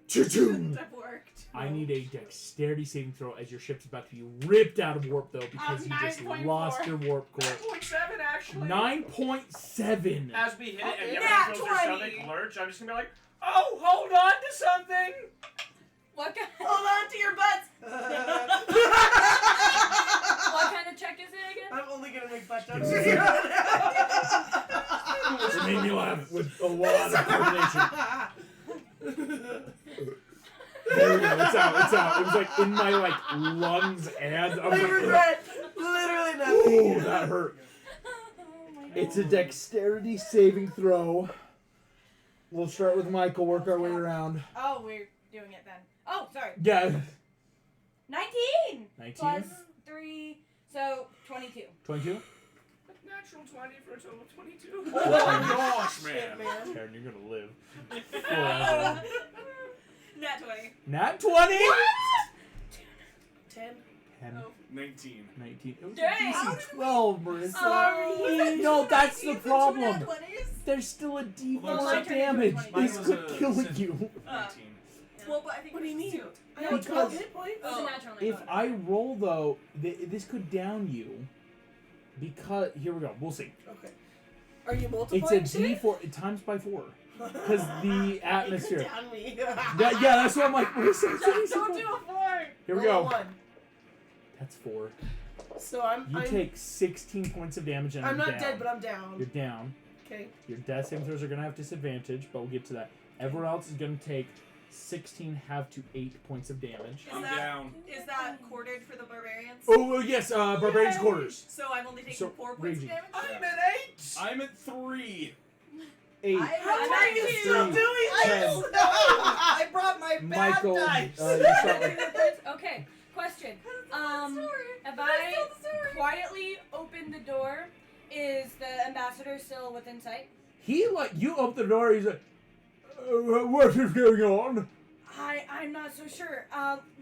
cha-choom. have worked. I need a dexterity saving throw as your ship's about to be ripped out of warp, though, because you just 9.4. lost your warp core. 9.7 actually. 9.7. As we hit it and Nat everyone feels their 20. stomach lurch, I'm just gonna be like, oh, hold on to something. What kind, Hold on to your butts. what kind of check is it again? I'm only gonna make butt jokes. It made me laugh with a lot of coordination. There we go. It's out. It's out. It was like in my lungs and I was I like, regret literally nothing. ooh, that hurt. Oh my God. It's a dexterity saving throw. We'll start with Michael, work our way around. Oh, we're doing it then. Oh, sorry. Yeah. 19! 19. Plus 3, so 22. 22. Natural 20 for a total of 22. Oh my gosh, Shit, man. man. Karen, you're gonna live forever. Nat 20. Nat 20? 10. 10, Oh. 19. 19. It was Dang. a DC 12, Marissa. Sorry. No, that's the It's a problem. Nat 20s? There's still a D4 Well, mine of turned into a damage. 20. This Mine could was a kill cent- you. 19. Well, but I think What do you it's mean? two. I have Because- 12 hit points. It was a natural If 19. I roll, though, this could down you. Because, here we go, we'll see. Okay. Are you It's multiplying a shit? D4, it times by 4. Because the atmosphere. Down me. Yeah, that's what I'm like, Marissa, it's a DC Don't 4. do a 4! Here we Roll go. 1. That's 4. So I'm You take 16 points of damage and I'm not down. dead, but I'm down. You're down. Okay. Your death saving throws are going to have disadvantage, but we'll get to that. Everyone else is going to take 16 half to 8 points of damage. Is I'm that, down. is that corded for the barbarians? Oh, well, yes, Barbarian's Yay. Quarters. So I'm only taking So, 4 points raging. of damage? I'm at 8. I'm at 3. 8. How I'm are at you two. still doing Ten. this? I brought my Michael, you start with Okay, question. If If I quietly open the door, is the ambassador still within sight? he, you open the door, he's like, what is going on? I'm not so sure.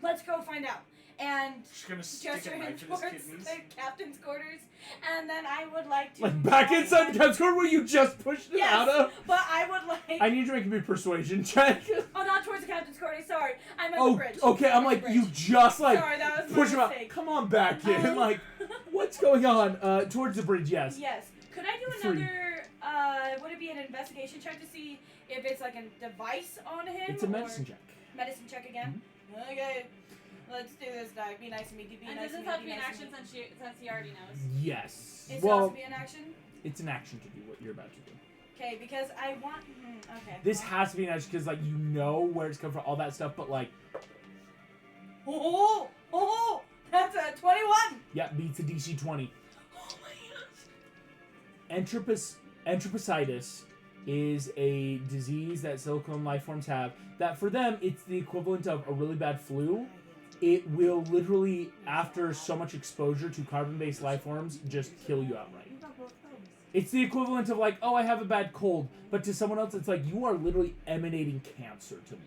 Let's go find out. and She's gonna stick gesture a him knife in towards his kidneys. the captain's quarters, and then I would like to Like back inside the captain's quarters where you just pushed him Yes. out of? But I would like. I need you to make me a persuasion check. Oh, not towards the captain's quarters. Sorry, I meant the Oh, bridge. okay. I'm Towards like, the you bridge. just like Sorry, that was my push him out. mistake. Come on back in. Um, Like, what's going on? Towards the bridge, yes. Yes. Could I do 3. another? Would it be an investigation check to see if it's like a device on him? It's a or- medicine check. Medicine check again. Okay. Let's do this, Doc. Be nice to me. Be And nice does to this me. have to Be be an nice to action me. since he already knows? Yes. It Well, has to be an action. it's an action to do what you're about to do. Okay, because I want. Okay. This has to be an action because, like, you know where it's come from, all that stuff, but, like, Oh, that's a 21. yeah, beats a DC 20. Oh my gosh. Entropicitis is a disease that silicone life forms have that for them, it's the equivalent of a really bad flu. It will literally, after so much exposure to carbon-based life forms, just kill you outright. It's the equivalent of like, oh, I have a bad cold, but to someone else, it's like, you are literally emanating cancer to me.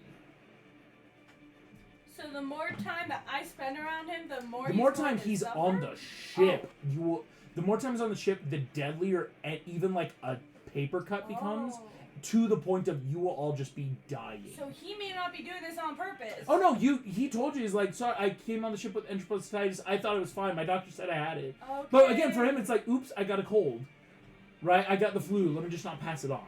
So the more time that I spend around him, the more. The more he's going time to he's suffer? on the ship, you will. The more time he's on the ship, the deadlier, and even like a paper cut becomes, Oh. to the point of you will all just be dying. So he may not be doing this on purpose. Oh no, he told you, he's like, sorry, I came on the ship with entropicitis. I thought it was fine. My doctor said I had it. Okay. But again, for him, it's like, oops, I got a cold. Right? I got the flu. Let me just not pass it on.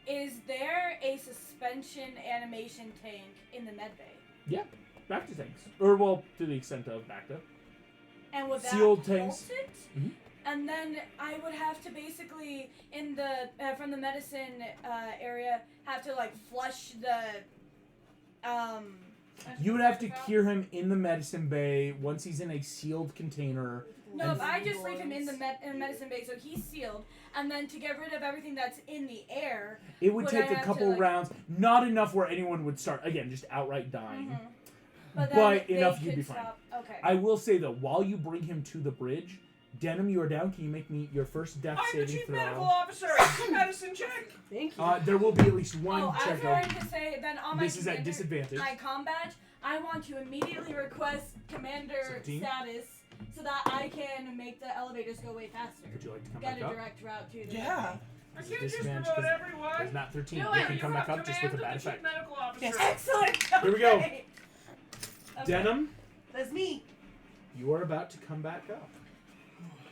Is there a suspension animation tank in the medbay? Yeah, back to tanks. Or, well, to the extent of back to. And would that Sealed halt tanks. it? Mhm. And then I would have to basically, in the from the medicine area, have to like flush the You would have to cure him in the medicine bay once he's in a sealed container. No, And if I just leave him in the medicine bay, so he's sealed, and then to get rid of everything that's in the air. It would Would take I a have to, couple like- rounds. Not enough where anyone would start, again, just outright dying. Mhm. But, then But they enough could you'd be fine. stop. Okay. I will say, though, while you bring him to the bridge, Denim, you are down. Can you make me your first death I'm the saving chief throw? medical officer. Medicine check. Thank you. There will be at least one I was check. going to say then on my This is at commander- disadvantage. my combat, I want to immediately request commander 17? status so that I can make the elevators go way faster. Would you like to come Get back a up? direct route to the Yeah. I It's a can't just disadvantage promote 'cause everyone. There's not 13. No, You you're can come back up just with a bad the chief effect. medical officer. Yes. Excellent. Here we go. Okay. Okay. Denim, That's me. you are about to come back up.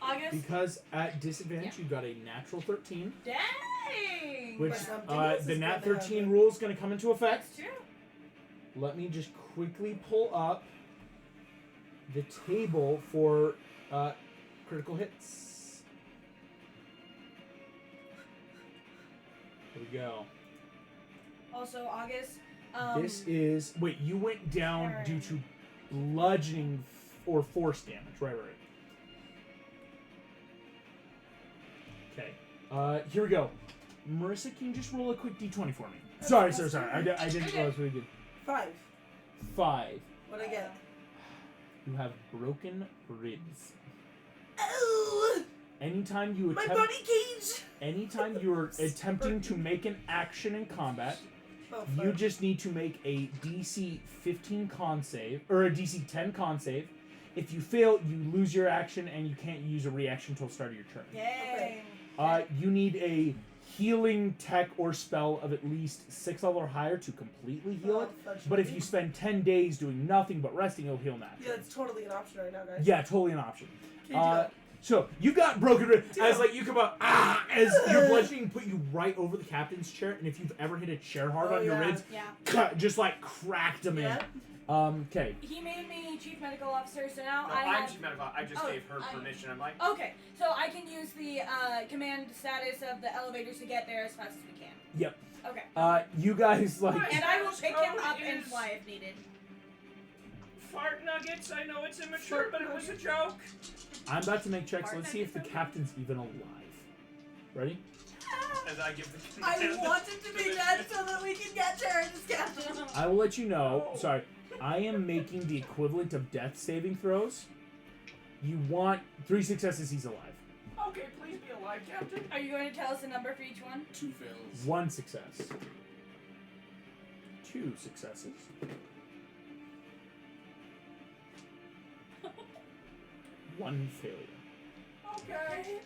August. Because at disadvantage, you got a natural 13, Dang. which But something else the is nat gonna 13 happen. rule is going to come into effect. That's true. Let me just quickly pull up the table for critical hits. Here we go. Also, August. This is wait. You went down due to bludgeoning or force damage. Right. Okay. Here we go. Marissa, can you just roll a quick d20 for me? Sorry. I didn't realize we did. 5. 5. What'd I get? You have broken ribs. Oh! Anytime you My attempt, body cage! anytime you're attempting to make an action in combat, Oh, you fuck. just need to make a DC 15 con save or a DC 10 con save. If you fail, you lose your action and you can't use a reaction until the start of your turn. Dang. You need a healing tech or spell of at least 6 level or higher to completely heal it. Fudge. But if you spend 10 days doing nothing but resting, it'll heal naturally. Yeah, that's totally an option right now, guys. Yeah, totally an option. Can you do that? So you got broken ribs as Damn. like you come up as your bludgeoning put you right over the captain's chair, and if you've ever hit a chair hard Oh, on your yeah. ribs, Yeah. just like cracked them Yeah. in. Okay. He made me chief medical officer, so now No, I I'm have. chief medical. I just Oh, gave her permission. I'm like, Okay, so I can use the command status of the elevators to get there as fast as we can. Yep. Okay. You guys like And I will Status pick him code up and is- fly if needed. fart nuggets. I know it's immature, but it was a joke. I'm about to make checks. Let's see if the captain's even alive. Ready? As I give the I command. want him to be dead so that we can get Jared's captain. I will let you know. Sorry. I am making the equivalent of death saving throws. You want 3 successes, he's alive. Okay, please be alive, Captain. Are you going to tell us a number for each one? 2 fails. 1 success. 2 successes. 1 failure. Okay.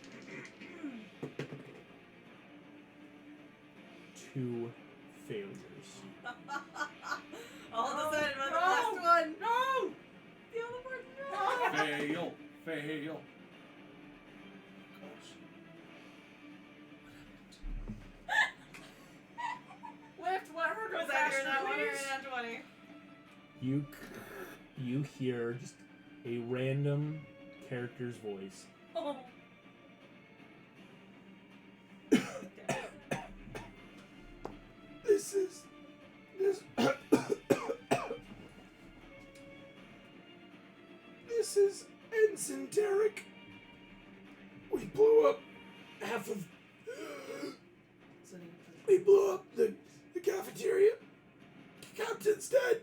2 failures. All decided by the No. last one. No! The other part, no. Fail. Fail. Lift, let her go Was that faster, your that one or please. that 20? You hear just a random character's voice. Oh. This This is Ensign Derek. We blew up half of. We blew up the cafeteria. Captain's dead.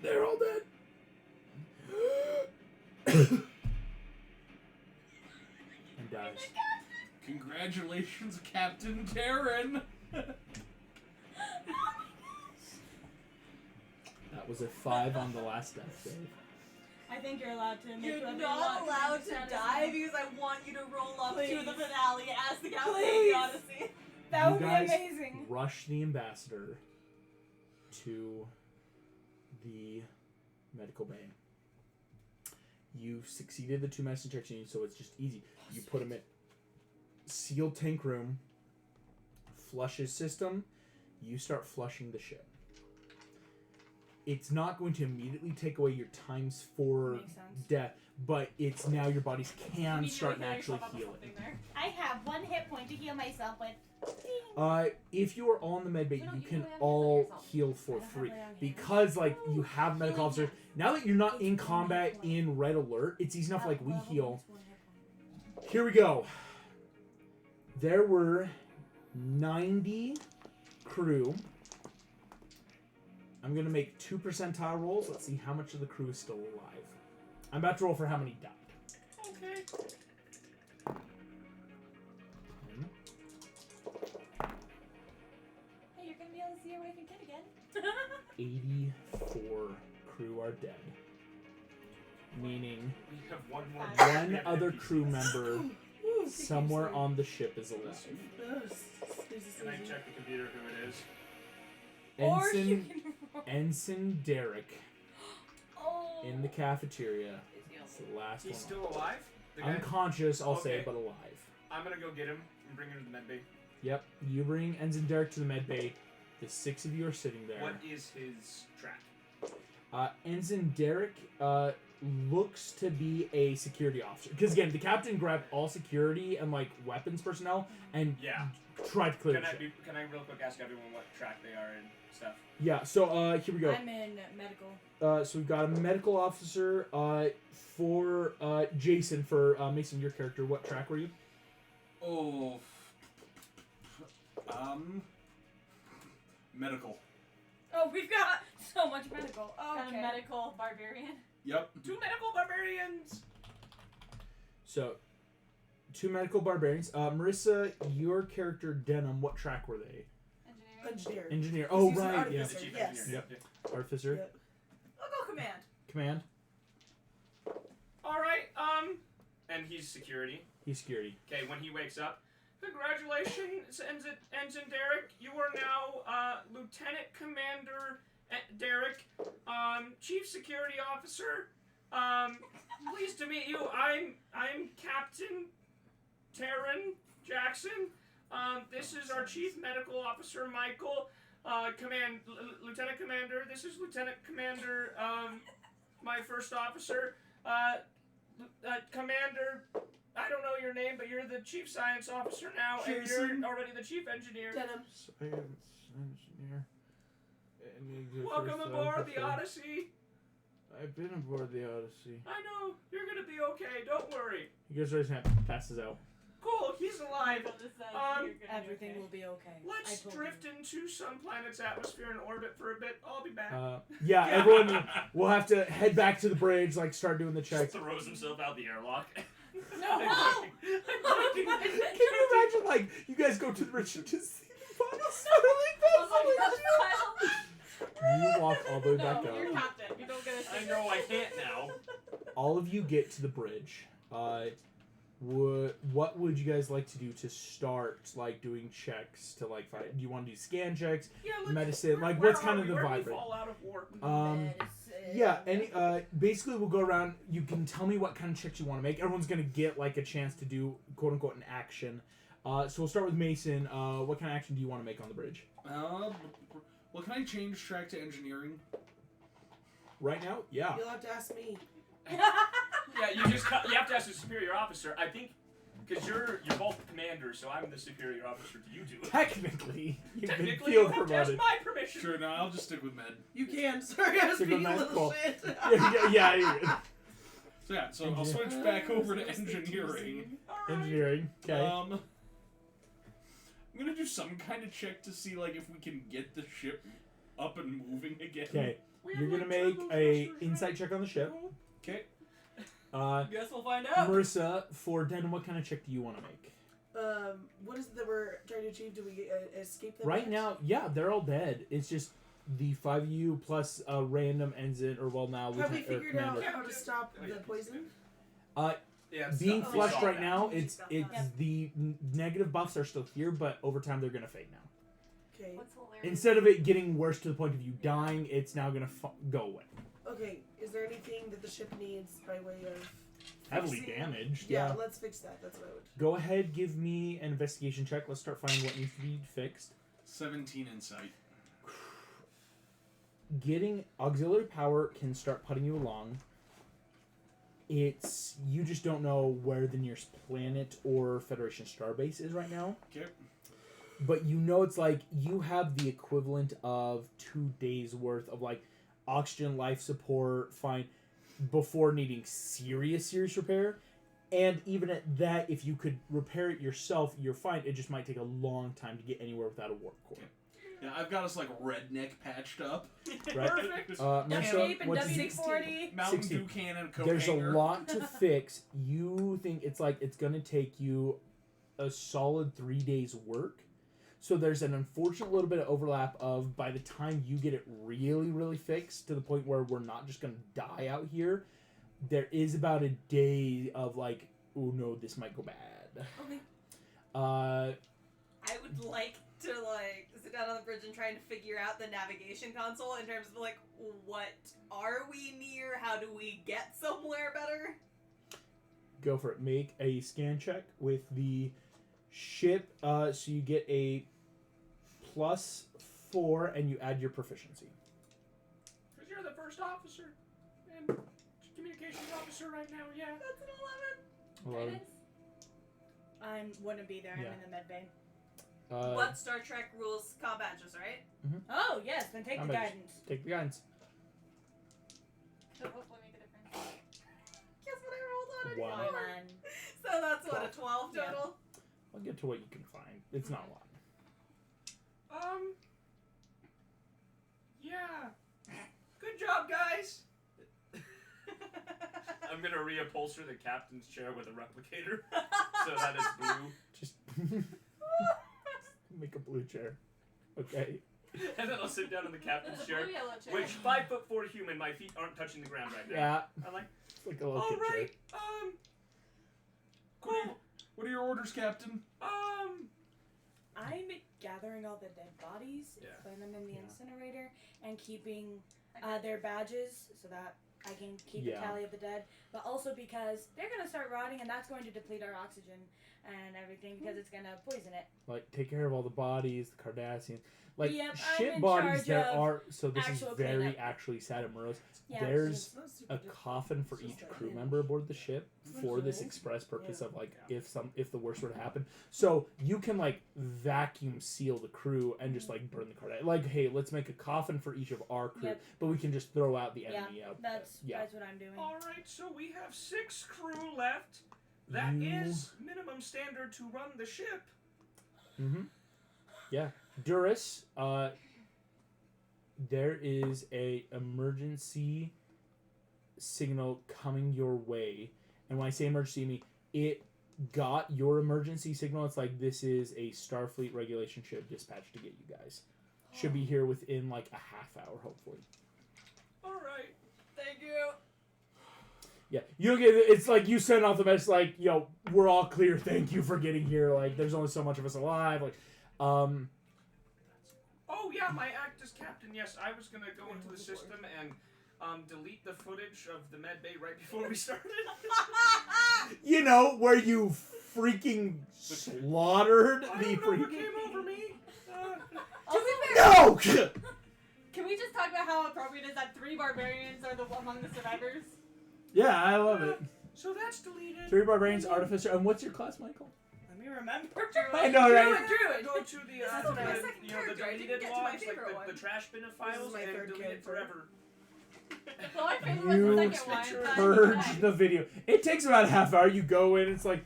They're all dead. And dies. Congratulations, Captain Darren. That was a 5 on the last death save. I think you're allowed to make You're whoever you not want allowed to status die now. because I want you to roll up to Please. the finale as the captain of Please. the Odyssey. That You would be guys amazing. Rush the ambassador to the medical bay. You've succeeded the 2 medicine checks you need, so it's just easy. You put him in sealed tank room, flush his system, you start flushing the ship. It's not going to immediately take away your times 4 Makes sense. death, but it's now your bodies can start Immediately naturally yourself up with healing. something there. I have 1 hit point to heal myself with. If you are on the med bay, No, you you can have to all heal yourself. heal for I don't have free my own because, like, you have medical officers. Now that you're not It's in 1 combat hit point. in red alert, it's easy enough. Like we Level heal. one's 1 hit point. Here we go. There were 90 crew. I'm gonna make 2 percentile rolls. Let's see how much of the crew is still alive. I'm about to roll for how many died. Okay. 10, Hey, you're gonna be able to see your wife and kid again. 84 crew are dead. Meaning We have one more. one other crew member somewhere on the ship is alive. Can I check the computer who it is? Or you Ensign can roll. Ensign Derek Oh. in the cafeteria. It's the last He's one. still alive? The guy? Unconscious, I'll say, Okay. but alive. I'm gonna go get him and bring him to the med bay. Yep. You bring Ensign Derek to the med bay. The 6 of you are sitting there. What is his track? Ensign Derek looks to be a security officer. Because again, the captain grabbed all security and like weapons personnel and Yeah. tried to clear the ship. Can I real quick ask everyone what track they are in stuff? Yeah. So here we go. I'm in medical. So we've got a medical officer. For Jason, for Mason, your character, what track were you? Oh. Medical. Oh, we've got so much medical. Got a Okay. medical barbarian. Yep. 2 medical barbarians! So, 2 medical barbarians. Marissa, your character Denim, what track were they? Engineering. Engineer. Engineer. Oh, He's an right. Yeah. The artificer. chief Yes. engineer. Yep. Artificer. Yep. I'll go command. Command. Alright, and he's security. He's security. Okay, when he wakes up, congratulations, Ensign Derek. You are now Lieutenant Commander Derek, Chief Security Officer. Pleased to meet you. I'm Captain Taryn Jackson. This is our Chief Medical Officer Michael. Lieutenant Commander. This is Lieutenant Commander. My first officer. Commander. I don't know your name, but you're the Chief Science Officer now, and Jason. you're already the Chief Engineer. Denim. Science engineer. Welcome aboard the Odyssey. I've been aboard the Odyssey. I know, you're gonna be okay, don't worry. He goes right hand, passes out. Cool, he's alive. Everything will be okay. Let's I told drift you. into some planet's atmosphere and orbit for a bit. I'll be back. Yeah, everyone will have to head back to the bridge, like start doing the checks. Throws himself out the airlock. No! Can you imagine, like, you guys go to the bridge and just see the bodies swirling past the windshield? You walk all the way back No, you're up. captain. You don't get a I know I can't now. all of you get to the bridge. What would you guys like to do to start, like, doing checks to, like, fight? Do you want to do scan checks, medicine? Like, what's kind of the vibe? Where fall out of war? Yeah, and basically we'll go around. You can tell me what kind of checks you want to make. Everyone's going to get, like, a chance to do, quote-unquote, an action. So we'll start with Mason. What kind of action do you want to make on the bridge? Well, can I change track to engineering? Right now? Yeah. You'll have to ask me. Yeah, you have to ask the superior officer. I think because you're both commanders, so I'm the superior officer to you two. Technically, you've been Technically, field you have to ask promoted. my permission. Sure, no, I'll just stick with med. You can. Sorry, I was Stick being with a med? little Cool. shit. Yeah, you're good. So yeah, so I'll switch back over to engineering. Engineering. Okay. I'm gonna do some kind of check to see like if we can get the ship up and moving again. Okay. You're gonna make a insight check on the ship. Okay. Guess we'll find out. Marissa, for Den, what kind of check do you want to make? What is it that we're trying to achieve? Do we escape them? Right yet? now, yeah, they're all dead. It's just the 5 of you plus a random ensign, or well now Have we lieutenant or figured out commander. how to stop the poison? Yeah, it's Being not- flushed we saw right that. now, We it's saw it's that. the negative buffs are still here, but over time they're gonna fade now. Okay. What's hilarious? Instead of it getting worse to the point of you dying, it's now gonna go away. Okay. Is there anything that the ship needs by way of Heavily fixing? damaged. Yeah, let's fix that. That's what I would. Go ahead, give me an investigation check. Let's start finding what needs to be fixed. 17 insight. Getting auxiliary power can start putting you along. It's you just don't know where the nearest planet or Federation starbase is right now. Okay. But you know it's like you have the equivalent of 2 days worth of like oxygen, life support, fine, before needing serious repair. And even at that, if you could repair it yourself, you're fine. It just might take a long time to get anywhere without a warp core. Okay. Yeah, I've got us like redneck patched up. Right? Perfect. Marissa, Escape and what's the- WD-40. Mountain 16. Dew can and coat There's hanger. a lot to fix. You think it's like it's going to take you a solid 3 days work. So there's an unfortunate little bit of overlap of by the time you get it really, really fixed to the point where we're not just going to die out here, there is about a day of like, oh no, this might go bad. Okay. I would like to like sit down on the bridge and try and figure out the navigation console in terms of like what are we near? How do we get somewhere better? Go for it. Make a scan check with the ship. So you get a +4 and you add your proficiency. Because you're the first officer and communications officer right now, yeah. That's an 11. I wouldn't be there. Yeah. I'm in the med bay. 11. What Star Trek rules combat just right? Oh yes, then take I'm the ready. guidance. Take the guidance. Could hopefully make a difference. Guess what I rolled on it? Wow. One. So that's what, a 12 Yeah. total? I'll get to what you can find. It's not a lot. Yeah. Good job, guys. I'm gonna reupholster the captain's chair with a replicator, so that is blue. Just make a blue chair. Okay. And then I'll sit down in the captain's chair, Blue yellow chair. which 5'4" human, my feet aren't touching the ground right now. Yeah. I'm like, It's like a little all kid right, chair. cool. What are your orders, Captain? I'm gathering all the dead bodies, Yeah. putting them in the Yeah. incinerator, and keeping their badges so that I can keep Yeah. a tally of the dead. But also because they're gonna start rotting, and that's going to deplete our oxygen and everything because it's gonna poison it. Like, take care of all the bodies, the Cardassians. Like, Yep, I'm shit in bodies charge there of are. So this is actual very cleanup. actually sad and morose. Yeah. There's It's not super a difficult. coffin for It's each just crew like, member aboard the ship for this Okay. express purpose Yeah. of like if the worst were to happen. So you can like vacuum seal the crew and just like burn the Cardassians. Like, hey, let's make a coffin for each of our crew, Yep. but we can just throw out the Yeah, enemy out. that's yeah. that's what I'm doing. All right, so we have 6 crew left. That is You- minimum standard to run the ship. Mm-hmm. Yeah. Duris, there is a emergency signal coming your way. And when I say emergency, I mean it got your emergency signal. It's like this is a Starfleet regulation ship dispatched to get you guys. Should be here within like a half hour, hopefully. All right. Thank you. Yeah, you don't get. It's like you send off the message like, yo, we're all clear. Thank you for getting here. Like, there's only so much of us alive. Like, Oh yeah, my act as captain. Yes, I was gonna go into the system and delete the footage of the med bay right before we started. you know where you freaking slaughtered the Whatever freaking. came over me. To be fair, No. can we just talk about how appropriate it is that 3 barbarians are among the survivors? Yeah, I love it. So that's deleted. 3 barbarians, artificer, and what's your class, Michael? Let me remember. I know, right? Druid. Go to the This is my second the character. I didn't deleted get to my logs, favorite like one. the trash bin of files, my and third delete it character. forever. Well, my favorite You was the second one. purge the video. It takes about a half hour. You go in, it's like,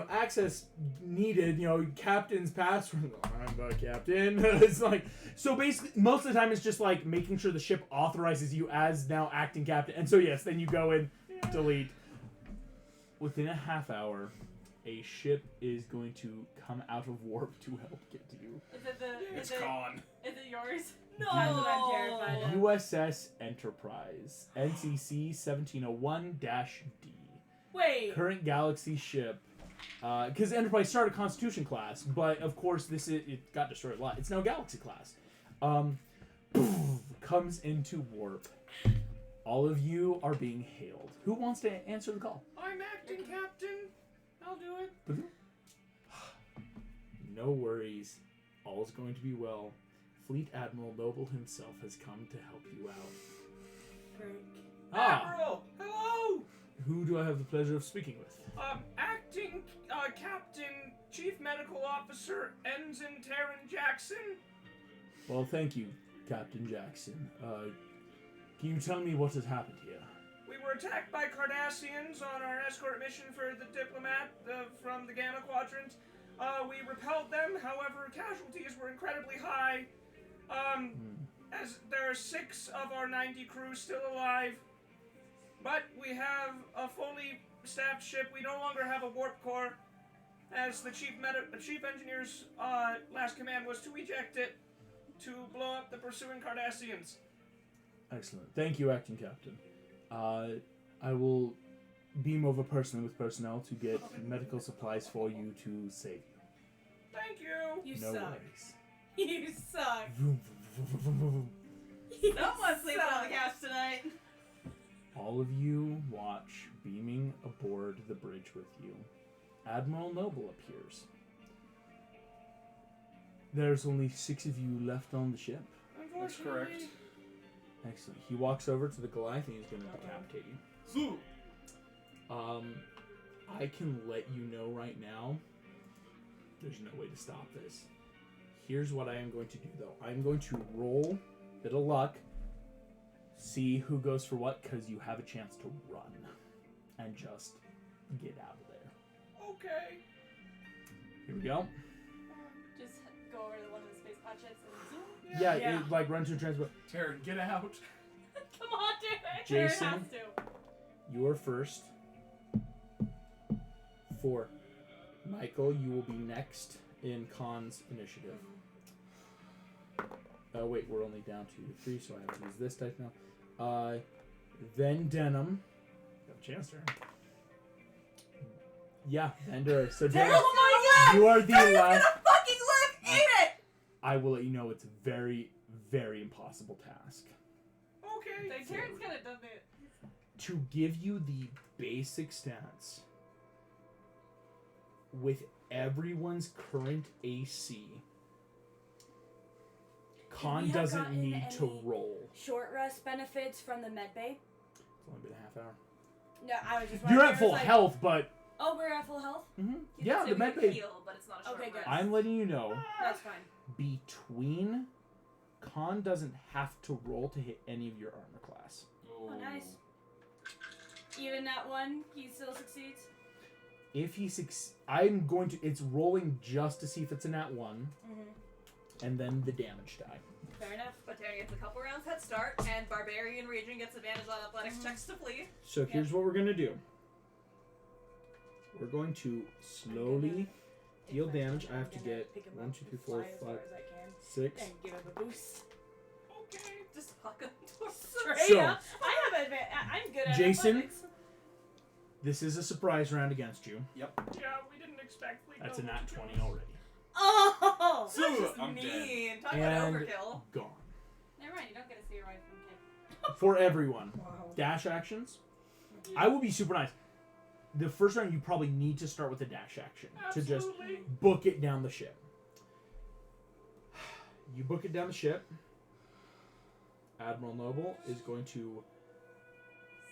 access needed. Captain's password. I'm the captain. It's like, so basically, most of the time it's just like making sure the ship authorizes you as now acting captain. And so yes, then you go in, delete. Within a half hour, a ship is going to come out of warp to help get to you. Is it the? It's is it, gone. Is it yours? No. That's what I'm terrified of. USS Enterprise, NCC 1701-D. Wait. Current galaxy ship. Because Enterprise started Constitution class, but of course it got destroyed a lot. It's now Galaxy class. Comes into warp. All of you are being hailed. Who wants to answer the call? I'm acting captain. I'll do it. No worries. All's going to be well. Fleet Admiral Noble himself has come to help you out. Admiral, hello. Who do I have the pleasure of speaking with? Acting captain, chief medical officer, Ensign Taryn Jackson. Well, thank you, Captain Jackson. Can you tell me what has happened here? We were attacked by Cardassians on our escort mission for the diplomat from the Gamma Quadrant. We repelled them, however, casualties were incredibly high. As there are 6 of our 90 crew still alive. But we have a fully staffed ship. We no longer have a warp core, as the chief engineer's last command was to eject it to blow up the pursuing Cardassians. Excellent. Thank you, Acting Captain. I will beam over personally with personnel to get medical supplies for you to save you. Thank you. You No suck. worries. You suck. Vroom, vroom, vroom, vroom, vroom. Someone's sleeping on the couch tonight. All of you watch beaming aboard the bridge with you. Admiral Noble appears. There's only 6 of you left on the ship. That's correct. Excellent. He walks over to the Goliath and he's going to decapitate you. I can let you know right now, there's no way to stop this. Here's what I am going to do, though. I'm going to roll a bit of luck, see who goes for what, because you have a chance to run and just get out of there. Okay. Here we go. Just go over to one of the space pod ships and zoom. Yeah, Yeah. it like run to a transport. Taryn, get out. Come on, do it. Jason. Has to. You are first. 4. Michael, you will be next in Khan's initiative. Oh wait, we're only down to 3, so I have to use this dice now. Then Denim. You have a chance, Darren. Yeah, Ender. So Denim, Oh my god! you are the Taryn's last. gonna fucking live! Eat it! I will let you know it's a very, very impossible task. Okay. Like, Taryn's gonna done it. To give you the basic stats with everyone's current AC, Khan we have doesn't gotten need to any- roll. Short rest benefits from the med bay? It's only been a half hour. No, I was just You're wondering, at full like, health, but Oh, we're at full health? yeah, So the we med can bay. heal, but it's not a short Okay, good. rest. I'm letting you know, That's fine. between Khan doesn't have to roll to hit any of your armor class. Oh, nice. Even that one, he still succeeds? If he I'm going to. It's rolling just to see if it's a nat 1, Mm-hmm. and then the damage die. Fair enough. But Taryn gets a couple rounds head start, and Barbarian Region gets advantage on athletics checks to flee. So here's what we're gonna do. We're going to slowly deal damage. I have to get 1, 2, 3, 4, 5, 6. And give him a boost. Okay. Just fuck him. Straight So- up. I have I'm good at Jason? athletics. This is a surprise round against you. Yeah, we didn't expect. We That's a know nat what to 20 do. already. Oh! So That's just I'm dead. mean. Talk And about overkill. gone. Never mind, you don't get to see your wife from kid. For everyone. Wow. Dash actions. I will be super nice. The first round, you probably need to start with a dash action to just Absolutely. book it down the ship. You book it down the ship. Admiral Noble is going to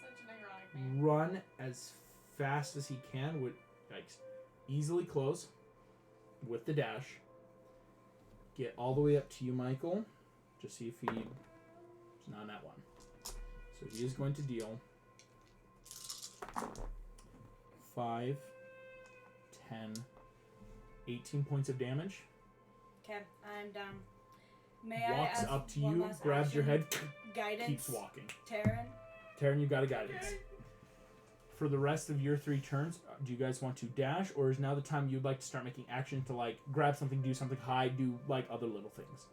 Such an ironic name. run as fast as he can with, like, easily close with the dash. Get all the way up to you, Michael. Just see if he. It's not that one. So he is going to deal 5, 10, 18 points of damage. Okay, I'm done. May I Walks ask up to one you, last grabs your head, action? Guidance. keeps walking. Terran. Taryn, you got a guidance. For the rest of your 3 turns, do you guys want to dash, or is now the time you'd like to start making action to, like, grab something, do something, hide, do, like, other little things?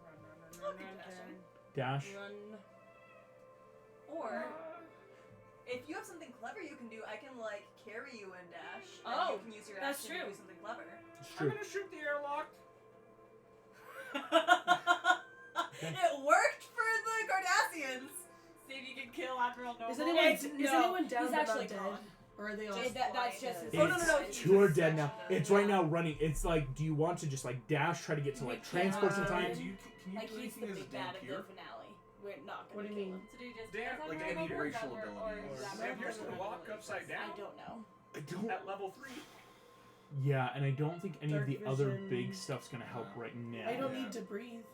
I'll keep dashing. Dash. Run. Or if you have something clever you can do, I can like carry you and dash. Oh, and you can use your that's action true. to do something clever. It's I'm true. gonna shoot the airlock. It worked for the Cardassians. See if you can kill Admiral Noble. Is anyone, It's- is no, anyone down he's but actually not dead? gone. Or are they all Just That's just his. Oh, no, no, It's he 2 are just dead now. sectioned It's it. right now running. It's like, do you want to just, like, dash, try to get to, like, transport some time? Can you Like do he's the anything as a big bad of dampier? the finale. We're not What gonna do you kill mean? him. So do you just Damn, press like Admiral any Noble, racial or ability. is that Vampires Admiral can Noble walk upside first? down. I don't know. I don't. At level 3. Yeah, and I don't think any of the Dark other vision. big stuff's gonna help right now. I don't Yeah. need to breathe.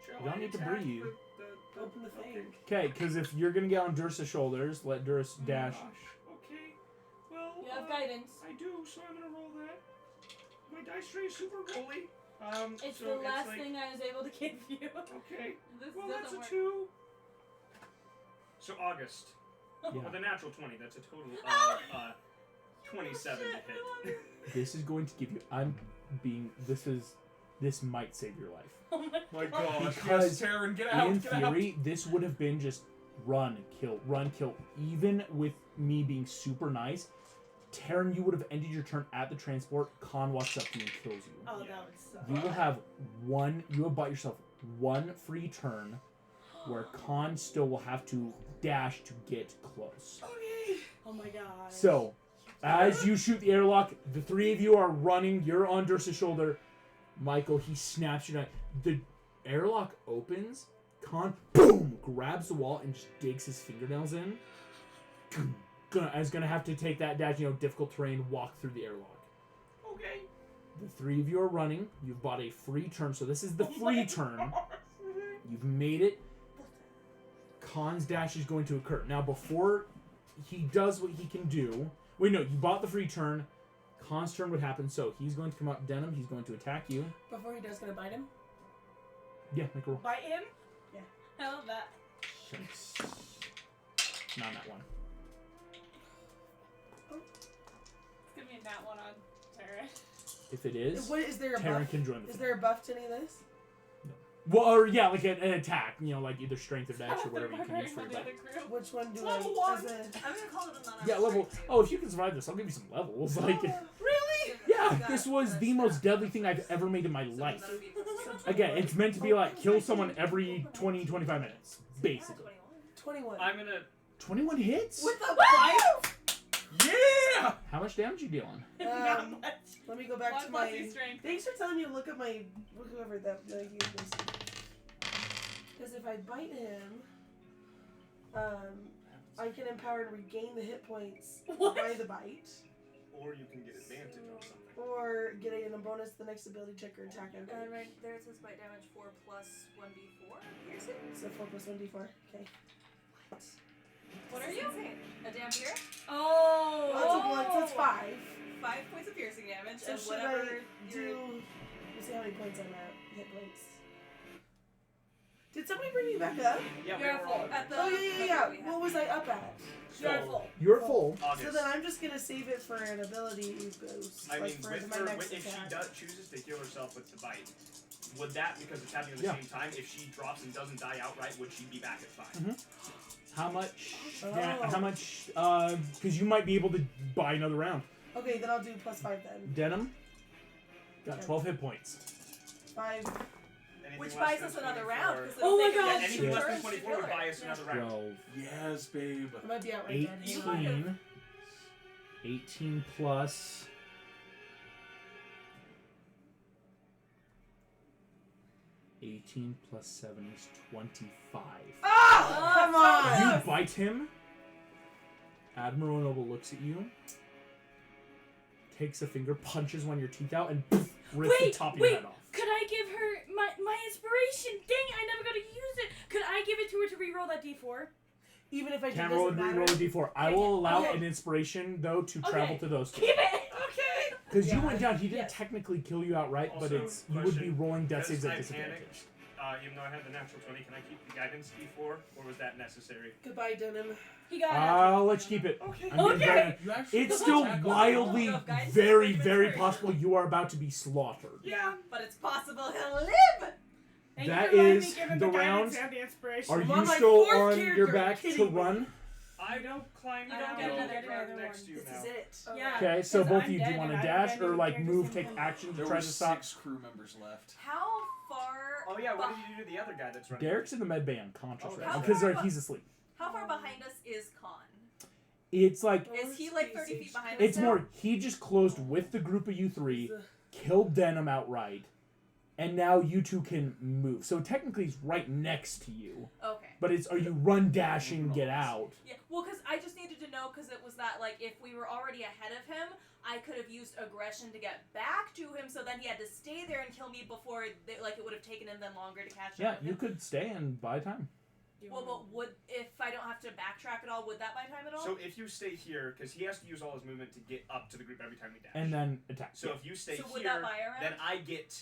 Shall You don't I need to attack breathe. the Open the thing. Okay, because if you're gonna get on Dursa's shoulders, let Dursa dash. Gosh. Okay. Well, You have guidance. I do, so I'm gonna roll that. My dice tray is super rolly. It's so the last like, thing I was able to give you. Okay. This Well, that's doesn't a work. 2. So August. Yeah. With a natural 20, that's a total of 27 to hit. This is going to give you. This might save your life. Oh my My god. gosh, Because yes, Taryn, get out, In get out. theory, this would have been just run, kill. Even with me being super nice, Taryn, you would have ended your turn at the transport. Khan walks up to you and kills you. Oh, that would suck. You will have one. You have bought yourself one free turn, where Khan still will have to dash to get close. Oh my god. So, as you shoot the airlock, the 3 of you are running. You're on Dursa's shoulder. Michael, he snaps your knife. The airlock opens. Khan, boom, grabs the wall and just digs his fingernails in. Is gonna have to take that dash, difficult terrain, walk through the airlock. Okay. The 3 of you are running. You've bought a free turn, so this is the free turn. You've made it. Khan's dash is going to occur. Now, before he does what he can do... Wait, no, you bought the free turn. Khan's turn would happen, so he's going to come up Denim. He's going to attack you. Before he does, gonna bite him? Yeah, make a roll. Bite him? Yeah. I love that. Shucks. Not that one. It's gonna be a nat 1 on Terra. If it is, What is there a Taryn buff? can join the Is fight. there a buff to any of this? Well, or yeah, like an attack. Like either strength or dash or whatever you can use for your the bite. other crew. Which one do Level I? one. As a, I'm gonna call it a non. Yeah, level... Oh, if you can survive this, I'll give you some levels. Like... really? Yeah, this was the most deadly thing I've ever made in my life. Again, it's meant to be like kill someone every 20, 25 minutes. Basically. 21. I'm gonna. 21 hits? With a bite? Yeah! How much damage you dealing? Not much. Let me go back 1 to plus my. your strength. Thanks for telling me to look up my whoever that he was. Because if I bite him, I can empower and regain the hit points What? by the bite, Or you can get advantage on something. or get a bonus to the next ability check or attack I make. Right there it says bite damage 4 plus 1d4. Piercing? So 4 plus 1d4. Okay. What are you? A dampier? Oh. That's a blunt. So that's 5. 5 points of piercing damage, So and should whatever I your- do? Let's see how many points I'm at. Hit points. Did somebody bring me back up? Yeah, we You're were full. all At the Oh yeah. level we What have. was I up at? You're full. You're full. August. So then I'm just gonna save it for an ability boost, I like mean, for with my her, next if she attack. chooses to heal herself with the bite, would that, because it's happening at the Yeah. same time, if she drops and doesn't die outright, would she be back at 5? How much? Oh. Yeah, how much? Because you might be able to buy another round. Okay, then I'll do +5 then. Denim got 12 hit points. 5. Anything Which less buys than us another 24 round. 'cause Oh my it'll take gosh. us Anything two less than turns to 24 would kill buy her. us another round. 12, Yes, babe. I might be outright dead. 18, 18 plus. +7 is 25. Ah! Come on! You bite him. Admiral Noble looks at you, takes a finger, punches one of your teeth out, and poof, rips the top of your head off. Could I give her my inspiration? Dang, I never got to use it. Could I give it to her to re-roll that d4? Even if I Can't do, roll a doesn't matter. roll a d4. I will allow Okay. an inspiration though to travel to those two. Keep it. Okay. Because you Yeah. went down, he didn't Yes. technically kill you outright, but Also, it's you would be question, rolling death because saves at I disadvantage. panicked, even though I had the natural 20, can I keep the guidance D4, or was that necessary? Goodbye, Denim. He got I'll let you keep it. Okay. I'm getting very- You actually It's still attack on wildly, Go, guys. very, Go, very guys. possible you are about to be slaughtered. Yeah, but it's possible he'll live. Thank That you for letting is me give him the guidance round. and the inspiration. Are I'm you on my still fourth on character, your you're back to kidding me. run? I don't climb. You don't get down, another I grab another next one. to you This now. is it. Yeah. Okay, so Because both I'm of you, do dead you want to and I dash don't or get like any move, characters take in action to There try were to stop? 6 crew members left. How far? Oh yeah, what beh- did you do to the other guy that's running? Derek's in the med bay unconscious Oh, right now how because far he's asleep. How far behind us is Khan? It's like Is he like 30 feet behind us? it's now? more he just closed with the group of you three, killed Denim outright, and now you two can move. So technically he's right next to you. Okay. But it's are you run dashing get out? Yeah. Well, because I just needed to know because it was that like if we were already ahead of him, I could have used aggression to get back to him. So then he had to stay there and kill me before like it would have taken him then longer to catch Yeah, up. with you him. could stay and buy time. Well, but would if I don't have to backtrack at all, would that buy time at all? So if you stay here, because he has to use all his movement to get up to the group every time we dash. And then attack. so if you stay So would here, that buy a round? then I get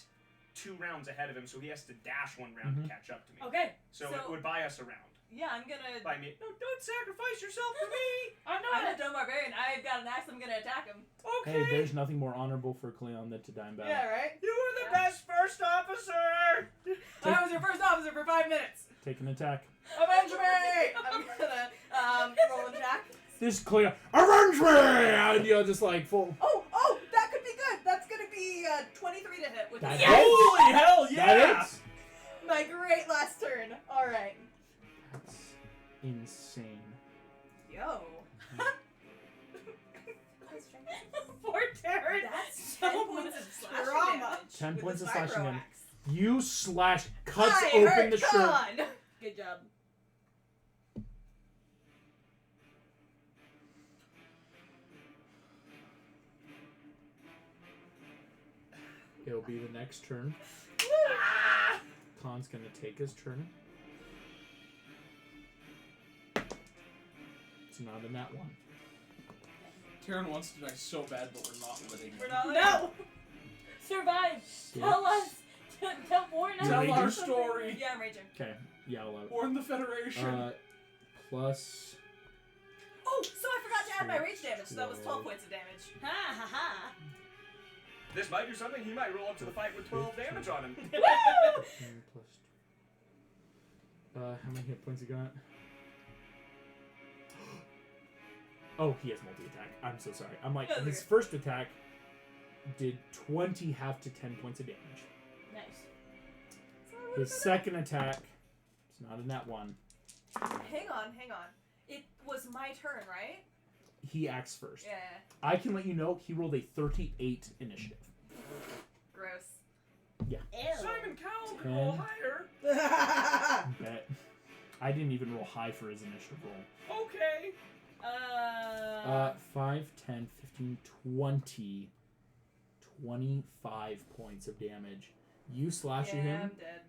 2 rounds ahead of him, so he has to dash 1 round Mhm. to catch up to me. Okay. So it So- would buy us a round. Yeah, I'm gonna. By me. No, don't sacrifice yourself for me. I'm I'm a not. dumb barbarian. I've got an axe. I'm gonna attack him. Okay. Hey, there's nothing more honorable for Cleon than to die in battle. Yeah, right. You were the Yeah. best first officer. I was your first officer for 5 minutes. Take an attack. Avenge me! I'm gonna roll and attack. This Cleon, avenge me! And you're just like full. Oh, that could be good. That's gonna be 23 to hit with That this. hits. Holy hell, yeah! That is My great last turn. All right. That's insane. Yo. For Derek. That's so 10 points much of slashing trauma. damage. 10 with points this of slashing vibro damage. axe. You slash, cuts I open hurt the shirt. Khan. Good job. It'll be the next turn. Khan's gonna take his turn. It's not in that one. Taryn wants to die so bad, but we're not letting We're him. not No. Survive. Tell us. Tell warn us. Tell Raging? our story. Yeah, I'm raging. Okay, yell out. Warn the Federation. Plus. Oh, so I forgot to add my rage damage, so that was 12 12. points of damage. Ha ha ha. This might do something. He might roll up to the fight with 12 damage on him. 10 plus. How many hit points he got? Oh, he has multi-attack. I'm so sorry. I'm like, That's his okay. first attack did 20 half to 10 points of damage. Nice. His second attack, it's not in that one. Hang on. It was my turn, right? He acts first. Yeah. I can let you know he rolled a 38 initiative. Gross. Simon Cowell could roll 10. higher. Bet. I didn't even roll high for his initiative roll. Okay. 5, 10, 15, 20. 25 points of damage. You slash at Yeah, him. I'm dead.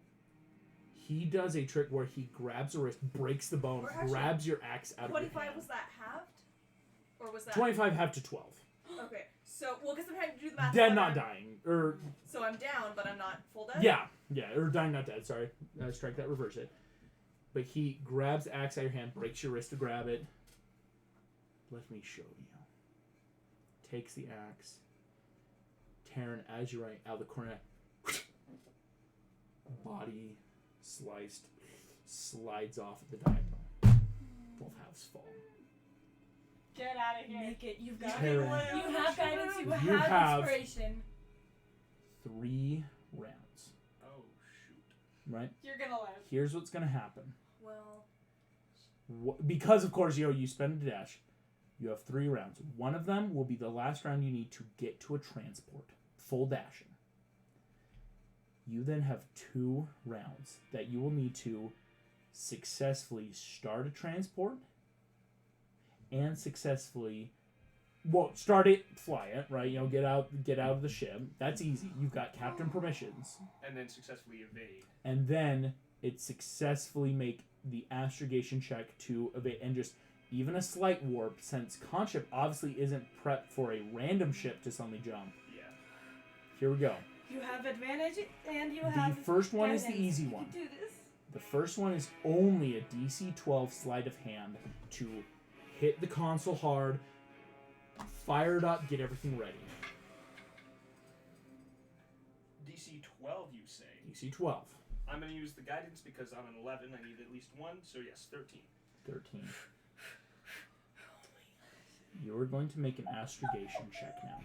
He does a trick where he grabs a wrist, breaks the bone, Or actually, grabs your axe out of your 25 hand. was that halved? Or was that 25 half to 12. Okay. So, well, because I'm trying to do the math. Dead, on not that. dying. Or, So I'm down, but I'm not full dead? yeah, or dying, not dead, sorry. Strike that, reverse it. But he grabs the axe out of your hand, breaks your wrist to grab it. Let me show you. Takes the axe. Taryn, as you're right, out of the corner, body sliced, slides off at the diagonal. Both halves fall. Get out of here. Make it. You've got Terran. You have guidance. You You have- inspiration. 3 rounds. Oh shoot. Right? You're gonna live. Here's what's gonna happen. Well, Because of course, you spend a dash. You have 3 rounds. One of them will be the last round you need to get to a transport. Full dashing. You then have 2 rounds that you will need to successfully start a transport and successfully start it, fly it, right? Get out of the ship. That's easy. You've got captain permissions. And then successfully evade. And then it successfully make the astrogation check to evade, and just even a slight warp, since Conship obviously isn't prepped for a random ship to suddenly jump. Yeah. Here we go. You have advantage, and you have. The first one is the guidance. easy one. The first one is only a DC 12 sleight of hand to hit the console hard, fire it up, get everything ready. DC 12, you say? DC 12. I'm going to use the guidance because I'm an 11. I need at least 1, so yes, 13. 13. You're going to make an astrogation check now.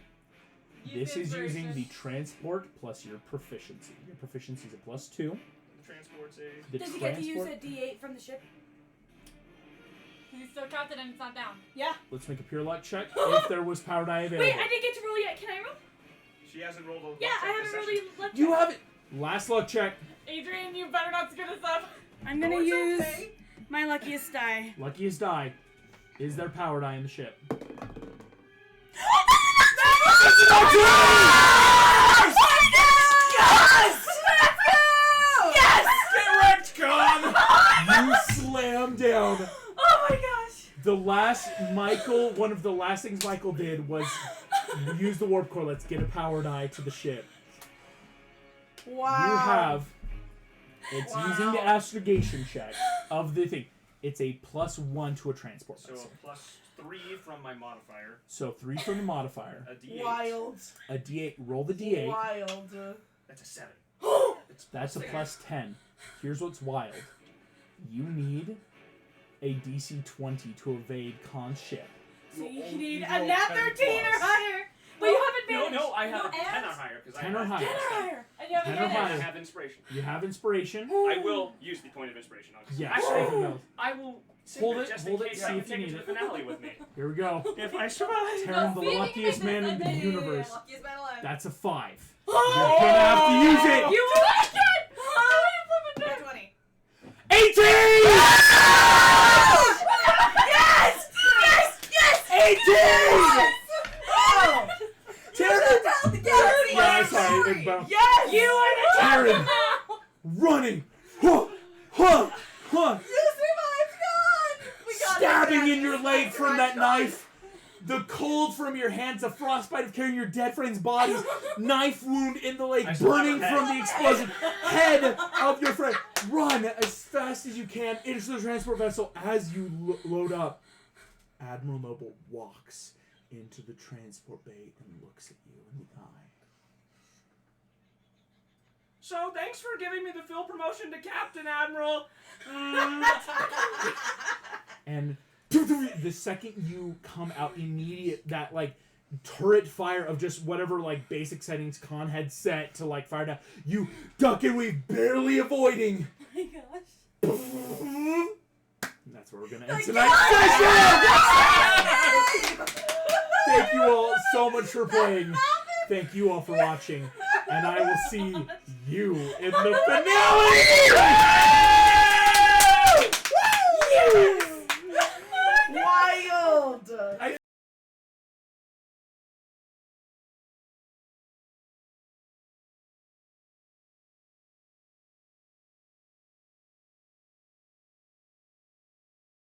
This is using the transport plus your proficiency. Your proficiency is a +2. The transport's a... The Does he get to use transport- a D8 from the ship? He's still captain and it's not down. Yeah. Let's make a pure luck check if there was power die available. Wait, I didn't get to roll yet. Can I roll? She hasn't rolled a luck Yeah, check I this haven't session. really looked. You have it. Last luck check. Adrian, you better not screw this up. I'm gonna Oh, it's use okay. my luckiest die. Luckiest die. Is there power die in the ship? Get wrecked, Con! You slam down. Oh my gosh! One of the last things Michael did was use the warp core. Let's get a power die to the ship. wow. You have. It's Wow. using the astrogation check of the thing. It's a +1 to a transport So vessel. a +3 from my modifier. So 3 from the modifier. A D8. Wild. A D8. Roll the D8. Wild. That's a 7. That's a +10. Here's what's wild. You need a DC 20 to evade Khan's ship. So you only need a roll nat 10 13 or plus. higher. But you have advantage. No, I have No, a 10 or and- higher because 10 or higher. 10 or higher. And you have 10 or advantage. I higher. have inspiration. You have inspiration. I will use the point of inspiration, obviously. Yeah. Actually, I will save Hold it it, just hold in it, case see I can if you take need it to it. the finale with me. Here we go. If I survive. Terran, the see if you luckiest can make man this in the amazing. universe. Luckiest man alive. That's a 5. Oh! You're gonna have to use it. You like it! Nat 20. 18! Yes! Yes! Yes! 18! Oh! Terran! Tell the galaxy! Yeah, sorry. It bounced. Yes! You are the Terran! captain now! Running! Huh! Huh! Huh! You survived, God! We got Stabbing it, in your God. leg from that God. knife. The cold from your hands, the frostbite of carrying your dead friend's body, knife wound in the leg, I still burning have her from the explosion, head of your friend. Run as fast as you can into the transport vessel. As you load up, Admiral Noble walks into the transport bay and looks at you in the eye. So, thanks for giving me the full promotion to Captain, Admiral. And the second you come out, that turret fire of just whatever basic settings Khan had set to fire down, you duck and weave, barely avoiding. Oh my gosh. And that's where we're gonna end tonight's session. Thank you all so much for playing. Thank you all for watching, and I will see you in the finale.